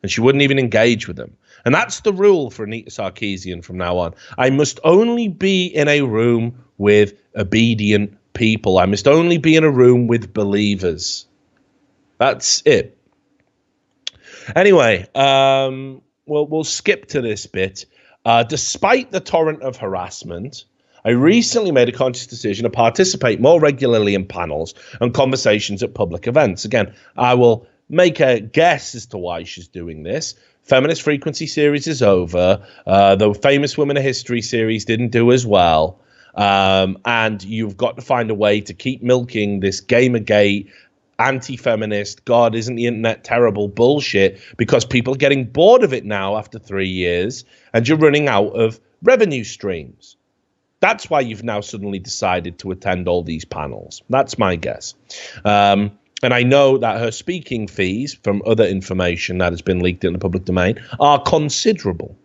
And she wouldn't even engage with them. And that's the rule for Anita Sarkeesian from now on. I must only be in a room with obedient people. I must only be in a room with believers. That's it. Anyway, we'll skip to this bit. Despite the torrent of harassment, I recently made a conscious decision to participate more regularly in panels and conversations at public events. Again, I will make a guess as to why she's doing this. Feminist Frequency series is over. The Famous Women of History series didn't do as well. And you've got to find a way to keep milking this Gamergate, anti-feminist, God, isn't the internet terrible bullshit, because people are getting bored of it now after 3 years, and you're running out of revenue streams. That's why you've now suddenly decided to attend all these panels. That's my guess. And I know that her speaking fees from other information that has been leaked in the public domain are considerable.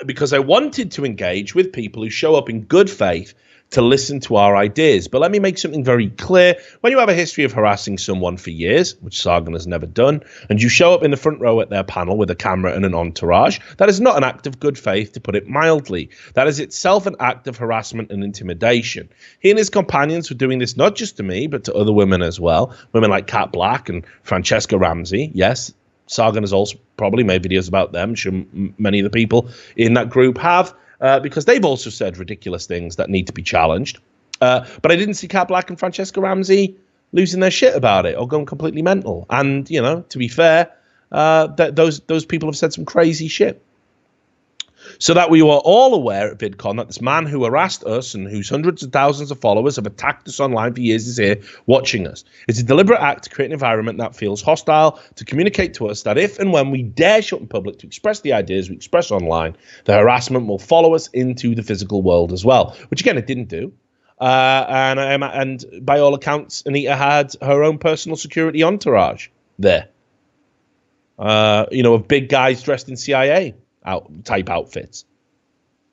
Because I wanted to engage with people who show up in good faith to listen to our ideas. But let me make something very clear. When you have a history of harassing someone for years, which Sargon has never done, and you show up in the front row at their panel with a camera and an entourage, that is not an act of good faith, to put it mildly. That is itself an act of harassment and intimidation. He and his companions were doing this not just to me, but to other women as well. Women like Kat Black and Francesca Ramsey. Yes, Sargon has also probably made videos about them. I'm sure many of the people in that group have, because they've also said ridiculous things that need to be challenged. But I didn't see Kat Black and Francesca Ramsey losing their shit about it or going completely mental. And, you know, to be fair, those people have said some crazy shit. So that we were all aware at VidCon that this man who harassed us and whose hundreds of thousands of followers have attacked us online for years is here watching us. It's a deliberate act to create an environment that feels hostile, to communicate to us that if and when we dare shut in public to express the ideas we express online, the harassment will follow us into the physical world as well, which again, it didn't do. And by all accounts, Anita had her own personal security entourage there. You know, of big guys dressed in CIA type outfits,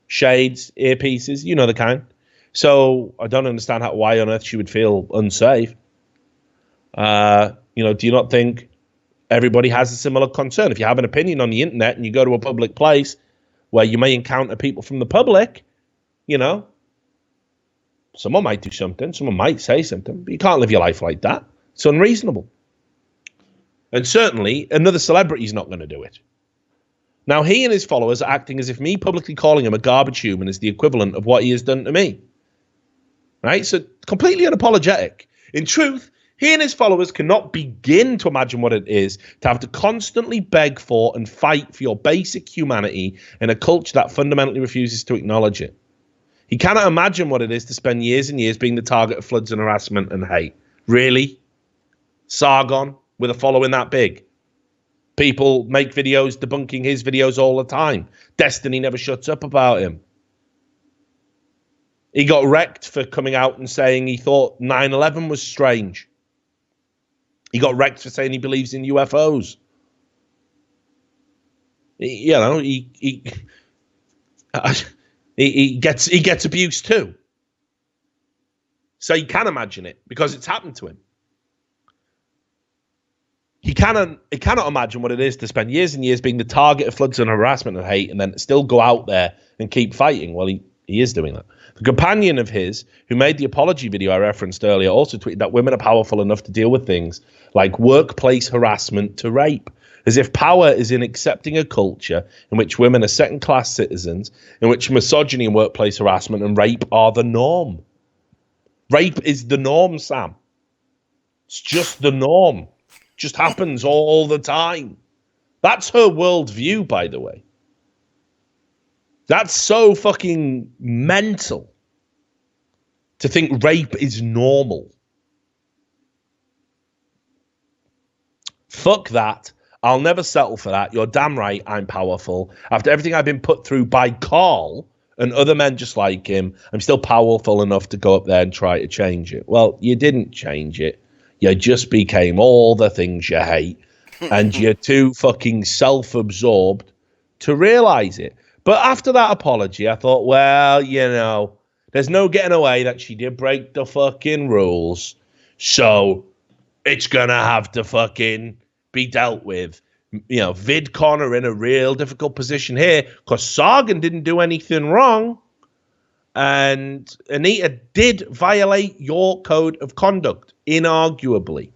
shades, earpieces, you know the kind. So I don't understand why on earth she would feel unsafe. You know, do you not think everybody has a similar concern? If you have an opinion on the internet and you go to a public place where you may encounter people from the public, you know, someone might do something, someone might say something, but you can't live your life like that. It's unreasonable. And certainly another celebrity is not going to do it. Now, he and his followers are acting as if me publicly calling him a garbage human is the equivalent of what he has done to me. Right? So completely unapologetic. In truth, he and his followers cannot begin to imagine what it is to have to constantly beg for and fight for your basic humanity in a culture that fundamentally refuses to acknowledge it. He cannot imagine what it is to spend years and years being the target of floods and harassment and hate. Really? Sargon, with a following that big? People make videos debunking his videos all the time. Destiny never shuts up about him. He got wrecked for coming out and saying he thought 9/11 was strange. He got wrecked for saying he believes in UFOs. You know, he gets abused too. So you can imagine it because it's happened to him. He cannot imagine what it is to spend years and years being the target of floods and harassment and hate and then still go out there and keep fighting. Well, he is doing that. The companion of his, who made the apology video I referenced earlier, also tweeted that women are powerful enough to deal with things like workplace harassment to rape, as if power is in accepting a culture in which women are second-class citizens, in which misogyny and workplace harassment and rape are the norm. Rape is the norm, Sam. It's just the norm. Just happens all the time. That's her worldview, by the way. That's so fucking mental to think rape is normal. Fuck that. I'll never settle for that. You're damn right I'm powerful. After everything I've been put through by Carl and other men just like him, I'm still powerful enough to go up there and try to change it. Well, you didn't change it. You just became all the things you hate, and you're too fucking self-absorbed to realize it. But after that apology, I thought, well, you know, there's no getting away that she did break the fucking rules, so it's gonna have to fucking be dealt with. You know, VidCon are in a real difficult position here because Sargon didn't do anything wrong. And Anita did violate your code of conduct, inarguably.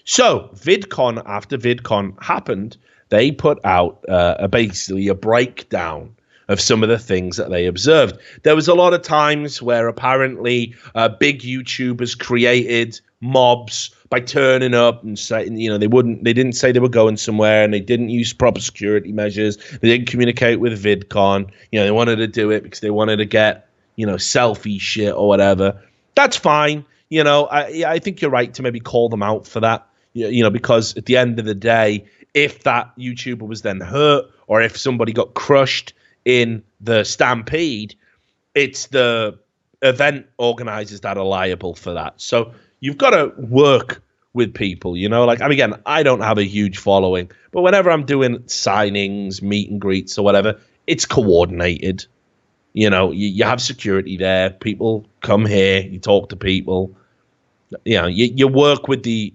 So VidCon, after VidCon happened, they put out basically a breakdown of some of the things that they observed. There was a lot of times where apparently big YouTubers created mobs by turning up and saying, you know, they didn't say they were going somewhere, and they didn't use proper security measures. They didn't communicate with VidCon. You know, they wanted to do it because they wanted to get, you know, selfie shit or whatever. That's fine. You know, I think you're right to maybe call them out for that. You know, because at the end of the day, if that YouTuber was then hurt or if somebody got crushed in the stampede, it's the event organizers that are liable for that. So you've got to work with people, you know, like, I mean, again, I don't have a huge following, but whenever I'm doing signings, meet and greets or whatever, it's coordinated. You know, you have security there. People come here, you talk to people. You know, you work with the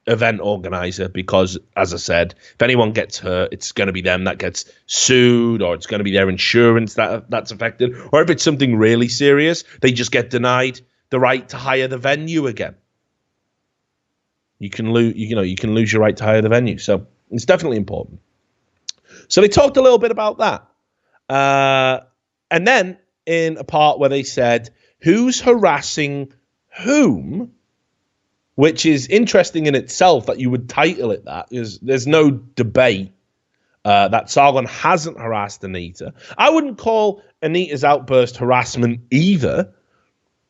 event organizer because, as I said, if anyone gets hurt, it's going to be them that gets sued, or it's going to be their insurance that's affected. Or if it's something really serious, they just get denied the right to hire the venue again. You can lose your right to hire the venue. So It's definitely important. So they talked a little bit about that. And then in a part where they said, who's harassing whom, which is interesting in itself that you would title it that, because there's no debate that Sargon hasn't harassed Anita. I wouldn't call Anita's outburst harassment either.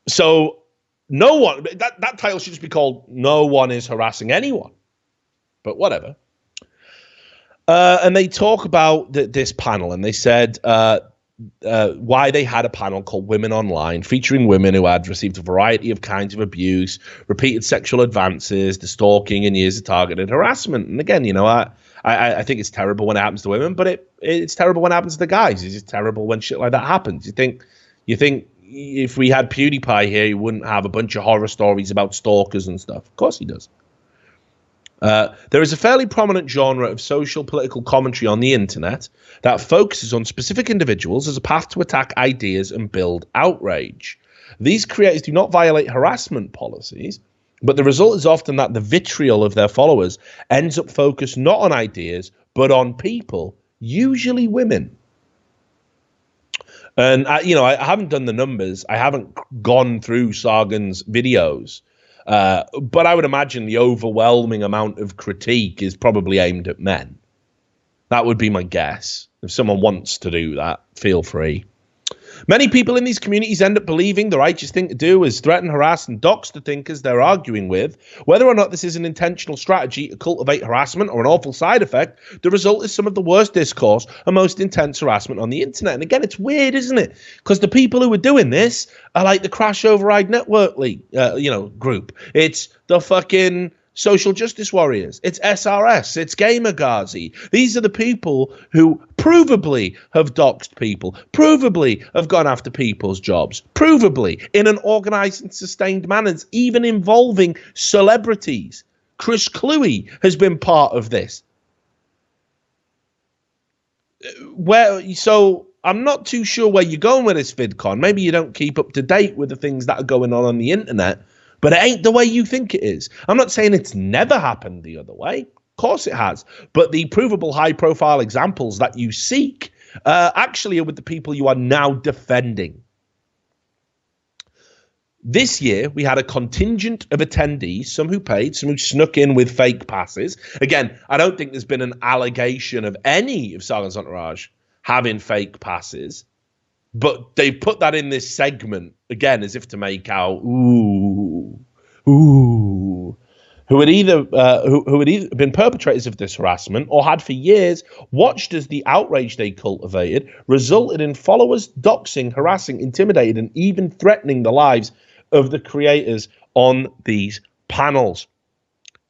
So no one, that title should just be called No One is Harassing Anyone. But whatever. And they talk about this panel, and they said why they had a panel called Women Online, featuring women who had received a variety of kinds of abuse, repeated sexual advances, the stalking, and years of targeted harassment. And again, I think it's terrible when it happens to women, but it's terrible when it happens to the guys. It's just terrible when shit like that happens. You think if we had PewDiePie here, he wouldn't have a bunch of horror stories about stalkers and stuff. Of course he does. There is a fairly prominent genre of social political commentary on the internet that focuses on specific individuals as a path to attack ideas and build outrage. These creators do not violate harassment policies, but the result is often that the vitriol of their followers ends up focused not on ideas, but on people, usually women. And, I haven't done the numbers. I haven't gone through Sargon's videos. But I would imagine the overwhelming amount of critique is probably aimed at men. That would be my guess. If someone wants to do that, feel free. Many people in these communities end up believing the righteous thing to do is threaten, harass, and dox the thinkers they're arguing with. Whether or not this is an intentional strategy to cultivate harassment or an awful side effect, the result is some of the worst discourse and most intense harassment on the internet. And again, it's weird, isn't it? Because the people who are doing this are like the Crash Override Network group. It's the fucking social justice warriors. It's SRS. It's Gamergazi. These are the people who provably have doxed people, provably have gone after people's jobs, provably in an organized and sustained manner, even involving celebrities. Chris Cluey has been part of this. So I'm not too sure where you're going with this, VidCon. Maybe you don't keep up to date with the things that are going on the internet. But it ain't the way you think it is. I'm not saying it's never happened the other way. Of course it has. But the provable high-profile examples that you seek actually are with the people you are now defending. This year, we had a contingent of attendees, some who paid, some who snuck in with fake passes. Again, I don't think there's been an allegation of any of Sargon's entourage having fake passes. But they put that in this segment, again, as if to make out, who had either been perpetrators of this harassment or had for years watched as the outrage they cultivated resulted in followers doxing, harassing, intimidating, and even threatening the lives of the creators on these panels.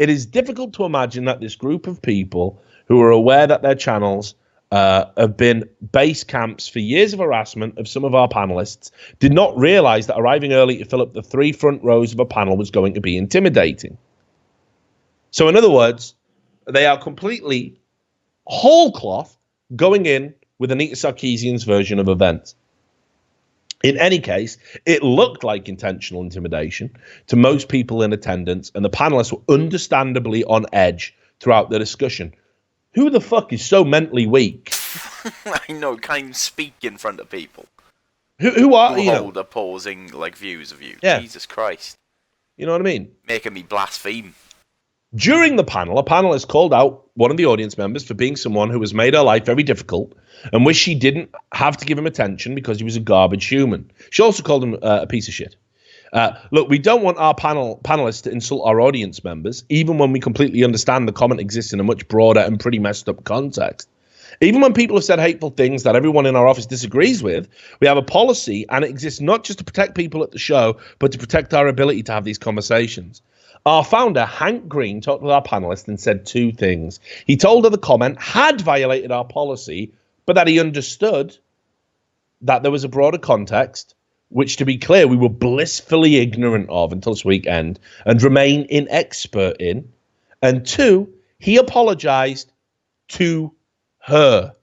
It is difficult to imagine that this group of people who are aware that their channels have been base camps for years of harassment of some of our panelists did not realize that arriving early to fill up the 3 front rows of a panel was going to be intimidating. So in other words, they are completely whole cloth going in with Anita Sarkeesian's version of events. In any case, it looked like intentional intimidation to most people in attendance, and the panelists were understandably on edge throughout the discussion. Who the fuck is so mentally weak? I know, can't speak in front of people. Who are, hold opposing views of you. Yeah. Jesus Christ. You know what I mean? Making me blaspheme. During the panel, a panelist called out one of the audience members for being someone who has made her life very difficult and wished she didn't have to give him attention because he was a garbage human. She also called him a piece of shit. Look, we don't want our panelists to insult our audience members, even when we completely understand the comment exists in a much broader and pretty messed up context. Even when people have said hateful things that everyone in our office disagrees with, we have a policy, and it exists not just to protect people at the show, but to protect our ability to have these conversations. Our founder, Hank Green, talked with our panelist and said 2 things. He told her the comment had violated our policy, but that he understood that there was a broader context, which, to be clear, we were blissfully ignorant of until this weekend and remain inexpert in. And 2, he apologized to her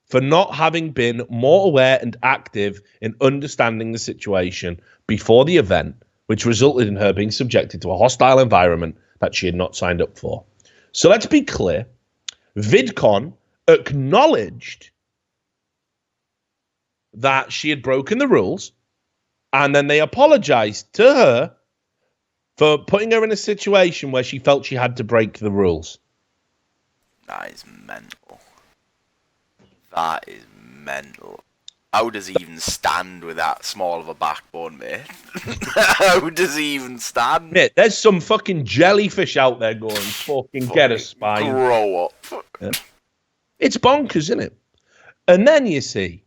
for not having been more aware and active in understanding the situation before the event, which resulted in her being subjected to a hostile environment that she had not signed up for. So let's be clear. VidCon acknowledged that she had broken the rules, and then they apologized to her for putting her in a situation where she felt she had to break the rules. That is mental. That is mental. How does he even stand with that small of a backbone, mate? How does he even stand? Mate, there's some fucking jellyfish out there going, fucking get a spine. Grow up. Yeah. It's bonkers, isn't it? And then you see,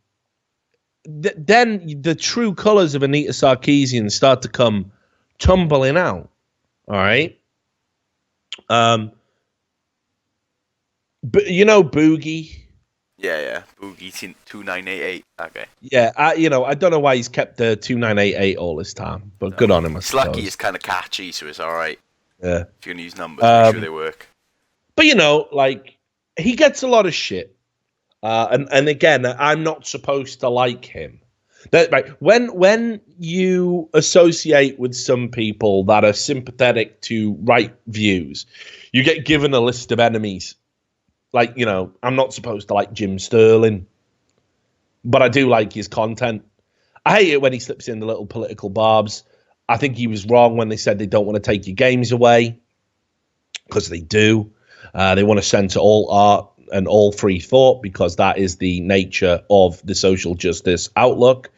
then the true colours of Anita Sarkeesian start to come tumbling out. All right? But you know Boogie? Yeah. Boogie 2988. Okay. Yeah, I don't know why he's kept the 2988 all this time, but good on him. It's lucky it's kind of catchy, so it's all right. Yeah. If you can use numbers, make sure they work. But like he gets a lot of shit, and again, I'm not supposed to like him. Right? When you associate with some people that are sympathetic to right views, you get given a list of enemies. Like, I'm not supposed to like Jim Sterling, but I do like his content. I hate it when he slips in the little political barbs. I think he was wrong when they said they don't want to take your games away, because they do. They want to censor all art and all free thought, because that is the nature of the social justice outlook.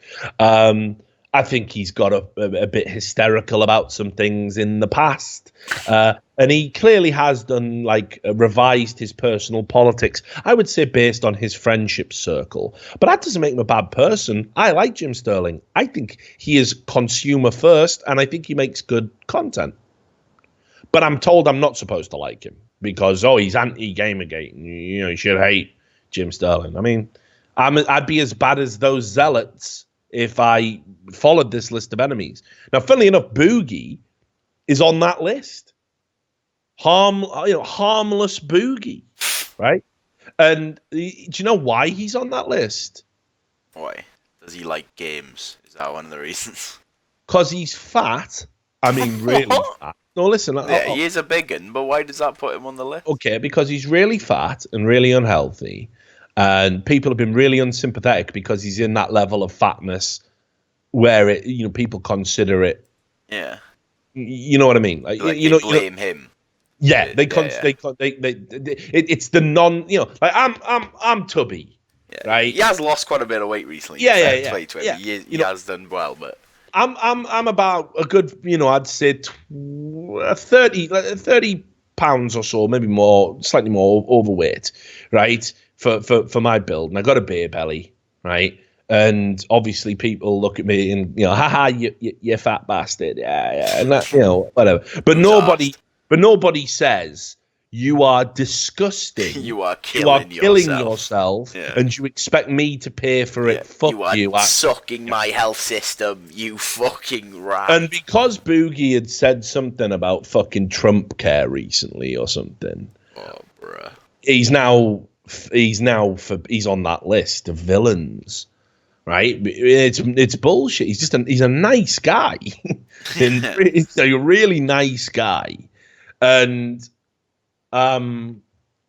I think he's got a bit hysterical about some things in the past. And he clearly has done, revised his personal politics, I would say, based on his friendship circle. But that doesn't make him a bad person. I like Jim Sterling. I think he is consumer first, and I think he makes good content. But I'm told I'm not supposed to like him because, he's anti-Gamergate. You should hate Jim Sterling. I mean, I'd be as bad as those zealots if I followed this list of enemies. Now, funnily enough, Boogie is on that list. Harmless Boogie, right? And do you know why he's on that list? Why? Does he like games? Is that one of the reasons? Because he's fat. I mean, really fat. No, listen. Yeah, he is a big one, but why does that put him on the list? Okay, because he's really fat and really unhealthy. And people have been really unsympathetic because he's in that level of fatness where people consider it. Yeah. You know what I mean? Like, they blame him. Yeah, it's the non. I'm tubby, right? He has lost quite a bit of weight recently. Yeah. He has done well, but I'm about a good, I'd say 30 pounds or so, maybe more, slightly more overweight, right? For my build, and I got a beer belly, right? And obviously people look at me and haha, you fat bastard, yeah, and that, whatever. But nobody says you are disgusting. You are killing yourself, and you expect me to pay for it. Fuck you! You are sucking my health system, you fucking rat. And because Boogie had said something about fucking Trump care recently or something, bruh, he's on that list of villains, right? It's bullshit. He's a nice guy, he's a really nice guy, and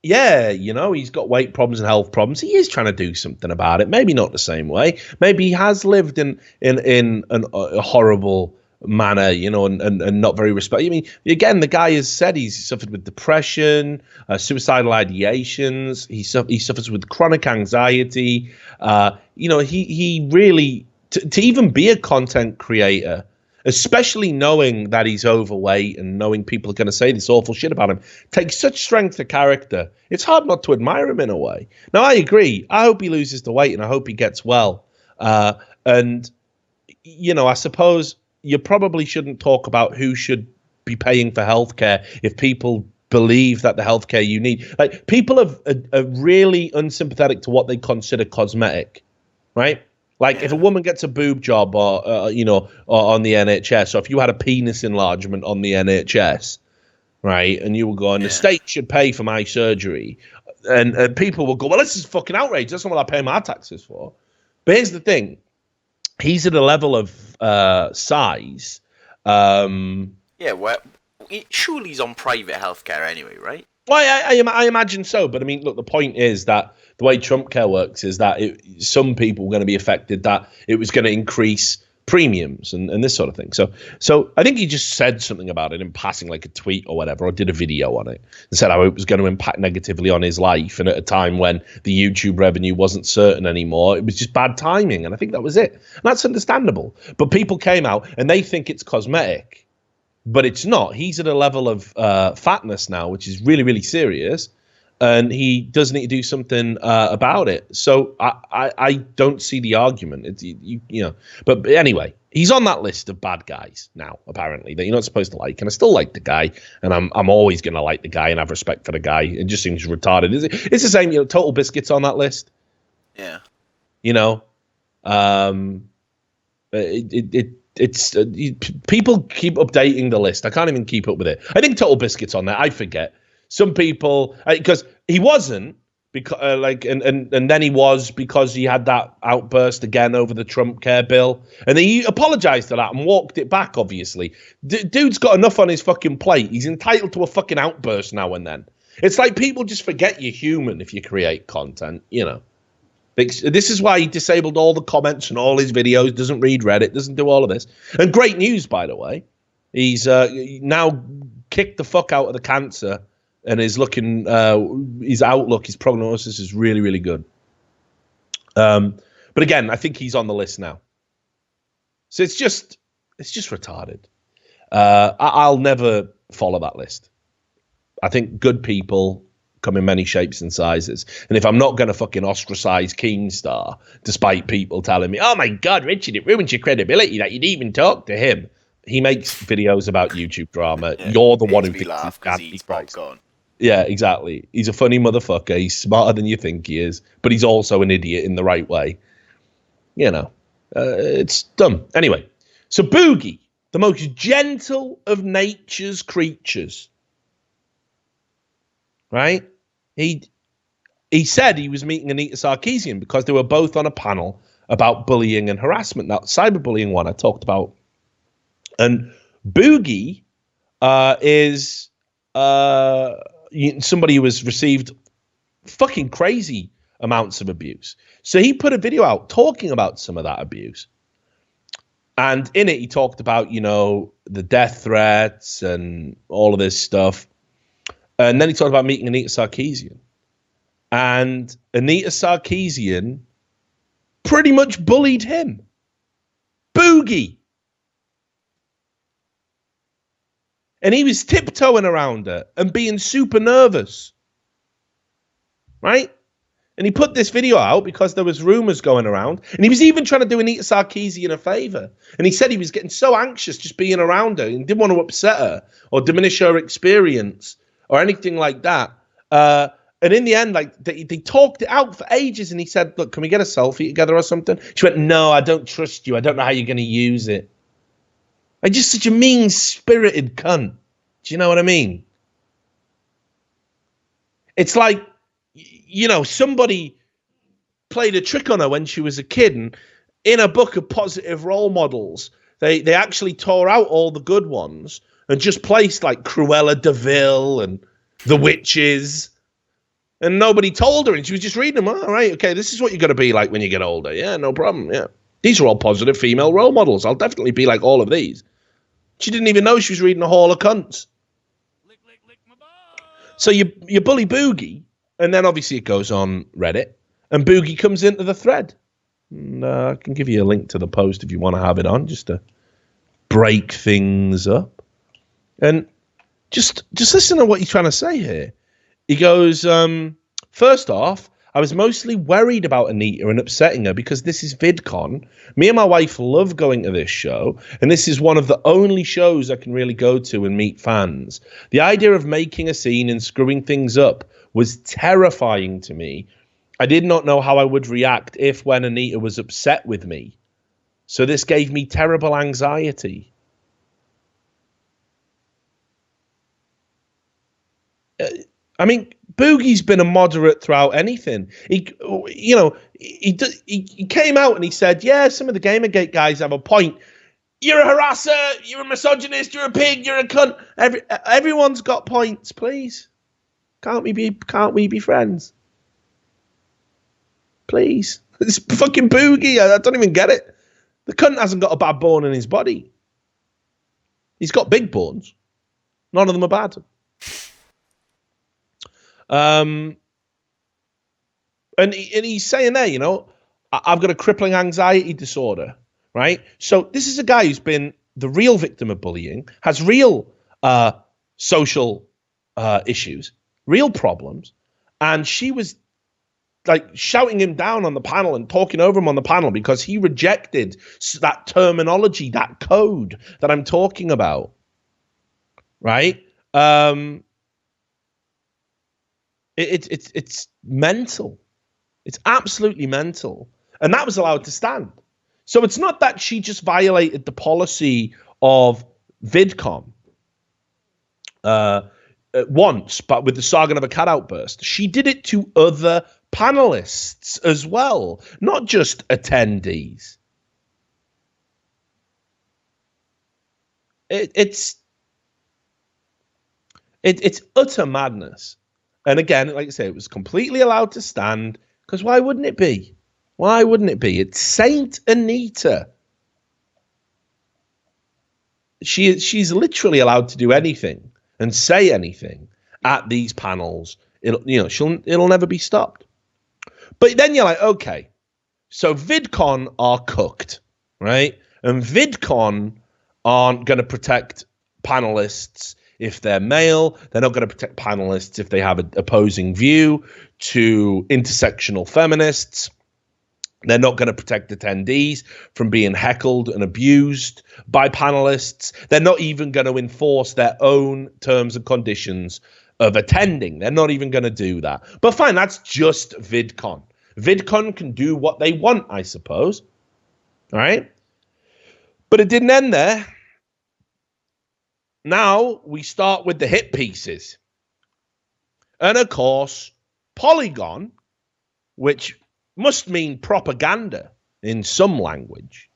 he's got weight problems and health problems. He is trying to do something about it. Maybe not the same way. Maybe he has lived in a horrible manner, and not very respectful. I mean, again, the guy has said he's suffered with depression, suicidal ideations. He suffers with chronic anxiety. He really to even be a content creator, especially knowing that he's overweight and knowing people are going to say this awful shit about him, takes such strength of character. It's hard not to admire him in a way. Now, I agree. I hope he loses the weight and I hope he gets well. And I suppose you probably shouldn't talk about who should be paying for healthcare if people believe that the healthcare you need. Like, people are really unsympathetic to what they consider cosmetic, right? Like, if a woman gets a boob job or on the NHS, or if you had a penis enlargement on the NHS, right, and you were going, the state should pay for my surgery, and people will go, well, this is fucking outrageous. That's not what I pay my taxes for. But here's the thing. He's at a level of size. Well, surely he's on private healthcare anyway, right? Well, I imagine so. But I mean, look, the point is that the way Trump Care works is that some people were going to be affected, that it was going to increase premiums and this sort of thing. So I think he just said something about it in passing, like a tweet or whatever, or did a video on it and said how it was going to impact negatively on his life. And at a time when the YouTube revenue wasn't certain anymore, it was just bad timing. And I think that was it. And that's understandable. But people came out and they think it's cosmetic, but it's not. He's at a level of fatness now, which is really, really serious. And he does need to do something about it. So I don't see the argument. It's, you know. But anyway, he's on that list of bad guys now, apparently, that you're not supposed to like. And I still like the guy, and I'm always going to like the guy and have respect for the guy. It just seems retarded. It's the same, you know, Total Biscuit's on that list. Yeah. You know, people keep updating the list. I can't even keep up with it. I think Total Biscuit's on there. I forget. Some people, because he wasn't, because and then he was, because he had that outburst again over the Trump Care bill, and he apologized for that and walked it back. Obviously, dude's got enough on his fucking plate. He's entitled to a fucking outburst now and then. It's like people just forget you're human if you create content, you know. This is why he disabled all the comments and all his videos, doesn't read Reddit, doesn't do all of this. And great news, by the way. He's now kicked the fuck out of the cancer and is looking, his outlook, his prognosis is really, really good. But again, I think he's on the list now. So it's just retarded. I'll never follow that list. I think good people come in many shapes and sizes. And if I'm not going to fucking ostracize Keemstar, despite people telling me, oh my God, Richard, it ruins your credibility that you'd even talk to him. He makes videos about YouTube drama. Yeah, you're the one who thinks he's gone. Yeah, exactly. He's a funny motherfucker. He's smarter than you think he is, but he's also an idiot in the right way. You know, it's dumb. Anyway, so Boogie, the most gentle of nature's creatures, right? He said he was meeting Anita Sarkeesian because they were both on a panel about bullying and harassment. Now, cyberbullying one I talked about. And Boogie is somebody who has received fucking crazy amounts of abuse. So he put a video out talking about some of that abuse. And in it, he talked about, you know, the death threats and all of this stuff. And then he talked about meeting Anita Sarkeesian. And Anita Sarkeesian pretty much bullied him. Boogie. And he was tiptoeing around her and being super nervous. Right? And he put this video out because there was rumors going around. And he was even trying to do Anita Sarkeesian a favor. And he said he was getting so anxious just being around her and didn't want to upset her or diminish her experience or anything like that. And in the end, like they talked it out for ages. And he said, look, can we get a selfie together or something? She went, no, I don't trust you. I don't know how you're going to use it. Like, just such a mean-spirited cunt. Do you know what I mean? It's like, you know, somebody played a trick on her when she was a kid, and in a book of positive role models, they actually tore out all the good ones and just placed like Cruella de Vil and The Witches, and nobody told her, and she was just reading them. All right, okay, this is what you're going to be like when you get older. Yeah, no problem, yeah. These are all positive female role models. I'll definitely be like all of these. She didn't even know she was reading a hall of cunts. So you bully Boogie, and then obviously it goes on Reddit, and Boogie comes into the thread. And, I can give you a link to the post if you want to have it on, just to break things up. And just listen to what he's trying to say here. He goes, first off, I was mostly worried about Anita and upsetting her because this is VidCon. Me and my wife love going to this show, and this is one of the only shows I can really go to and meet fans. The idea of making a scene and screwing things up was terrifying to me. I did not know how I would react when Anita was upset with me. So this gave me terrible anxiety. I mean, Boogie's been a moderate throughout anything. He came out and he said, yeah, some of the Gamergate guys have a point. You're a harasser, you're a misogynist, you're a pig, you're a cunt. Everyone's got points, please. Can't we be friends? Please. It's fucking Boogie. I don't even get it. The cunt hasn't got a bad bone in his body. He's got big bones. None of them are bad. And he's saying there, you know, I've got a crippling anxiety disorder, right? So this is a guy who's been the real victim of bullying, has real social issues, real problems, and she was like shouting him down on the panel and talking over him on the panel because he rejected that terminology, that code that I'm talking about, right? It's mental. It's absolutely mental. And that was allowed to stand. So it's not that she just violated the policy of VidCon once, but with the Sargon of Akkad outburst. She did it to other panelists as well, not just attendees. It's utter madness. And again, like I say, it was completely allowed to stand, because why wouldn't it be? Why wouldn't it be? It's Saint Anita. She's literally allowed to do anything and say anything at these panels. It'll never be stopped. But then you're like, okay, so VidCon are cooked, right? And VidCon aren't going to protect panelists if they're male. They're not going to protect panelists if they have an opposing view to intersectional feminists. They're not going to protect attendees from being heckled and abused by panelists. They're not even going to enforce their own terms and conditions of attending. They're not even going to do that. But fine, that's just VidCon. VidCon can do what they want, I suppose. All right? But it didn't end there. Now we start with the hit pieces. And of course, Polygon, which must mean propaganda in some language,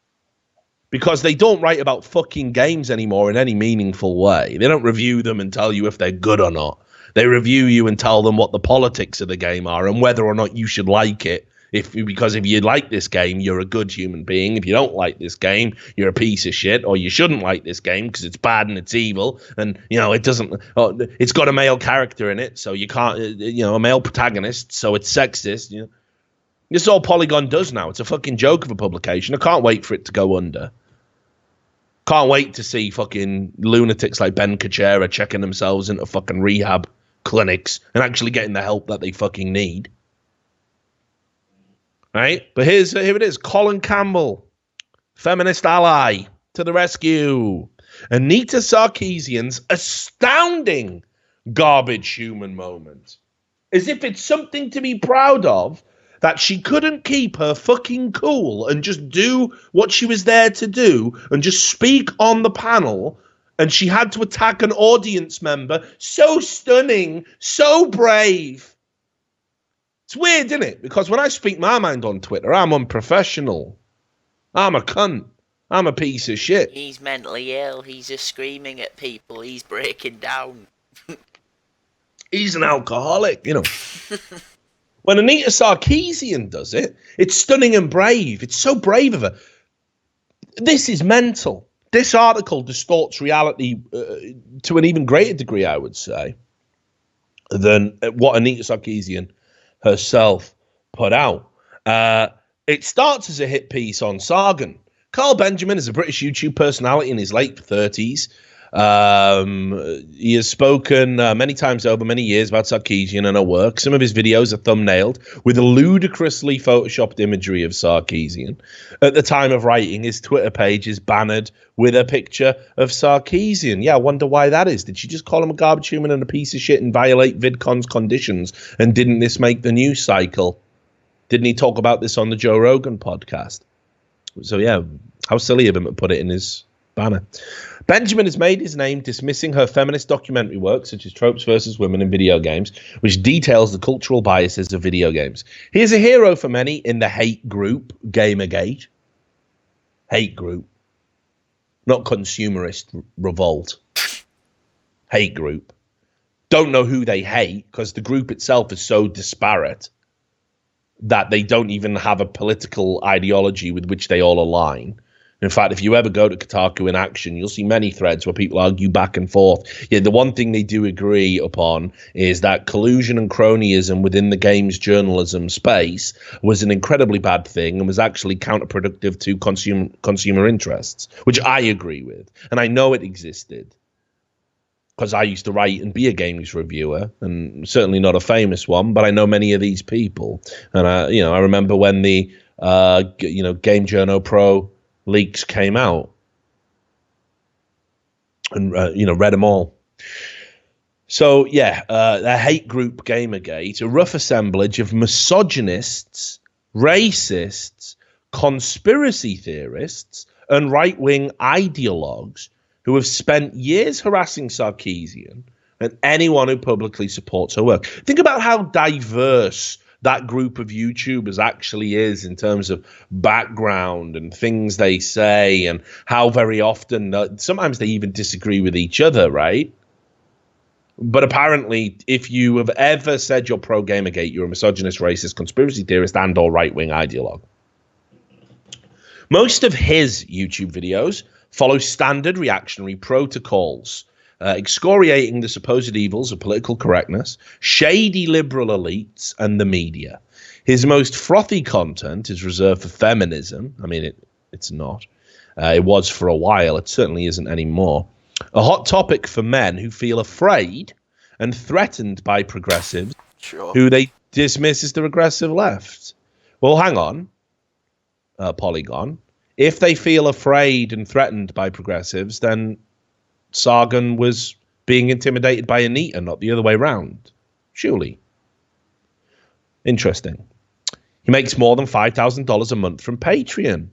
because they don't write about fucking games anymore in any meaningful way. They don't review them and tell you if they're good or not. They review you and tell them what the politics of the game are and whether or not you should like it. Because if you like this game, you're a good human being. If you don't like this game, you're a piece of shit, or you shouldn't like this game because it's bad and it's evil, and it's got a male character in it, so you can't, a male protagonist, so it's sexist. This is all Polygon does now. It's a fucking joke of a publication. I can't wait for it to go under. Can't wait to see fucking lunatics like Ben Kuchera checking themselves into fucking rehab clinics and actually getting the help that they fucking need. Right? But here it is. Colin Campbell, feminist ally, to the rescue. Anita Sarkeesian's astounding garbage human moment. As if it's something to be proud of, that she couldn't keep her fucking cool and just do what she was there to do and just speak on the panel, and she had to attack an audience member. So stunning, so brave. It's weird, isn't it? Because when I speak my mind on Twitter, I'm unprofessional. I'm a cunt. I'm a piece of shit. He's mentally ill. He's just screaming at people. He's breaking down. He's an alcoholic, When Anita Sarkeesian does it, it's stunning and brave. It's so brave of her. This is mental. This article distorts reality to an even greater degree, I would say, than what Anita Sarkeesian herself put out. It starts as a hit piece on Sargon. Carl Benjamin is a British YouTube personality in his late 30s. He has spoken many times over many years about Sarkeesian and her work. Some of his videos are thumbnailed with a ludicrously photoshopped imagery of Sarkeesian. At the time of writing, his Twitter page is bannered with a picture of Sarkeesian. Yeah, I wonder why that is. Did she just call him a garbage human and a piece of shit and violate VidCon's conditions? And didn't this make the news cycle? Didn't he talk about this on the Joe Rogan podcast? So yeah, how silly of him to put it in his banner. Benjamin has made his name dismissing her feminist documentary work, such as Tropes versus Women in Video Games, which details the cultural biases of video games. He is a hero for many in the hate group, Gamergate. Hate group. Not consumerist revolt. Hate group. don't know who they hate because the group itself is so disparate that they don't even have a political ideology with which they all align. In fact, if you ever go to Kotaku in action, you'll see many threads where people argue back and forth. Yeah, the one thing they do agree upon is that collusion and cronyism within the games journalism space was an incredibly bad thing and was actually counterproductive to consumer interests, which I agree with. And I know it existed because I used to write and be a games reviewer, and certainly not a famous one, but I know many of these people. And I remember when the Game Journo Pro leaks came out, and read them all. So the hate group Gamergate, a rough assemblage of misogynists, racists, conspiracy theorists, and right-wing ideologues who have spent years harassing Sarkeesian and anyone who publicly supports her work. Think about how diverse that group of YouTubers actually is in terms of background and things they say, and how very often, sometimes they even disagree with each other, right? But apparently, if you have ever said you're pro-Gamergate, you're a misogynist, racist, conspiracy theorist, and or right-wing ideologue. Most of his YouTube videos follow standard reactionary protocols, excoriating the supposed evils of political correctness, shady liberal elites, and the media. His most frothy content is reserved for feminism. I mean, it's not. It was for a while. It certainly isn't anymore. A hot topic for men who feel afraid and threatened by progressives, who they dismiss as the regressive left. Well, hang on, Polygon. If they feel afraid and threatened by progressives, then Sargon was being intimidated by Anita, not the other way around. Surely. Interesting. He makes more than $5,000 a month from Patreon.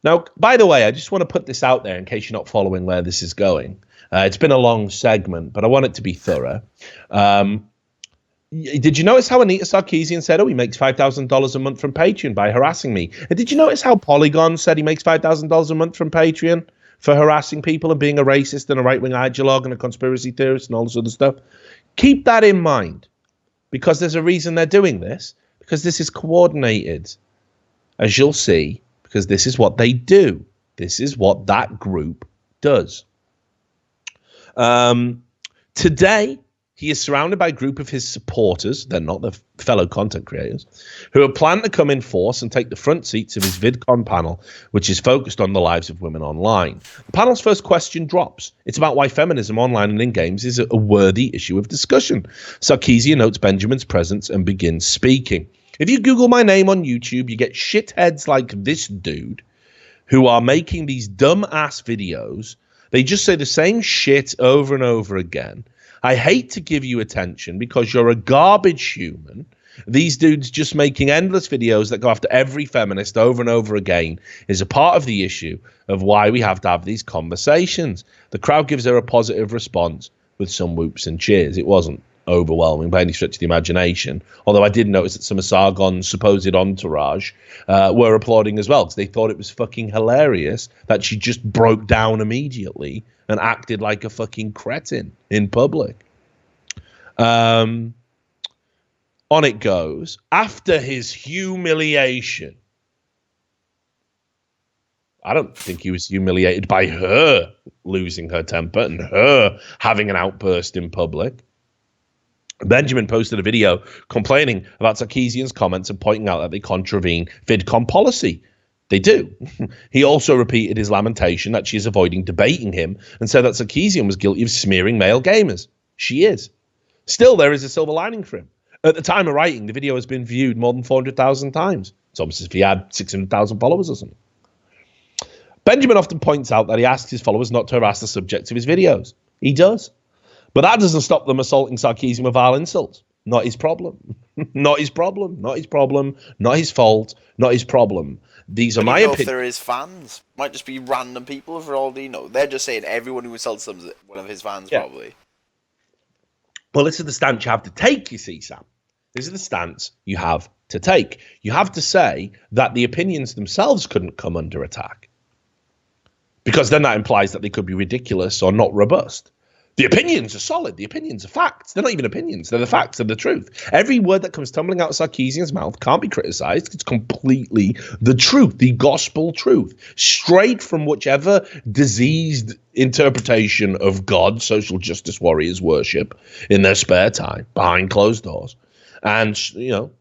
Now, by the way, I just want to put this out there in case you're not following where this is going. It's been a long segment, but I want it to be thorough. Did you notice how Anita Sarkeesian said, he makes $5,000 a month from Patreon by harassing me? And did you notice how Polygon said he makes $5,000 a month from Patreon for harassing people and being a racist and a right-wing ideologue and a conspiracy theorist and all this other stuff? Keep that in mind, because there's a reason they're doing this, because this is coordinated, as you'll see, because this is what they do. This is what that group does. Today, he is surrounded by a group of his supporters, they're not the fellow content creators, who are planning to come in force and take the front seats of his VidCon panel, which is focused on the lives of women online. The panel's first question drops. It's about why feminism online and in games is a worthy issue of discussion. Sarkeesian notes Benjamin's presence and begins speaking. If you Google my name on YouTube, you get shitheads like this dude who are making these dumb-ass videos. They just say the same shit over and over again. I hate to give you attention because you're a garbage human. These dudes just making endless videos that go after every feminist over and over again is a part of the issue of why we have to have these conversations. The crowd gives her a positive response with some whoops and cheers. It wasn't overwhelming by any stretch of the imagination, although I did notice that some of Sargon's supposed entourage were applauding as well, because they thought it was fucking hilarious that she just broke down immediately and acted like a fucking cretin in public. On it goes. After his humiliation, I don't think he was humiliated by her losing her temper and her having an outburst in public. Benjamin posted a video complaining about Sarkeesian's comments and pointing out that they contravene VidCon policy. They do. He also repeated his lamentation that she is avoiding debating him and said that Sarkeesian was guilty of smearing male gamers. She is. Still, there is a silver lining for him. At the time of writing, the video has been viewed more than 400,000 times. It's almost as if he had 600,000 followers or something. Benjamin often points out that he asks his followers not to harass the subject of his videos. He does. But that doesn't stop them assaulting Sarkeesian with vile insults. Not his problem. Not his problem. Not his problem. Not his fault. Not his problem. These are my opinions. If they're his fans, might just be random people for all they know. They're just saying everyone who insults them is one of his fans, probably. Well, this is the stance you have to take, you see, Sam. This is the stance you have to take. You have to say that the opinions themselves couldn't come under attack, because then that implies that they could be ridiculous or not robust. The opinions are solid. The opinions are facts. They're not even opinions. They're the facts. They're the truth. Every word that comes tumbling out of Sarkeesian's mouth can't be criticized. It's completely the truth, the gospel truth, straight from whichever diseased interpretation of God social justice warriors worship in their spare time behind closed doors. And,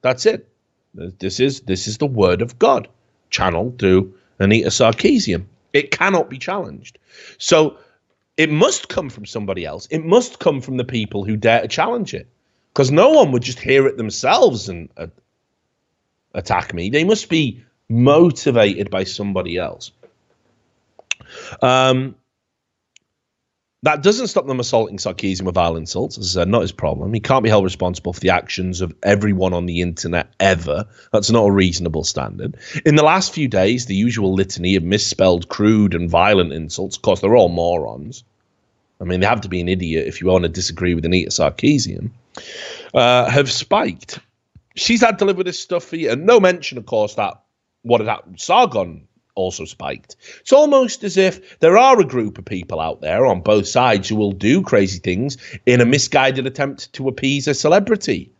that's it. This is the word of God channeled through Anita Sarkeesian. It cannot be challenged. So it must come from somebody else. It must come from the people who dare to challenge it, because no one would just hear it themselves and attack me. They must be motivated by somebody else. That doesn't stop them assaulting Sarkeesian with vile insults. As I said, not his problem. He can't be held responsible for the actions of everyone on the internet ever. That's not a reasonable standard. In the last few days, the usual litany of misspelled, crude, and violent insults, of course, they're all morons. I mean, they have to be an idiot if you want to disagree with Anita Sarkeesian, have spiked. She's had to live with this stuff for years. No mention, of course, that what had happened. Sargon also spiked. It's almost as if there are a group of people out there on both sides who will do crazy things in a misguided attempt to appease a celebrity.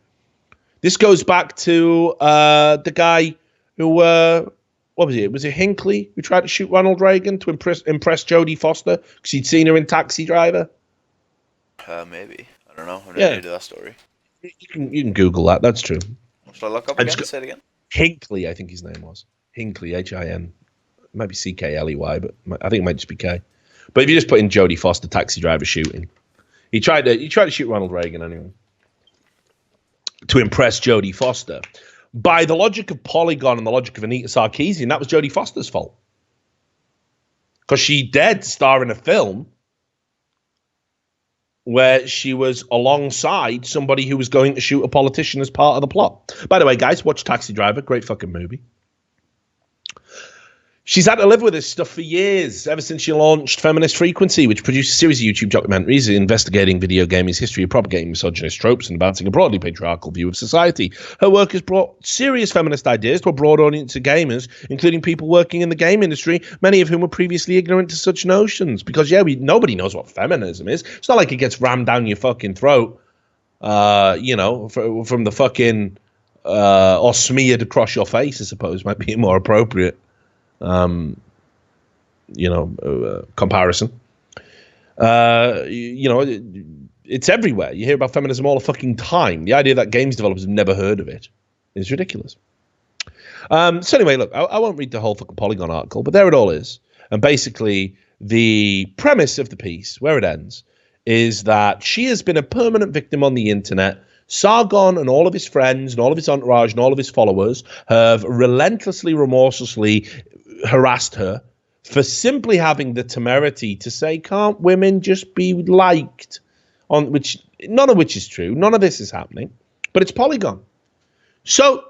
This goes back to the guy who, what was it? Was it Hinckley who tried to shoot Ronald Reagan to impress Jodie Foster because he'd seen her in Taxi Driver? Maybe. I don't know. I never heard of that story. You can Google that. That's true. Should I look up again? Say it again. Hinckley, I think his name was. Hinckley, Hin. It might be Ckley, but I think it might just be K. But if you just put in Jodie Foster Taxi Driver shooting, he tried to shoot Ronald Reagan anyway to impress Jodie Foster. By the logic of Polygon and the logic of Anita Sarkeesian, that was Jodie Foster's fault, because she dared to star in a film where she was alongside somebody who was going to shoot a politician as part of the plot. By the way, guys, watch Taxi Driver. Great fucking movie. She's had to live with this stuff for years, ever since she launched Feminist Frequency, which produced a series of YouTube documentaries investigating video gaming's history of propagating misogynist tropes and advancing a broadly patriarchal view of society. Her work has brought serious feminist ideas to a broad audience of gamers, including people working in the game industry, many of whom were previously ignorant to such notions. Because, nobody knows what feminism is. It's not like it gets rammed down your fucking throat, from the fucking, or smeared across your face, I suppose, might be more appropriate. Comparison. It's everywhere. You hear about feminism all the fucking time. The idea that games developers have never heard of it is ridiculous. So anyway, look, I won't read the whole fucking Polygon article, but there it all is. And basically, the premise of the piece, where it ends, is that she has been a permanent victim on the internet. Sargon and all of his friends and all of his entourage and all of his followers have relentlessly, remorselessly harassed her for simply having the temerity to say, can't women just be liked? None of which is true. None of this is happening. But it's Polygon. So,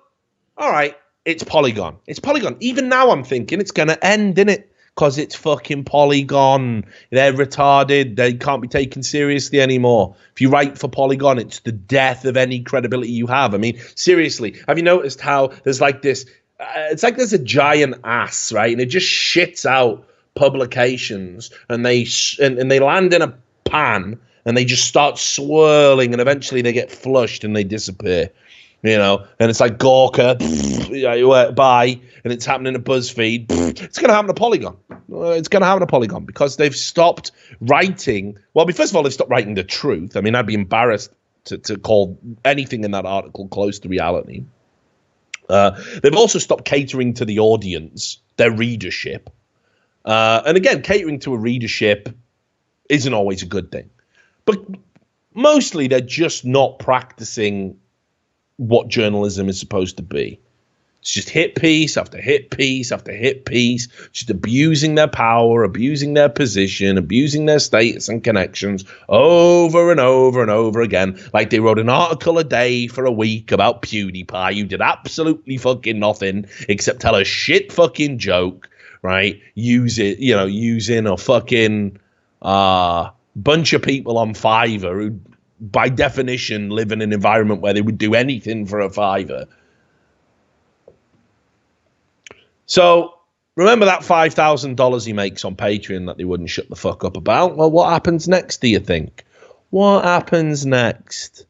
all right, it's Polygon. It's Polygon. Even now I'm thinking it's going to end, innit? Because it's fucking Polygon. They're retarded. They can't be taken seriously anymore. If you write for Polygon, it's the death of any credibility you have. I mean, seriously, have you noticed how there's like this, it's like there's a giant ass, right? And it just shits out publications and they land in a pan and they just start swirling and eventually they get flushed and they disappear. And it's like Gawker, bye, and it's happening to BuzzFeed. It's going to happen to Polygon. It's going to happen to Polygon because they've stopped writing. Well, first of all, they've stopped writing the truth. I mean, I'd be embarrassed to call anything in that article close to reality. They've also stopped catering to the audience, their readership. And again, catering to a readership isn't always a good thing. But mostly they're just not practicing what journalism is supposed to be. It's just hit piece after hit piece after hit piece, just abusing their power, abusing their position, abusing their status and connections over and over and over again. Like they wrote an article a day for a week about PewDiePie, who did absolutely fucking nothing except tell a shit fucking joke, right? Using a fucking bunch of people on Fiverr who, by definition, live in an environment where they would do anything for a $5. So remember that $5,000 he makes on Patreon that they wouldn't shut the fuck up about? Well, what happens next, do you think? What happens next?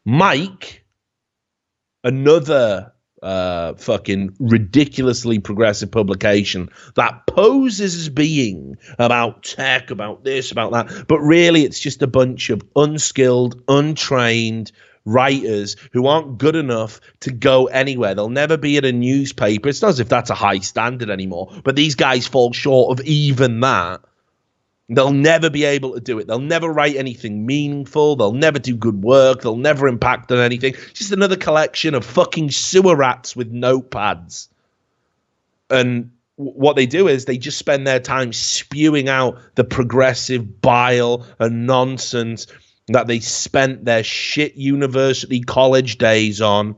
Mike, another fucking ridiculously progressive publication that poses as being about tech, about this, about that, but really it's just a bunch of unskilled, untrained writers who aren't good enough to go anywhere. They'll never be at a newspaper. It's not as if that's a high standard anymore, but these guys fall short of even that. They'll never be able to do it. They'll never write anything meaningful. They'll never do good work. They'll never impact on anything. Just another collection of fucking sewer rats with notepads. And what they do is they just spend their time spewing out the progressive bile and nonsense that they spent their shit university college days on.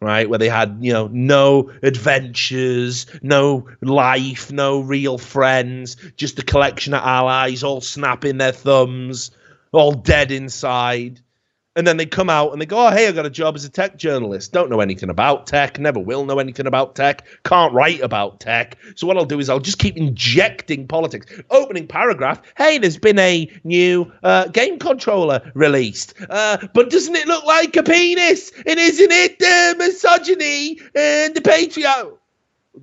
Right, where they had, no adventures, no life, no real friends, just a collection of allies all snapping their thumbs, all dead inside. And then they come out and they go, oh, hey, I got a job as a tech journalist. Don't know anything about tech, never will know anything about tech, can't write about tech. So what I'll do is I'll just keep injecting politics. Opening paragraph, hey, there's been a new game controller released. But doesn't it look like a penis? And isn't it misogyny and the patriarch?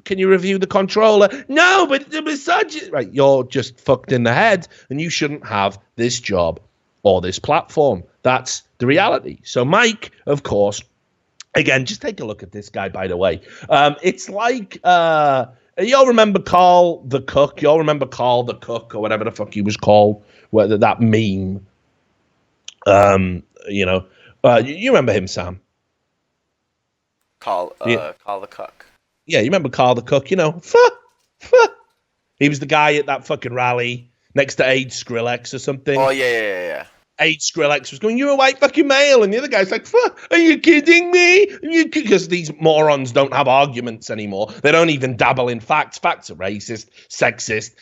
Can you review the controller? No, but the misogyny. Right, you're just fucked in the head and you shouldn't have this job or this platform. That's the reality. So Mike, of course, again, just take a look at this guy, by the way. It's like, y'all remember Carl the Cook? Y'all remember Carl the Cook or whatever the fuck he was called? Whether that meme. You remember him, Sam? Carl the Cook. Yeah, you remember Carl the Cook, He was the guy at that fucking rally next to Aid Skrillex or something. Oh, yeah. Aid Skrillex was going, you're a white fucking male. And the other guy's like, are you kidding me? Because these morons don't have arguments anymore. They don't even dabble in facts. Facts are racist, sexist.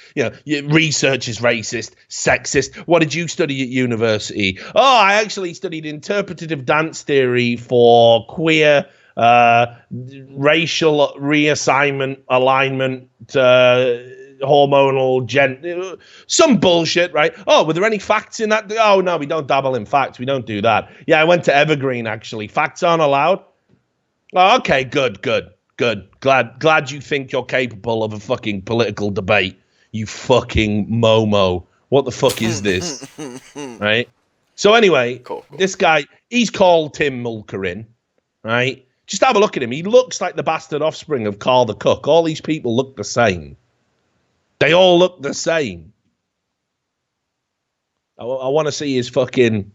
Research is racist, sexist. What did you study at university? Oh, I actually studied interpretative dance theory for queer racial reassignment, alignment, hormonal some bullshit, right? Oh, were there any facts in that? Oh no, we don't dabble in facts. We don't do that. Yeah, I went to Evergreen actually. Facts aren't allowed. Oh, okay, good. Glad you think you're capable of a fucking political debate. You fucking Momo. What the fuck is this? Right? So anyway, cool. This guy, he's called Tim Mulkerin, right? Just have a look at him. He looks like the bastard offspring of Carl the Cook. All these people look the same. They all look the same. I want to see his fucking...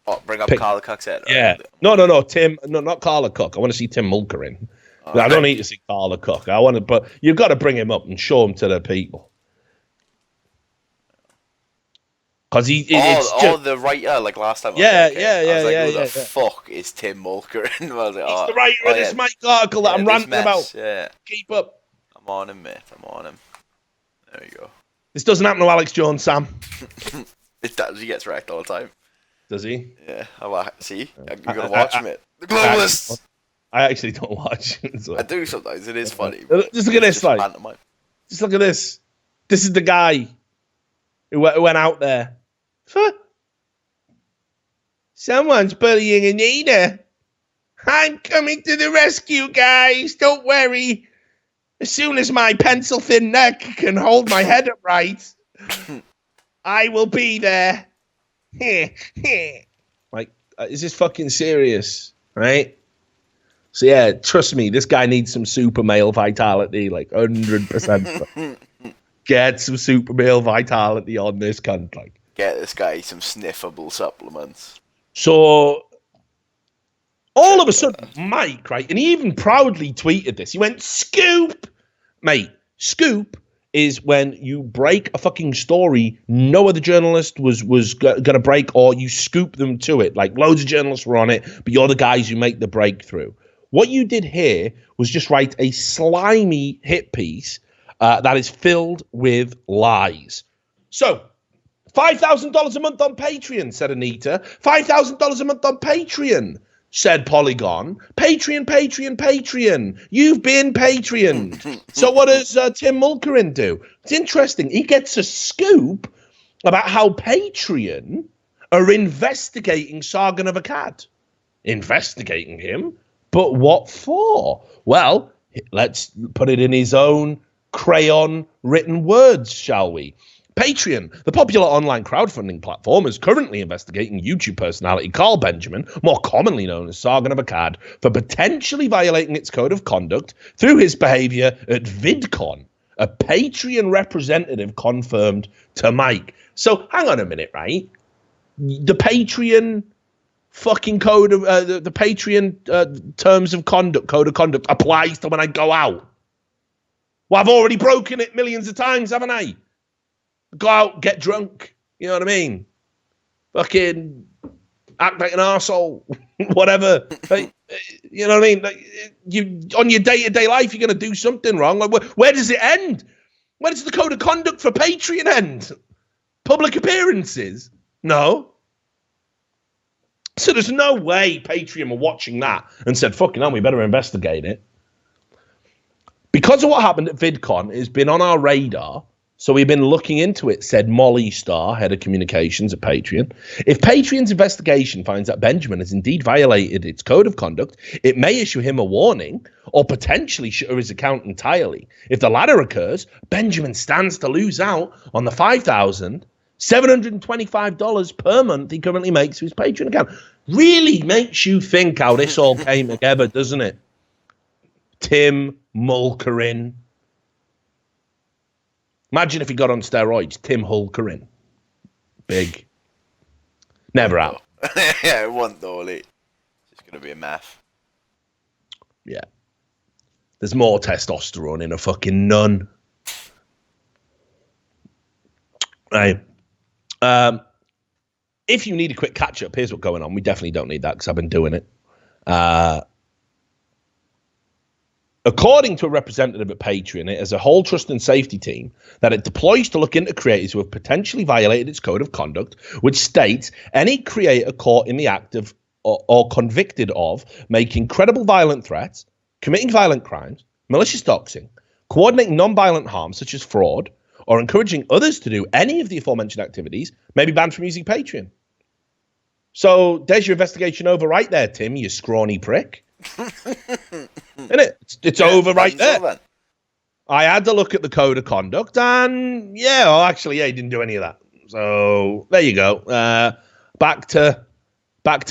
Oh, bring up Carl the Cook's head. Yeah. No, Tim. No, not Carl the Cook. I want to see Tim Mulkerin. Okay. I don't need to see Carl the Cook. But you've got to bring him up and show him to the people. Because the writer, like last time. Yeah. Who the fuck is Tim Mulkerin? He's the writer of this Mike article that I'm ranting about. Yeah. Keep up. I'm on him, mate. I'm on him. There you go. This doesn't happen to Alex Jones, Sam. It does. He gets wrecked all the time. Does he? Yeah. See? You're going to watch him, mate. The Globalists! I actually don't watch it. So. I do sometimes. It is funny. Just look at this, Just look at this. This is the guy who went out there. Someone's bullying Anita. I'm coming to the rescue, guys. Don't worry. As soon as my pencil-thin neck can hold my head upright, I will be there. Like, is this fucking serious? Right? So, yeah, trust me, this guy needs some super male vitality, like 100%. Get some super male vitality on this cunt. Like. Get this guy some sniffable supplements. So, all of a sudden, Mike, right, and he even proudly tweeted this. He went, scoop! Mate, scoop is when you break a fucking story no other journalist was going to break, or you scoop them to it. Like, loads of journalists were on it, but you're the guys who make the breakthrough. What you did here was just write a slimy hit piece that is filled with lies. So, $5,000 a month on Patreon, said Anita. $5,000 a month on Patreon, said Polygon. Patreon. You've been Patreoned. So what does Tim Mulkerin do? It's interesting. He gets a scoop about how Patreon are investigating Sargon of Akkad. Investigating him? But what for? Well, let's put it in his own crayon-written words, shall we? Patreon, the popular online crowdfunding platform, is currently investigating YouTube personality Carl Benjamin, more commonly known as Sargon of Akkad, for potentially violating its code of conduct through his behavior at VidCon. A Patreon representative confirmed to Mike. So hang on a minute, right? The Patreon fucking code of the Patreon terms of conduct, code of conduct applies to when I go out. Well, I've already broken it millions of times, haven't I? Go out, get drunk. You know what I mean? Fucking act like an arsehole. Whatever. Like, you know what I mean? Like, you on your day-to-day life, you're going to do something wrong. Like, where does it end? Where does the code of conduct for Patreon end? Public appearances? No. So there's no way Patreon were watching that and said, fucking hell, we better investigate it. Because of what happened at VidCon, it's been on our radar. So we've been looking into it, said Molly Starr, head of communications at Patreon. If Patreon's investigation finds that Benjamin has indeed violated its code of conduct, it may issue him a warning or potentially shutter his account entirely. If the latter occurs, Benjamin stands to lose out on the $5,725 per month he currently makes to his Patreon account. Really makes you think how this all came together, doesn't it? Tim Mulkerin. Imagine if he got on steroids. Tim Hulkerin. Big. Never out. Yeah, it won't though, Lee. It's going to be a math. Yeah. There's more testosterone in a fucking nun. Right. If you need a quick catch-up, here's what's going on. We definitely don't need that because I've been doing it. According to a representative at Patreon, it has a whole trust and safety team that it deploys to look into creators who have potentially violated its code of conduct, which states any creator caught in the act of or convicted of making credible violent threats, committing violent crimes, malicious doxing, coordinating non-violent harm such as fraud, or encouraging others to do any of the aforementioned activities may be banned from using Patreon. So there's your investigation over right there, Tim, you scrawny prick. Isn't it? It's over right there. I had to look at the code of conduct and he didn't do any of that. So there you go. Back to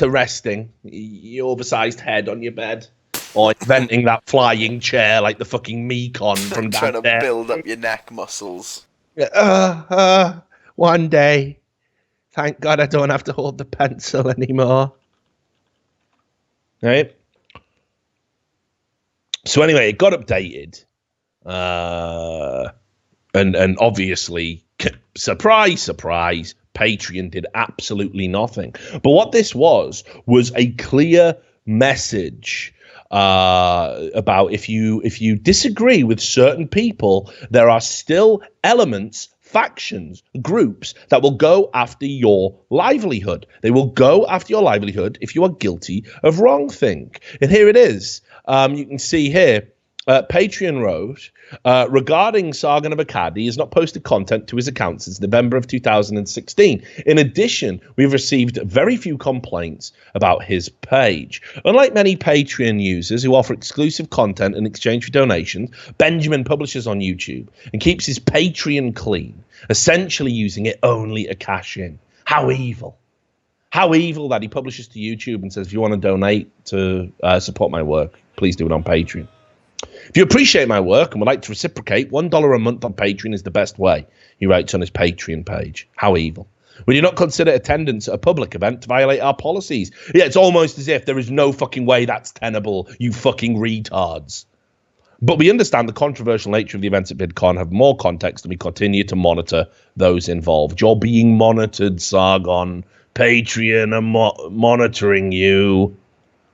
resting. Your oversized head on your bed. Or inventing that flying chair like the fucking Mekon from down trying there. To build up your neck muscles. One day. Thank God I don't have to hold the pencil anymore. Right? So anyway, it got updated. And obviously, surprise, surprise, Patreon did absolutely nothing. But what this was a clear message about if you disagree with certain people, there are still elements, factions, groups that will go after your livelihood. They will go after your livelihood if you are guilty of wrongthing. And here it is. You can see here, Patreon wrote, regarding Sargon of Akkad, he has not posted content to his account since November of 2016. In addition, we've received very few complaints about his page. Unlike many Patreon users who offer exclusive content in exchange for donations, Benjamin publishes on YouTube and keeps his Patreon clean, essentially using it only to cash in. How evil. How evil that he publishes to YouTube and says, if you want to donate to support my work, please do it on Patreon. If you appreciate my work and would like to reciprocate, $1 a month on Patreon is the best way, he writes on his Patreon page. How evil. We do not consider attendance at a public event to violate our policies. Yeah, it's almost as if there is no fucking way that's tenable, you fucking retards. But we understand the controversial nature of the events at VidCon have more context, and we continue to monitor those involved. You're being monitored, Sargon. Patreon are monitoring you.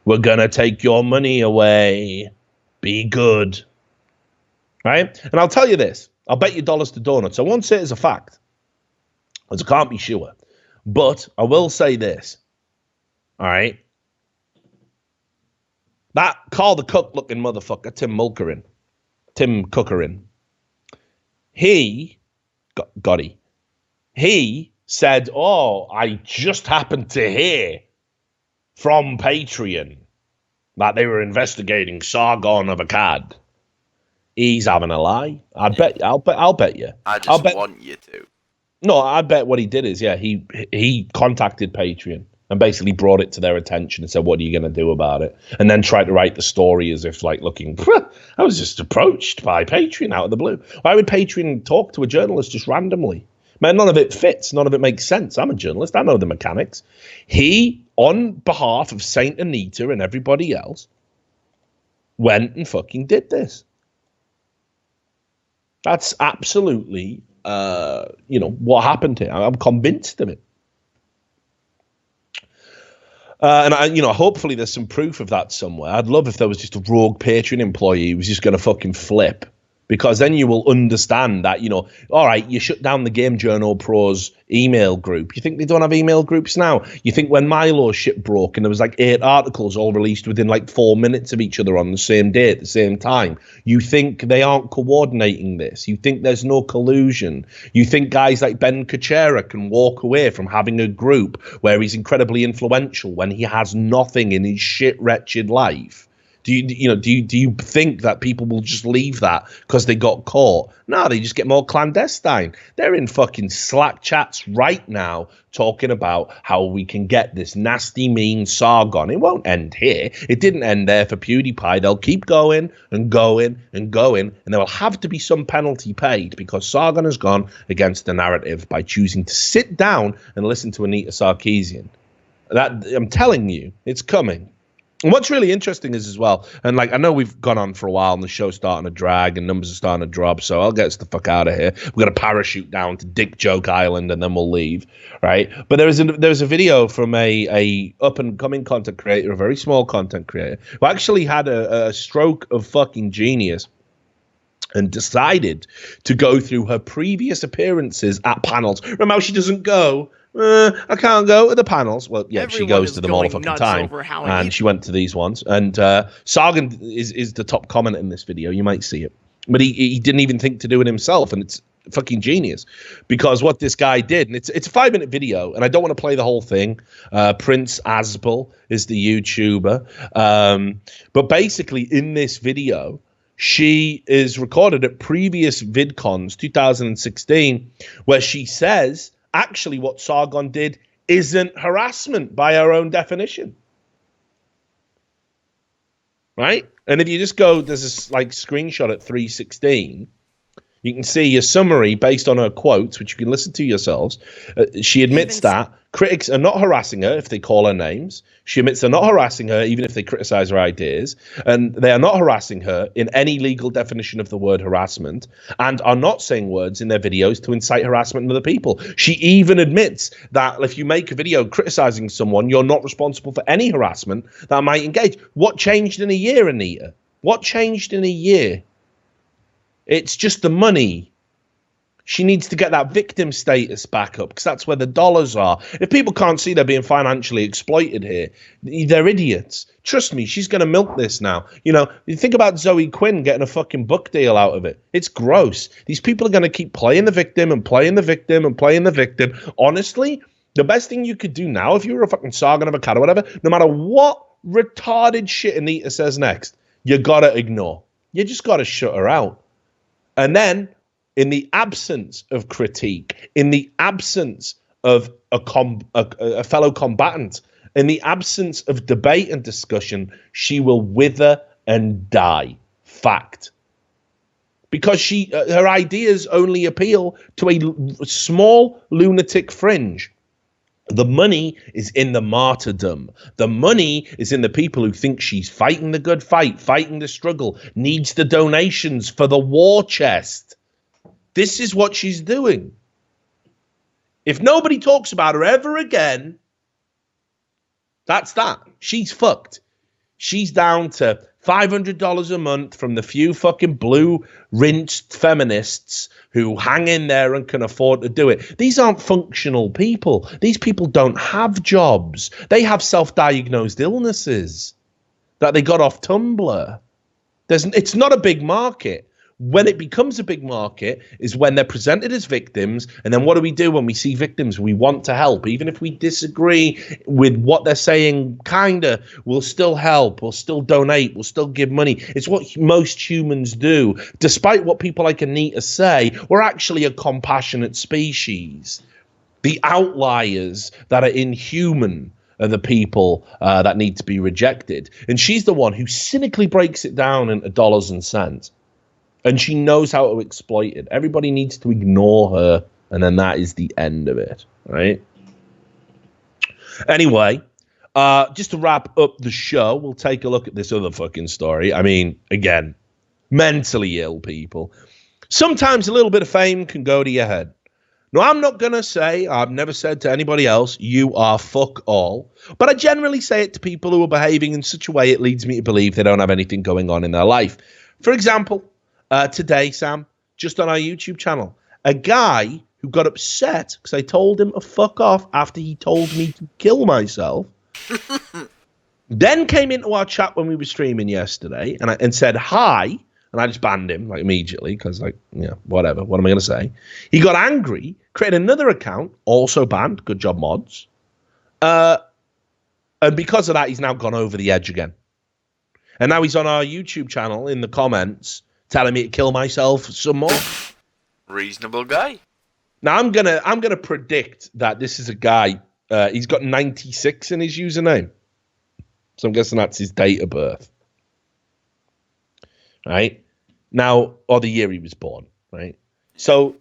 We're going to take your money away. Be good. Right? And I'll tell you this. I'll bet you dollars to donuts. I won't say it as a fact, because I can't be sure. But I will say this. All right? That Carl the Cook looking motherfucker, Tim Cookerin, he, Gotti, he said, "Oh, I just happened to hear from Patreon that they were investigating Sargon of Akkad." He's having a lie. I'll bet you. I just want you to. No, I bet what he did is, he contacted Patreon and basically brought it to their attention and said, "What are you going to do about it?" And then tried to write the story as if like looking, I was just approached by Patreon out of the blue. Why would Patreon talk to a journalist just randomly? Man, none of it fits. None of it makes sense. I'm a journalist. I know the mechanics. He, on behalf of Saint Anita and everybody else, went and fucking did this. That's absolutely, what happened here. I'm convinced of it. And hopefully there's some proof of that somewhere. I'd love if there was just a rogue Patreon employee who was just going to fucking flip. Because then you will understand that, all right, you shut down the Game Journal Pros email group. You think they don't have email groups now? You think when Milo's shit broke and there was like 8 articles all released within like 4 minutes of each other on the same day at the same time, you think they aren't coordinating this? You think there's no collusion? You think guys like Ben Kuchera can walk away from having a group where he's incredibly influential when he has nothing in his shit, wretched life? Do you think that people will just leave that because they got caught? No, they just get more clandestine. They're in fucking Slack chats right now talking about how we can get this nasty, mean Sargon. It won't end here. It didn't end there for PewDiePie. They'll keep going and going and going, and there will have to be some penalty paid because Sargon has gone against the narrative by choosing to sit down and listen to Anita Sarkeesian. That, I'm telling you, it's coming. And what's really interesting is as well, and like I know we've gone on for a while and the show's starting to drag and numbers are starting to drop, so I'll get us the fuck out of here. We're going to parachute down to Dick Joke Island and then we'll leave, right? But there's a video from a up-and-coming content creator, a very small content creator, who actually had a stroke of fucking genius and decided to go through her previous appearances at panels. Remember how she doesn't go? I can't go to the panels. Well, yeah, everyone she goes to them all the fucking time. And she went to these ones. And Sargon is the top comment in this video. You might see it. But he didn't even think to do it himself. And it's fucking genius. Because what this guy did, and it's a 5-minute video, and I don't want to play the whole thing. Prince Asbel is the YouTuber. But basically, in this video, she is recorded at previous VidCons, 2016, where she says, actually, what Sargon did isn't harassment by her own definition. Right? And if you just go, there's this like screenshot at 316, you can see a summary based on her quotes, which you can listen to yourselves. She admits that critics are not harassing her if they call her names. She admits they're not harassing her even if they criticize her ideas. And they are not harassing her in any legal definition of the word harassment and are not saying words in their videos to incite harassment in other people. She even admits that if you make a video criticizing someone, you're not responsible for any harassment that might engage. What changed in a year, Anita? What changed in a year? It's just the money. She needs to get that victim status back up because that's where the dollars are. If people can't see they're being financially exploited here, they're idiots. Trust me, she's going to milk this now. You think about Zoe Quinn getting a fucking book deal out of it. It's gross. These people are going to keep playing the victim and playing the victim and playing the victim. Honestly, the best thing you could do now, if you were a fucking Sargon of Akkad or whatever, no matter what retarded shit Anita says next, you got to ignore. You just got to shut her out. And then, in the absence of critique, in the absence of a fellow combatant, in the absence of debate and discussion, she will wither and die. Fact. Because her ideas only appeal to a small lunatic fringe. The money is in the martyrdom. The money is in the people who think she's fighting the good fight, fighting the struggle, needs the donations for the war chest. This is what she's doing. If nobody talks about her ever again, that's that. She's fucked. She's down to $500 a month from the few fucking blue rinsed feminists who hang in there and can afford to do it. These aren't functional people. These people don't have jobs. They have self-diagnosed illnesses that they got off Tumblr. It's not a big market. When it becomes a big market is when they're presented as victims. And then what do we do when we see victims? We want to help. Even if we disagree with what they're saying, we'll still help. We'll still donate. We'll still give money. It's what most humans do. Despite what people like Anita say, we're actually a compassionate species. The outliers that are inhuman are the people that need to be rejected. And she's the one who cynically breaks it down into dollars and cents. And she knows how to exploit it. Everybody needs to ignore her, and then that is the end of it, right? Anyway, just to wrap up the show, we'll take a look at this other fucking story. I mean, again, mentally ill people. Sometimes a little bit of fame can go to your head. No, I'm not going to say, I've never said to anybody else, you are fuck all. But I generally say it to people who are behaving in such a way it leads me to believe they don't have anything going on in their life. For example, today, Sam, just on our YouTube channel, a guy who got upset because I told him to fuck off after he told me to kill myself, then came into our chat when we were streaming yesterday and said hi, and I just banned him immediately because whatever, what am I going to say? He got angry, created another account, also banned, good job mods, and because of that, he's now gone over the edge again. And now he's on our YouTube channel in the comments telling me to kill myself some more. Reasonable guy. Now I'm gonna predict that this is a guy. He's got 96 in his username, so I'm guessing that's his date of birth. Right now, or the year he was born. Right. So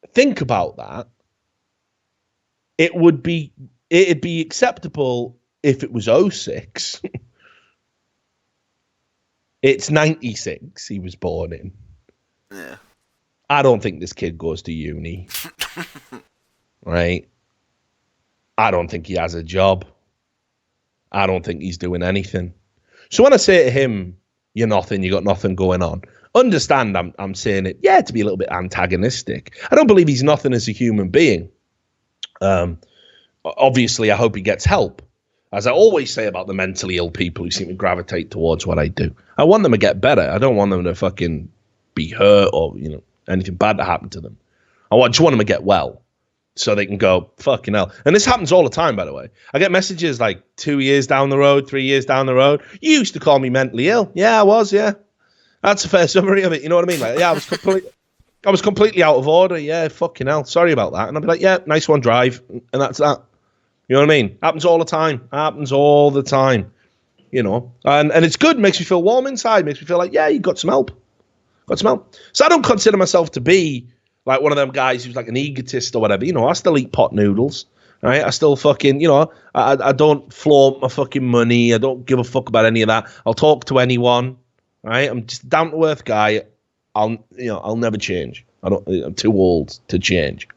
think about that. It'd be acceptable if it was 06. It's 96 he was born in. Yeah. I don't think this kid goes to uni. Right? I don't think he has a job. I don't think he's doing anything. So when I say to him, you're nothing, you got nothing going on, understand I'm saying it, to be a little bit antagonistic. I don't believe he's nothing as a human being. Obviously, I hope he gets help. As I always say about the mentally ill people who seem to gravitate towards what I do. I want them to get better. I don't want them to fucking be hurt or, anything bad to happen to them. just want them to get well so they can go, fucking hell. And this happens all the time, by the way. I get messages 2 years down the road, 3 years down the road. You used to call me mentally ill. Yeah, I was, yeah. That's a fair summary of it. You know what I mean? I was completely out of order. Yeah, fucking hell. Sorry about that. And I'd be like, yeah, nice one, drive. And that's that. You know what I mean? Happens all the time. And it's good. Makes me feel warm inside. Makes me feel like, you got some help. So I don't consider myself to be like one of them guys who's like an egotist or whatever. I still eat pot noodles. Right? I still fucking, I don't flaunt my fucking money. I don't give a fuck about any of that. I'll talk to anyone. Right? I'm just a down to earth guy. I'll never change. I'm too old to change.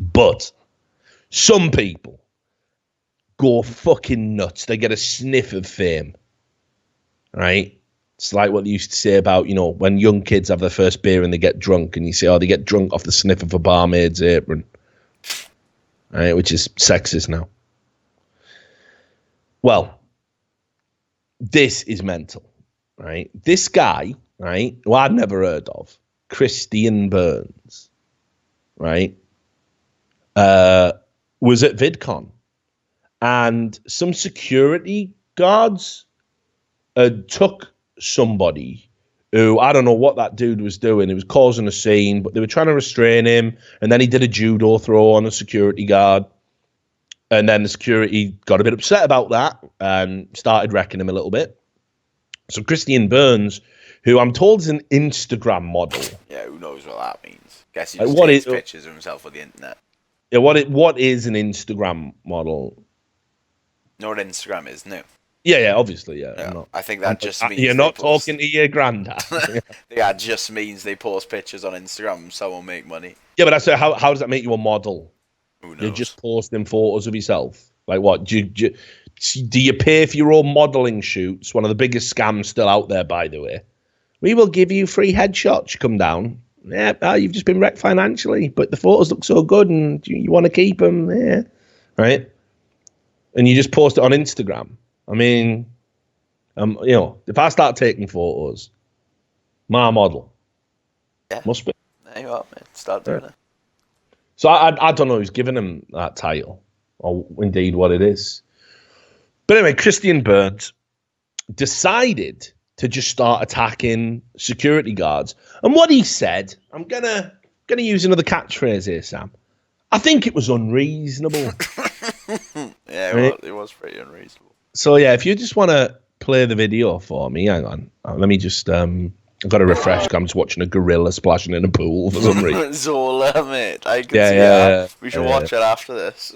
But some people go fucking nuts. They get a sniff of fame, right? It's like what they used to say about, when young kids have their first beer and they get drunk, and you say, they get drunk off the sniff of a barmaid's apron, right? Which is sexist now. Well, this is mental, right? This guy, right, who I'd never heard of, Christian Burns, right, was at VidCon, and some security guards took somebody who, I don't know what that dude was doing. He was causing a scene, but they were trying to restrain him, and then he did a judo throw on a security guard, and then the security got a bit upset about that and started wrecking him a little bit. So Christian Burns, who I'm told is an Instagram model. Yeah, who knows what that means? Guess he just takes pictures of himself on the internet. Yeah, what is an Instagram model? You know what Instagram is, no? Yeah, obviously, yeah. I think that just means... You're not talking to your granddad. Yeah, it just means they post pictures on Instagram so will make money. Yeah, but I say, how does that make you a model? Who knows? You're just posting photos of yourself. Like what? Do you pay for your own modelling shoots? One of the biggest scams still out there, by the way. We will give you free headshots. You come down. Yeah, you've just been wrecked financially, but the photos look so good and you want to keep them. Yeah, right? And you just post it on Instagram. I mean, if I start taking photos, My model. Yeah. Must be. There you are, mate. Start doing it. So I don't know who's given him that title, or indeed what it is. But anyway, Christian Burns decided to just start attacking security guards. And what he said, I'm gonna use another catchphrase here, Sam. I think it was unreasonable. Yeah, it was pretty unreasonable. So yeah, if you just want to play the video for me, hang on. Let me just I've got to refresh. I'm just watching a gorilla splashing in a pool for some reason. Zola, mate. I can see that. We should watch it after this.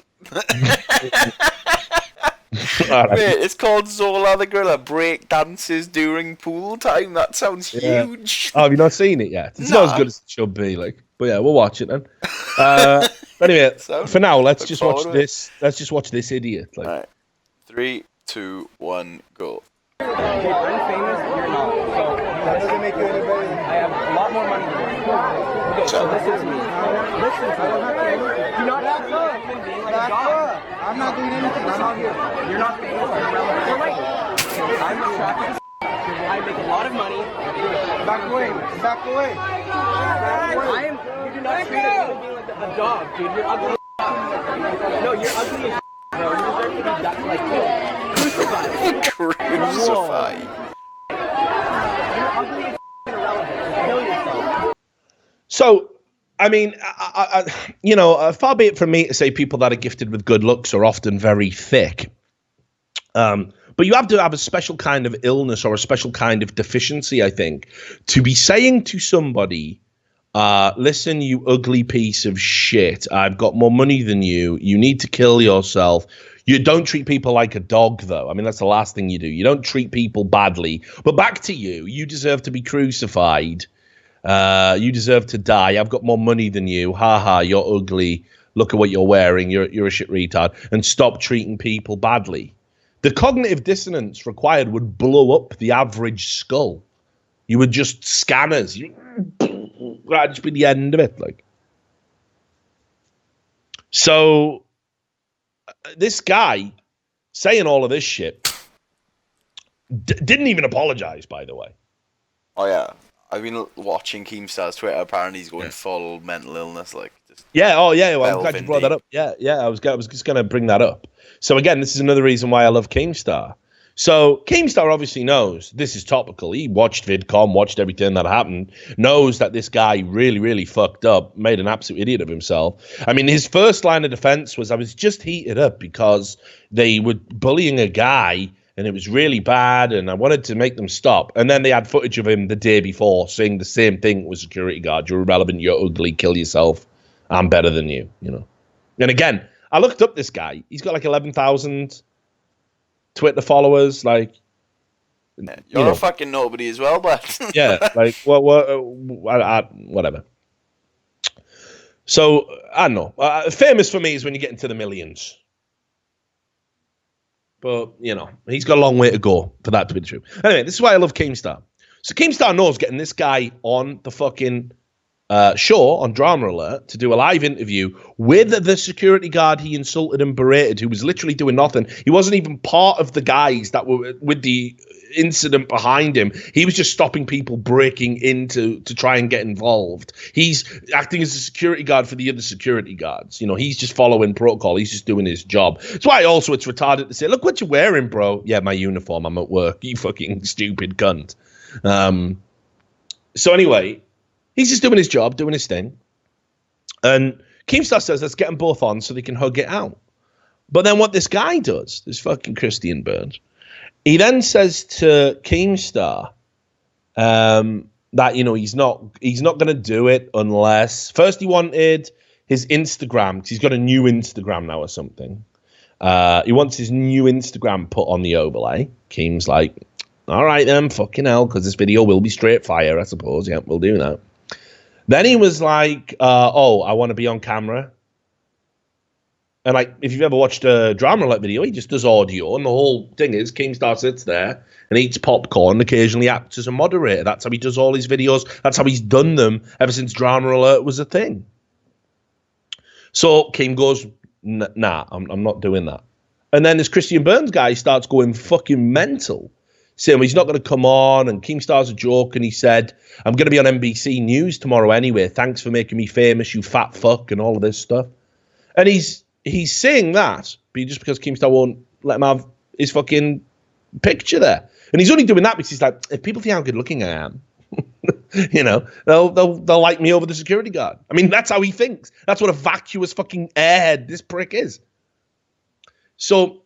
Mate, it's called Zola the Gorilla break dances during pool time. That sounds huge. Oh, have you not seen it yet? It's not as good as it should be, like. But yeah, we'll watch it then. Anyway, for now, let's just watch this. Let's just watch this idiot. Like. All right. 3, 2, 1, go. I'm famous, you're not. So that doesn't make you any better. I have a lot more money than you. Okay, so listen to me. Listen to me. Do not have human being like a dog. I'm not doing anything. I'm out here. You're not famous. You're relevant. You're right. I'm attractive as I make a lot of money. Back away. Back away. I am. You do not treat a human being like a dog, dude. You're ugly. No, you're ugly as bro. You deserve to be that like crucified. Crucified. You're ugly and irrelevant. Kill yourself. So, I mean, far be it from me to say people that are gifted with good looks are often very thick. But you have to have a special kind of illness or a special kind of deficiency, I think, to be saying to somebody, listen, you ugly piece of shit, I've got more money than you. You need to kill yourself. You don't treat people like a dog, though. I mean, that's the last thing you do. You don't treat people badly. But back to you. You deserve to be crucified. You deserve to die. I've got more money than you. Ha ha, you're ugly. Look at what you're wearing. You're a shit retard. And stop treating people badly. The cognitive dissonance required would blow up the average skull. You would just scanners. That'd just be the end of it. Like. So this guy saying all of this shit didn't even apologize, by the way. Oh yeah, I've been watching Keemstar's Twitter. Apparently, he's going full mental illness, like. Just well, I'm glad you brought that up. Yeah. I was just going to bring that up. So again, this is another reason why I love Keemstar. So Keemstar obviously knows this is topical. He watched VidCon, watched everything that happened, knows that this guy really, really fucked up, made an absolute idiot of himself. I mean, his first line of defense was, I was just heated up because they were bullying a guy and it was really bad and I wanted to make them stop. And then they had footage of him the day before saying the same thing with security guard. You're irrelevant, you're ugly, kill yourself. I'm better than you, you know. And again, I looked up this guy. He's got like 11,000 Twitter followers. Like, you're a fucking nobody as well, but yeah, like whatever. So I don't know. Famous for me is when you get into the millions. But you know, he's got a long way to go for that to be true. Anyway, this is why I love Keemstar. So Keemstar knows getting this guy on the fucking show on Drama Alert to do a live interview with the security guard he insulted and berated, who was literally doing nothing. He wasn't even part of the guys that were with the incident behind him. He was just stopping people breaking into to try and get involved. He's acting as a security guard for the other security guards. You know, he's just following protocol. He's just doing his job. That's why also it's retarded to say, look what you're wearing, bro. Yeah, my uniform. I'm at work. You fucking stupid cunt. So anyway, he's just doing his job, doing his thing. And Keemstar says, let's get them both on so they can hug it out. But then what this guy does, this fucking Christian Burns, he then says to Keemstar that, you know, he's not going to do it unless... First he wanted his Instagram, because he's got a new Instagram now or something. He wants his new Instagram put on the overlay. Keem's like, all right then, fucking hell, because this video will be straight fire, I suppose. Yeah, we'll do that. Then he was like, I want to be on camera. And like, if you've ever watched a Drama Alert video, he just does audio. And the whole thing is Keemstar sits there and eats popcorn and occasionally acts as a moderator. That's how he does all his videos. That's how he's done them ever since Drama Alert was a thing. So Keem goes, nah, I'm not doing that. And then this Christian Burns guy starts going fucking mental, saying he's not going to come on, and Keemstar's a joke, and he said, I'm going to be on NBC News tomorrow anyway. Thanks for making me famous, you fat fuck, and all of this stuff. And he's saying that, but just because Keemstar won't let him have his fucking picture there. And he's only doing that because he's like, if people think how good looking I am, you know, they'll like me over the security guard. I mean, that's how he thinks. That's what a vacuous fucking airhead this prick is. So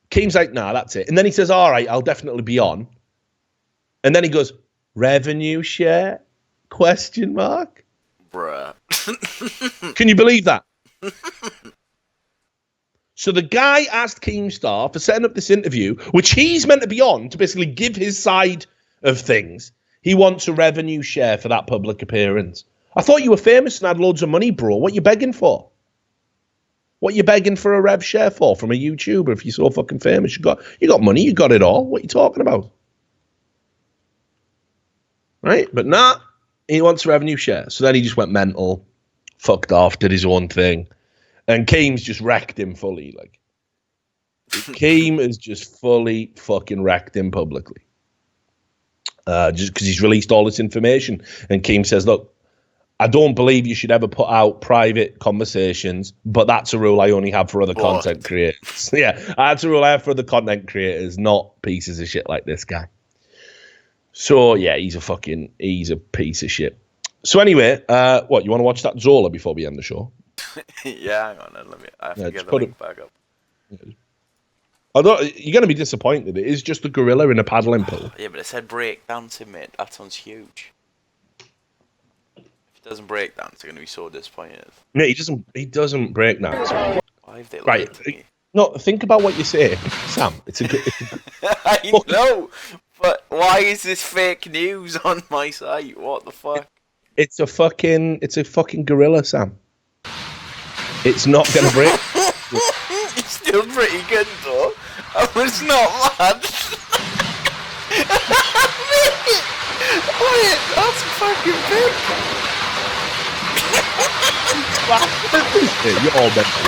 Keem's like, nah, that's it. And then he says, all right, I'll definitely be on. And then he goes, revenue share? Question mark? Bruh. Can you believe that? So the guy asked Keemstar for setting up this interview, which he's meant to be on to basically give his side of things. He wants a revenue share for that public appearance. I thought you were famous and had loads of money, bro. What you begging for? What you begging for a rev share for from a YouTuber? If you're so fucking famous, you got money, you got it all. What are you talking about? Right? But nah, he wants a revenue share. So then he just went mental, fucked off, did his own thing. And Keem's just wrecked him fully. Like, Keem has just fully fucking wrecked him publicly. Just because he's released all this information. And Keem says, look, I don't believe you should ever put out private conversations, but that's a rule I only have for other content creators. Yeah, that's a rule I have for other content creators, not pieces of shit like this guy. So, yeah, he's a piece of shit. So anyway, what, you want to watch that Zola before we end the show? Yeah, hang on. I have to get the link back up. Although you're going to be disappointed. It is just a gorilla in a paddling pool. Yeah, but it said breakdancing, mate. That sounds huge. If it doesn't break dance, they're going to be so disappointed. No, he doesn't break dance. Why have they lied Right. to me? No, think about what you say, Sam. It's a good. I know, but why is this fake news on my site? What the fuck? It's a fucking gorilla, Sam. It's not going to break. It's still pretty good though. I was not mad. Wait, that's fucking big. You're all mental.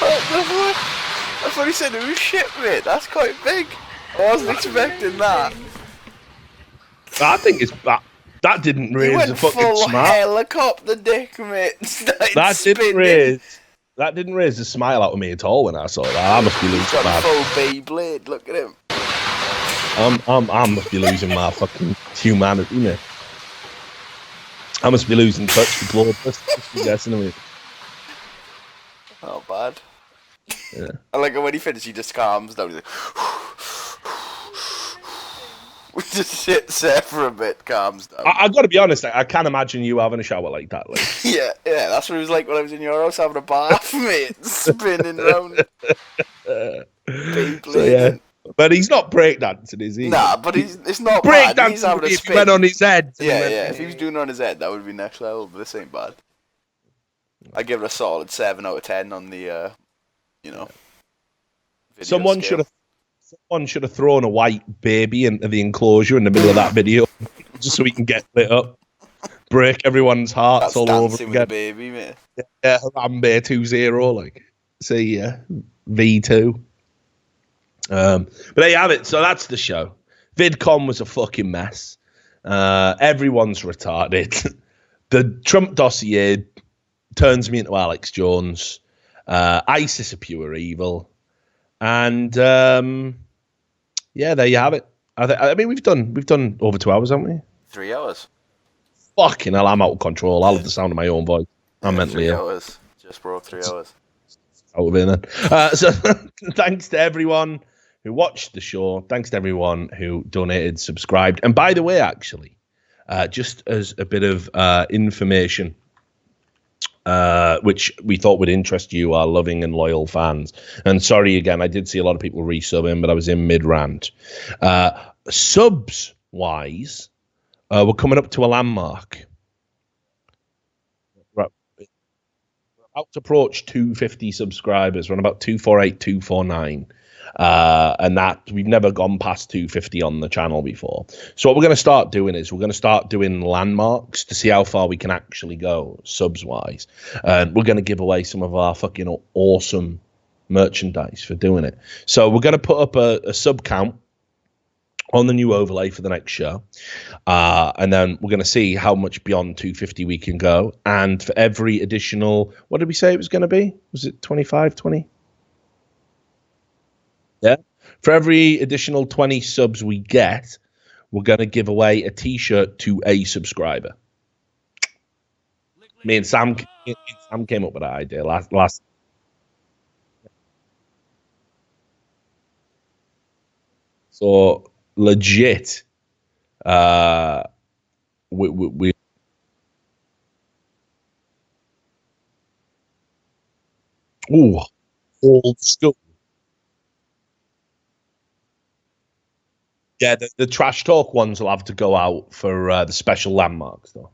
What the fuck? I thought he said it was shit, mate. That's quite big. I wasn't expecting that. I think it's that didn't raise a fucking full smile. Helicopter dick, mate. That didn't raise a smile out of me at all when I saw that. I must be losing my full Beyblade. Look at him. I must be losing my fucking humanity, mate. I must be losing touch with Lord. I'm guessing me. Not bad. Yeah. I like it when he finishes, he just calms down. He's like, just sits there for a bit, calms down. I got to be honest, I can't imagine you having a shower like that. Like. Yeah, that's what it was like when I was in your house having a bath, mate, spinning around. So yeah, but he's not breakdancing, is he? Nah, but it's not bad. He's having a if spin. he went on his head. Yeah. If he was doing it on his head, that would be next level. But this ain't bad. I give it a solid 7 out of 10 on the, video Someone scale. should have thrown a white baby into the enclosure in the middle of that video, just so we can get lit up, break everyone's hearts That's all over with again. the baby, mate. Yeah, Harambe 2-0, like, see, V2. But there you have it. So that's the show. VidCon was a fucking mess. Everyone's retarded. The Trump dossier turns me into Alex Jones. ISIS are pure evil. And there you have it. I mean, we've done over 2 hours, haven't we? 3 hours. Fucking hell, I'm out of control. I love the sound of my own voice. I'm mentally 3 ill. hours. Just broke 3 hours. Out of here then. So thanks to everyone who watched the show. Thanks to everyone who donated, subscribed. And by the way, actually, just as a bit of information, which we thought would interest you, our loving and loyal fans. And sorry again, I did see a lot of people resubbing, but I was in mid-rant. Subs-wise, we're coming up to a landmark. We're about to approach 250 subscribers. We're on about 248, 249. And that we've never gone past 250 on the channel before. So what we're going to start doing is we're going to start doing landmarks to see how far we can actually go subs wise. And we're going to give away some of our fucking awesome merchandise for doing it. So we're going to put up a sub count on the new overlay for the next show. And then we're going to see how much beyond 250 we can go. And for every additional, what did we say it was going to be? Was it 25, 20? Yeah. For every additional 20 subs we get, we're going to give away a T-shirt to a subscriber. Me and Sam came up with that idea last. So legit, we old school. Yeah, the trash talk ones will have to go out for the special landmarks, though.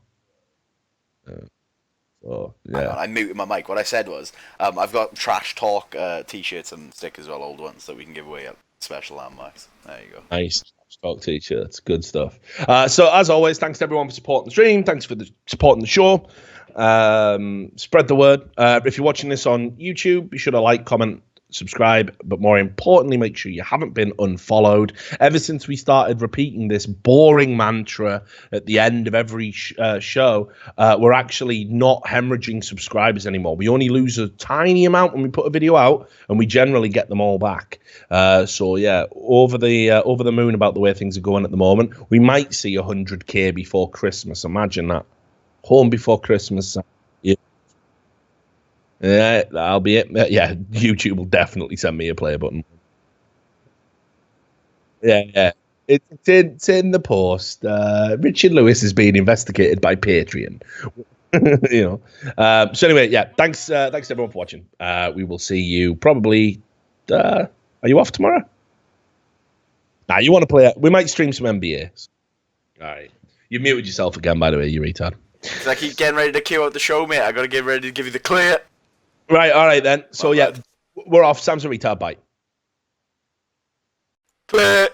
So, yeah. I muted my mic. What I said was, I've got trash talk T-shirts and stickers, well, old ones that we can give away at special landmarks. There you go. Nice. Trash talk T-shirts, good stuff. So as always, thanks to everyone for supporting the stream. Thanks for supporting the show. Spread the word. If you're watching this on YouTube, be sure to like, comment, subscribe, but more importantly, make sure you haven't been unfollowed. Ever since we started repeating this boring mantra at the end of every show, we're actually not hemorrhaging subscribers anymore. We only lose a tiny amount when we put a video out, and we generally get them all back. So yeah, over the moon about the way things are going at the moment. We might see 100k before Christmas. Imagine that. Home before Christmas. Yeah, that'll be it. Yeah, YouTube will definitely send me a play button. Yeah. It's in the post. Richard Lewis is being investigated by Patreon. You know. So anyway, yeah. Thanks everyone for watching. We will see you probably. Are you off tomorrow? Nah, you want to play? We might stream some NBA. All right. You muted yourself again, by the way, you retard. Because I keep getting ready to queue out the show, mate. I got to get ready to give you the clear. Right, all right then. So, yeah, we're off. Sam's a retard. Bye. Clear.